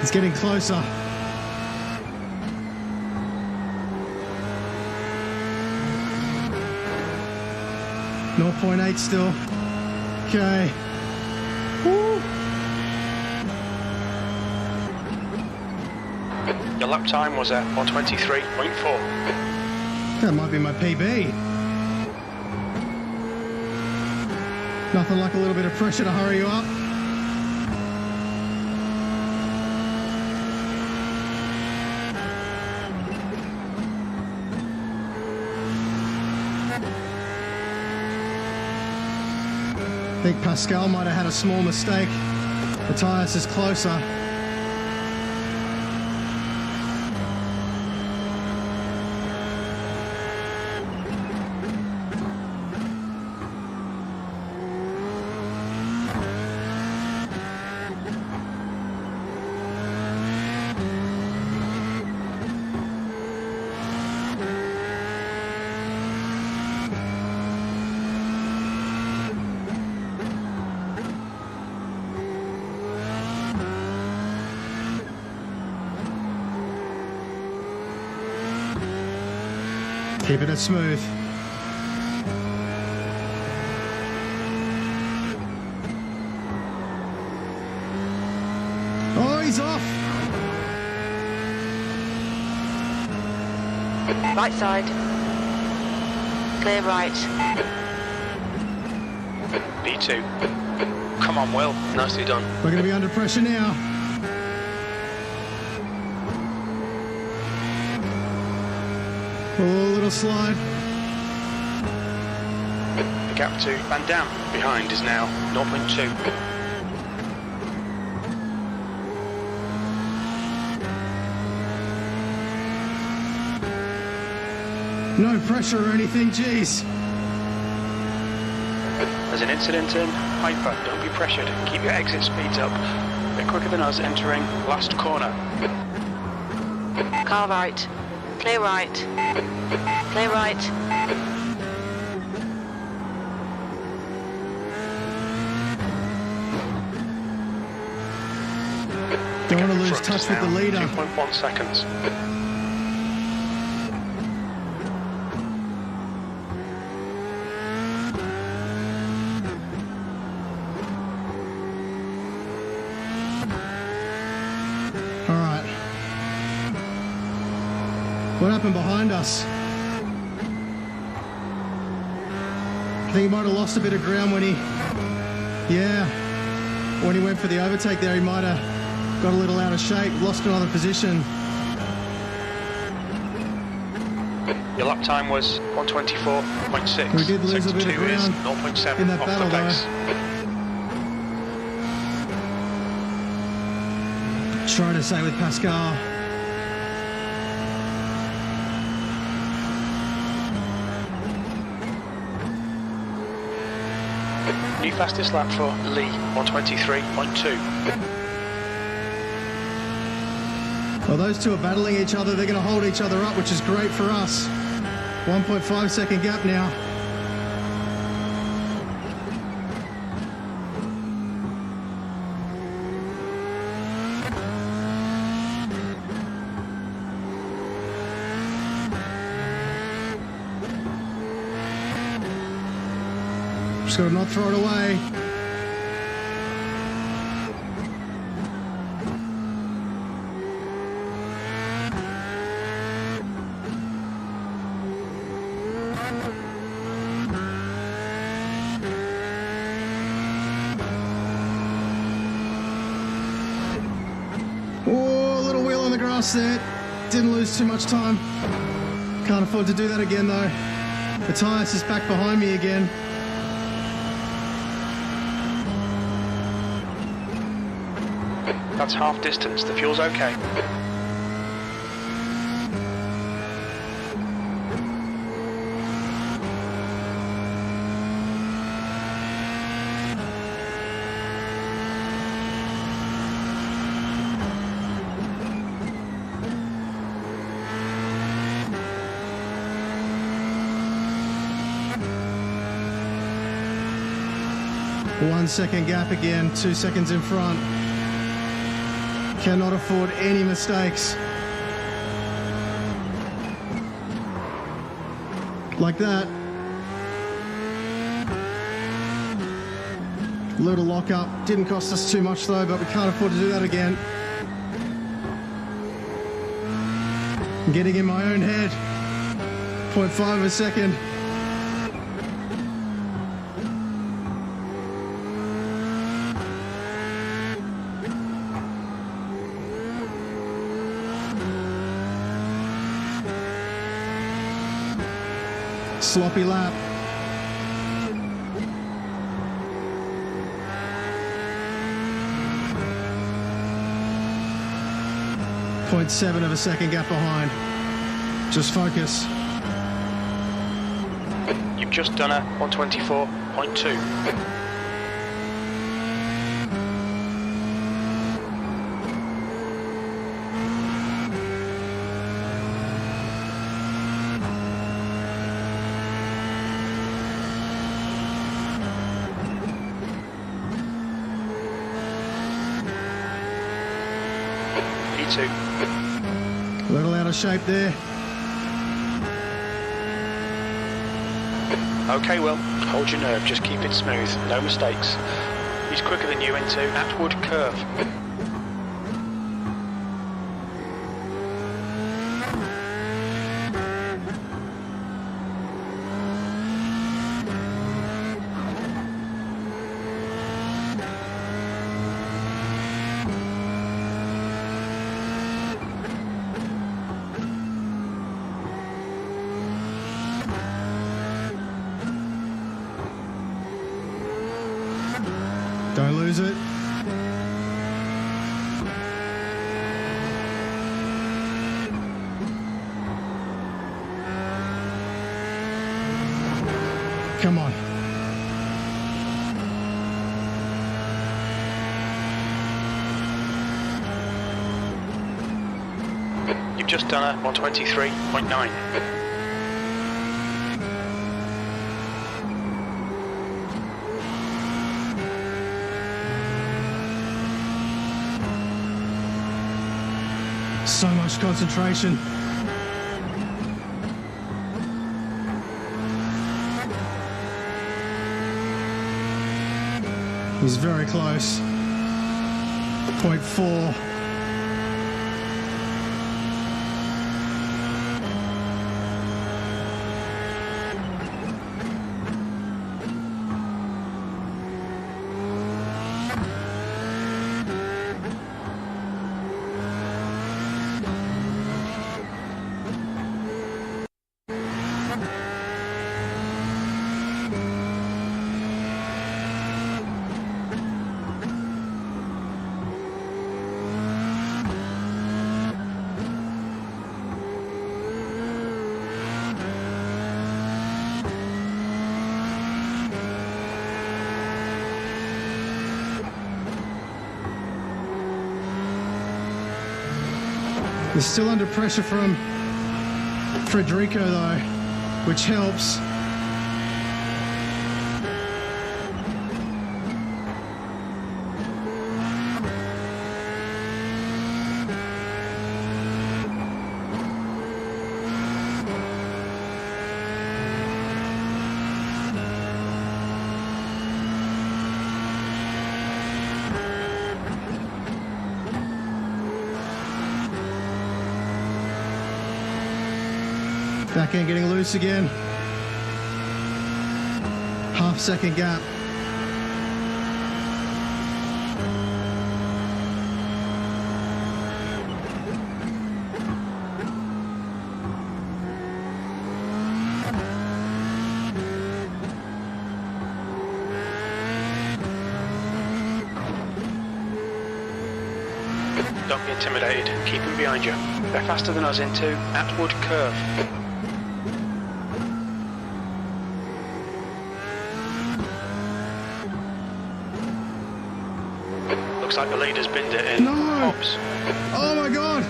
It's getting closer. .8 still. Okay. Woo. Your lap time was at 123.4. That might be my PB. Nothing like a little bit of pressure to hurry you up. I think Pascal might have had a small mistake. The tyres is closer. Keep it smooth. Oh, he's off. Right side. Clear right. B2. Come on, Will. Nicely done. We're going to be under pressure now. Oh, little slide. The gap to Van Dam behind is now 0.2. No pressure or anything, geez. There's an incident in Hyper. Don't be pressured. Keep your exit speeds up. A bit quicker than us entering last corner. Car right. Clear right. Clear right. Don't want to lose touch with the leader. 2.1 seconds. All right. What happened behind us? I think he might have lost a bit of ground when he went for the overtake there. He might have got a little out of shape, lost another position. Your lap time was 1:24.6. We did lose Sector a bit of 2 is ground 0.7 in that off battle the pace. though. Trying to say with Pascal. New fastest lap for Lee, 1:23.2. Well, those two are battling each other. They're going to hold each other up, which is great for us. 1.5 second gap now. Just got to not throw it away. Oh, a little wheel on the grass there. Didn't lose too much time. Can't afford to do that again though. Matthias is back behind me again. That's half distance. The fuel's okay. One second gap again, 2 seconds in front. Cannot afford any mistakes. Like that. Little lock up. Didn't cost us too much though, but we can't afford to do that again. I'm getting in my own head. 0.5 of a second. Sloppy lap. .7 of a second gap behind. Just focus. You've just done a 1:24.2. P2. A little out of shape there. Okay, Will. Hold your nerve. Just keep it smooth. No mistakes. He's quicker than you into Atwood Curve. lose it. Come on. You've just done a 123.9. So much concentration. He's very close. 0.4. He's still under pressure from Federico though, which helps. Back end getting loose again. Half-second gap. Don't be intimidated. Keep them behind you. They're faster than us into Atwood Curve. Looks like the leader's binned it in. No! Hobbs. Oh my god!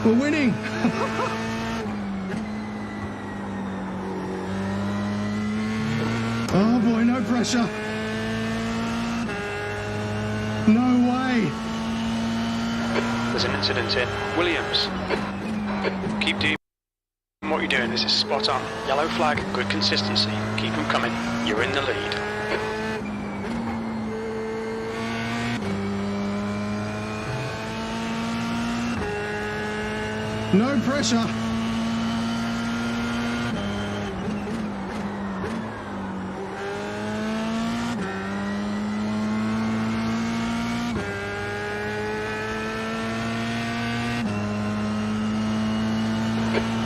We're winning! Oh boy, no pressure. No way! There's an incident in Williams. Keep doing what you're doing. This is spot on. Yellow flag, good consistency. Keep them coming. You're in the lead. No pressure.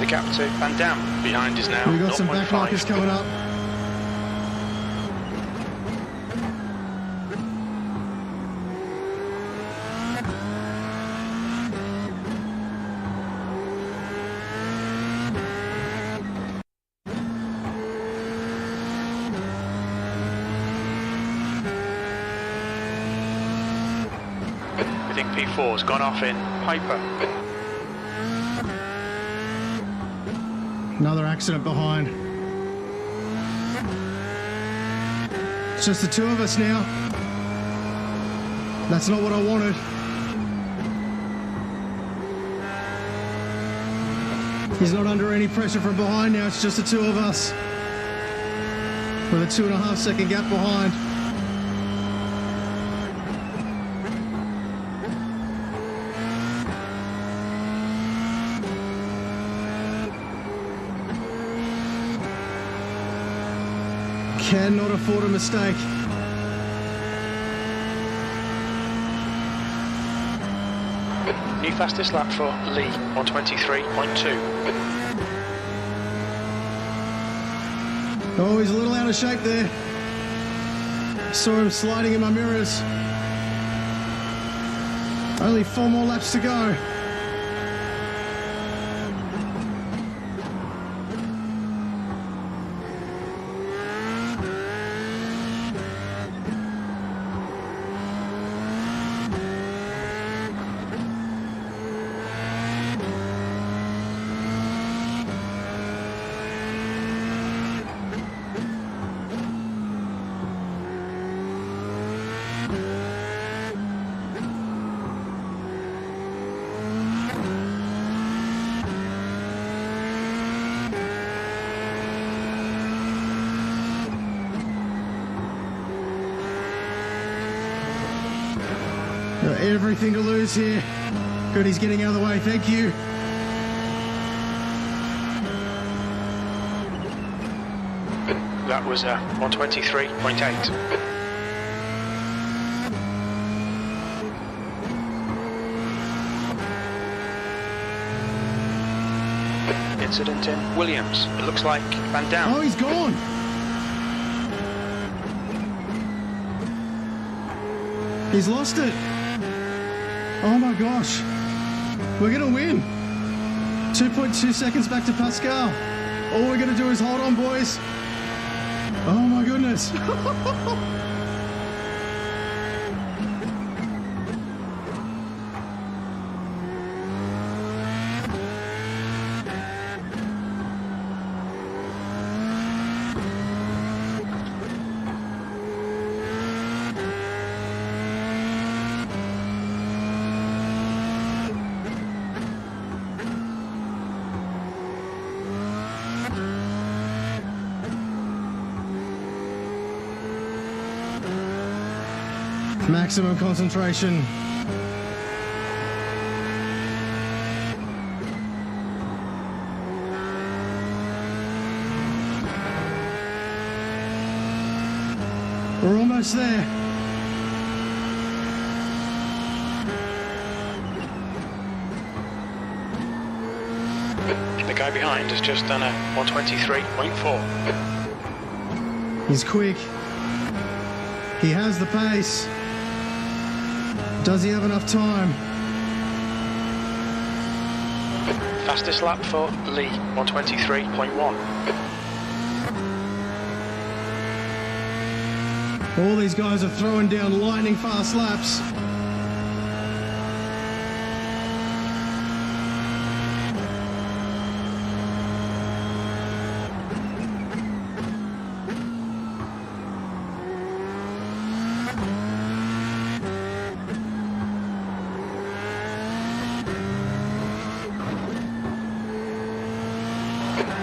The gap to Van Dam behind is now We've got some back 0.5. markers coming up. I think P4's gone off in Piper. Another accident behind. It's just the two of us now. That's not what I wanted. He's not under any pressure from behind now, it's just the two of us. With a 2.5 second gap behind. Cannot afford a mistake. New fastest lap for Lee, 123.2. Oh, he's a little out of shape there. Saw him sliding in my mirrors. Only 4 more laps to go. Got everything to lose here. Good, he's getting out of the way. Thank you. That was 123.8. Incident in Williams. It looks like Van Dam. Oh, he's gone. He's lost it. Oh my gosh. We're going to win. 2.2 seconds back to Pascal. All we're going to do is hold on, boys. Oh my goodness. Maximum concentration. We're almost there. The guy behind has just done a 123.4. He's quick. He has the pace. Does he have enough time? Fastest lap for Lee, 123.1. All these guys are throwing down lightning fast laps.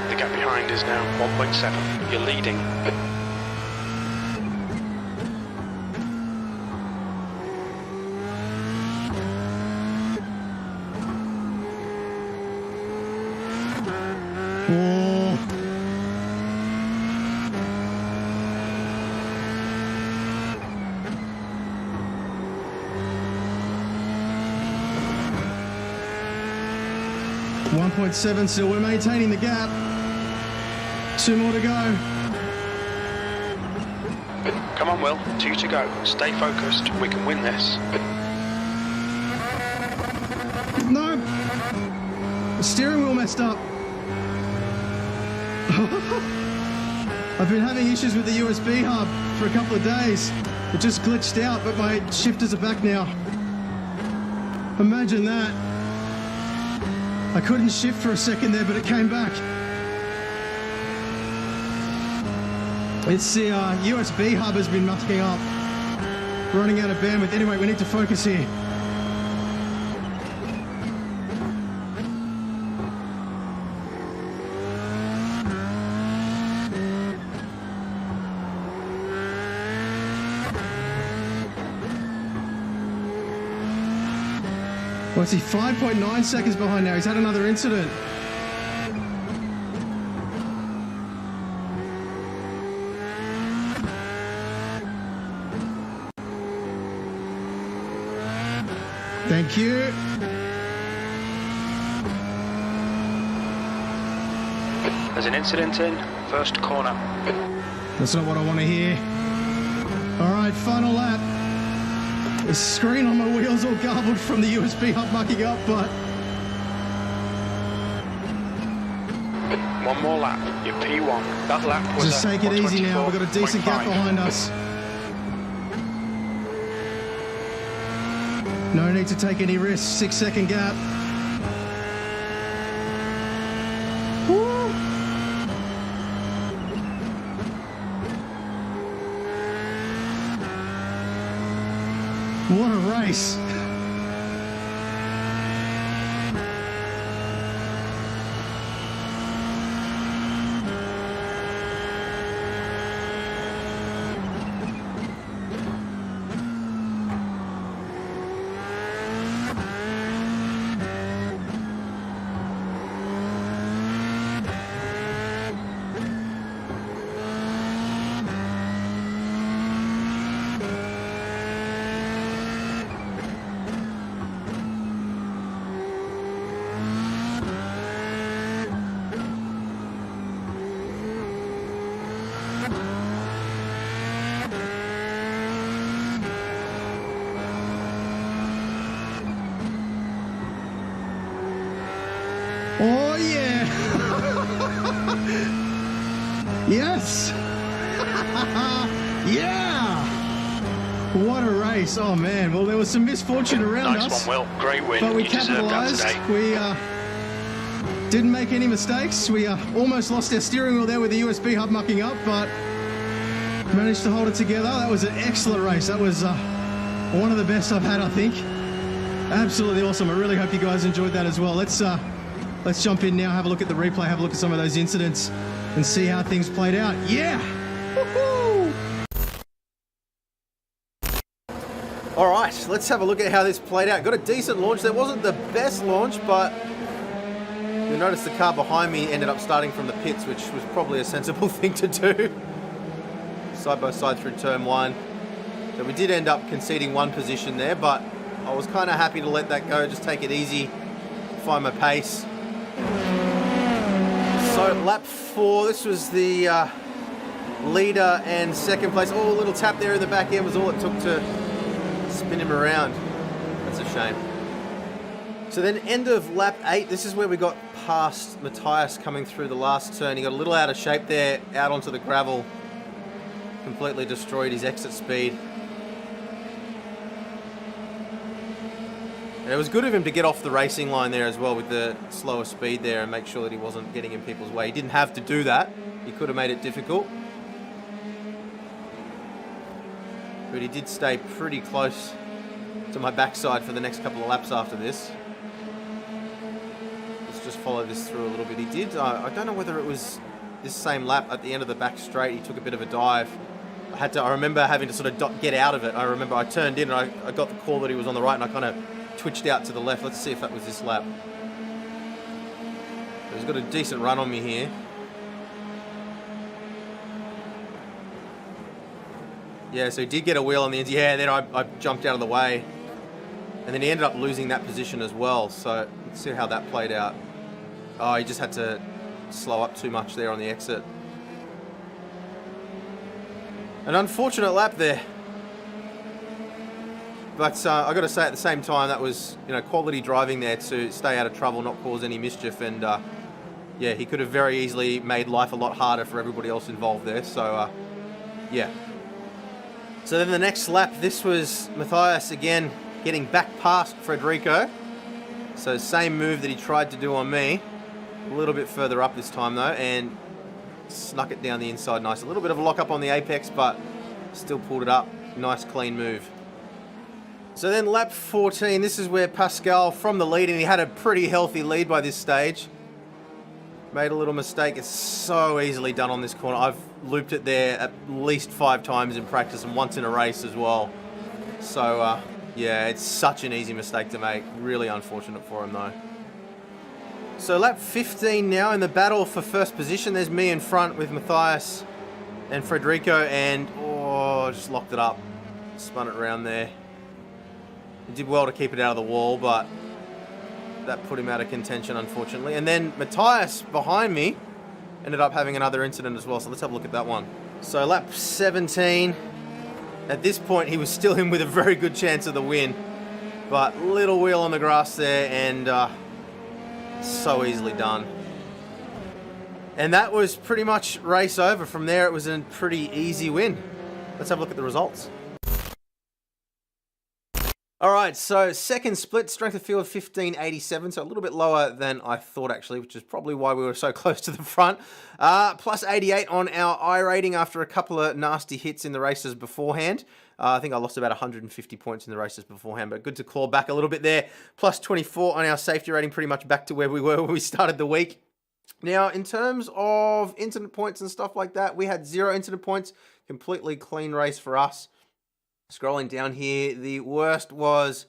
The gap behind is now 1.7. You're leading. Whoa. .7 still, we're maintaining the gap. 2 more to go. Come on, Will. 2 to go. Stay focused. We can win this. No. The steering wheel messed up. I've been having issues with the USB hub for a couple of days. It just glitched out, but my shifters are back now. Imagine that. I couldn't shift for a second there, but it came back. It's the USB hub has been mucking up. Running out of bandwidth. Anyway, we need to focus here. What's he? 5.9 seconds behind now. He's had another incident. Thank you. There's an incident in first corner. That's not what I want to hear. All right, final lap. The screen on my wheels all garbled from the USB hub mucking up, but... One more lap, your P1. That lap was just take it easy now, we've got a decent gap behind us. No need to take any risks, 6-second gap. Woo. What a race. Oh yeah! Yes! Yeah! What a race! Oh man, well there was some misfortune around us. Nice one, Will. Great win. But we You deserved that capitalised. today. We didn't make any mistakes. We almost lost our steering wheel there with the USB hub mucking up, but managed to hold it together. That was an excellent race. That was one of the best I've had, I think. Absolutely awesome. I really hope you guys enjoyed that as well. Let's jump in now, have a look at the replay, have a look at some of those incidents and see how things played out. Yeah! Woohoo! All right, let's have a look at how this played out. Got a decent launch. There wasn't the best launch, but you'll notice the car behind me ended up starting from the pits, which was probably a sensible thing to do. Side by side through turn one. So we did end up conceding one position there, but I was kind of happy to let that go, just take it easy, find my pace. So lap 4, this was the leader and second place. Oh, a little tap there in the back end was all it took to spin him around. That's a shame. So then end of lap 8, this is where we got past Matthias coming through the last turn. He got a little out of shape there, out onto the gravel. Completely destroyed his exit speed. And it was good of him to get off the racing line there as well with the slower speed there and make sure that he wasn't getting in people's way. He didn't have to do that. He could have made it difficult. But he did stay pretty close to my backside for the next couple of laps after this. Let's just follow this through a little bit. He did, I don't know whether it was this same lap at the end of the back straight, he took a bit of a dive. I remember having to sort of get out of it. I remember I turned in and I got the call that he was on the right and I kind of twitched out to the left. Let's see if that was this lap. He's got a decent run on me here. Yeah, so he did get a wheel on the end. Yeah, then I jumped out of the way. And then he ended up losing that position as well. So let's see how that played out. Oh, he just had to slow up too much there on the exit. An unfortunate lap there. But I got to say at the same time, that was quality driving there to stay out of trouble, not cause any mischief. And yeah, he could have very easily made life a lot harder for everybody else involved there. So yeah. So then the next lap, this was Matthias again getting back past Federico. So same move that he tried to do on me. A little bit further up this time though, and snuck it down the inside nice. A little bit of a lock up on the apex, but still pulled it up. Nice clean move. So then lap 14, this is where Pascal from the lead, and he had a pretty healthy lead by this stage. Made a little mistake. It's so easily done on this corner. I've looped it there at least 5 times in practice and once in a race as well. So yeah, it's such an easy mistake to make. Really unfortunate for him though. So lap 15 now in the battle for first position. There's me in front with Matthias and Federico, and oh, just locked it up. Spun it around there. He did well to keep it out of the wall, but that put him out of contention, unfortunately. And then Matthias behind me ended up having another incident as well. So let's have a look at that one. So lap 17, At this point, he was still in with a very good chance of the win. But little wheel on the grass there, and so easily done. And that was pretty much race over. From there, it was a pretty easy win. Let's have a look at the results. All right, so second split, strength of field 1587, so a little bit lower than I thought actually, which is probably why we were so close to the front. Plus 88 on our I rating after a couple of nasty hits in the races beforehand. I think I lost about 150 points in the races beforehand, but good to claw back a little bit there. Plus 24 on our safety rating, pretty much back to where we were when we started the week. Now, in terms of incident points and stuff like that, we had 0 incident points, completely clean race for us. Scrolling down here, the worst was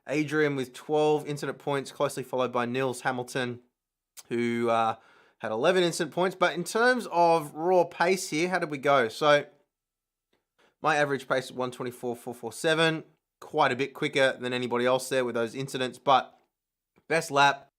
Adrian with 12 incident points, closely followed by Nils Hamilton, who had 11 incident points. But in terms of raw pace here, how did we go? So my average pace is 124.447, quite a bit quicker than anybody else there with those incidents. But best lap,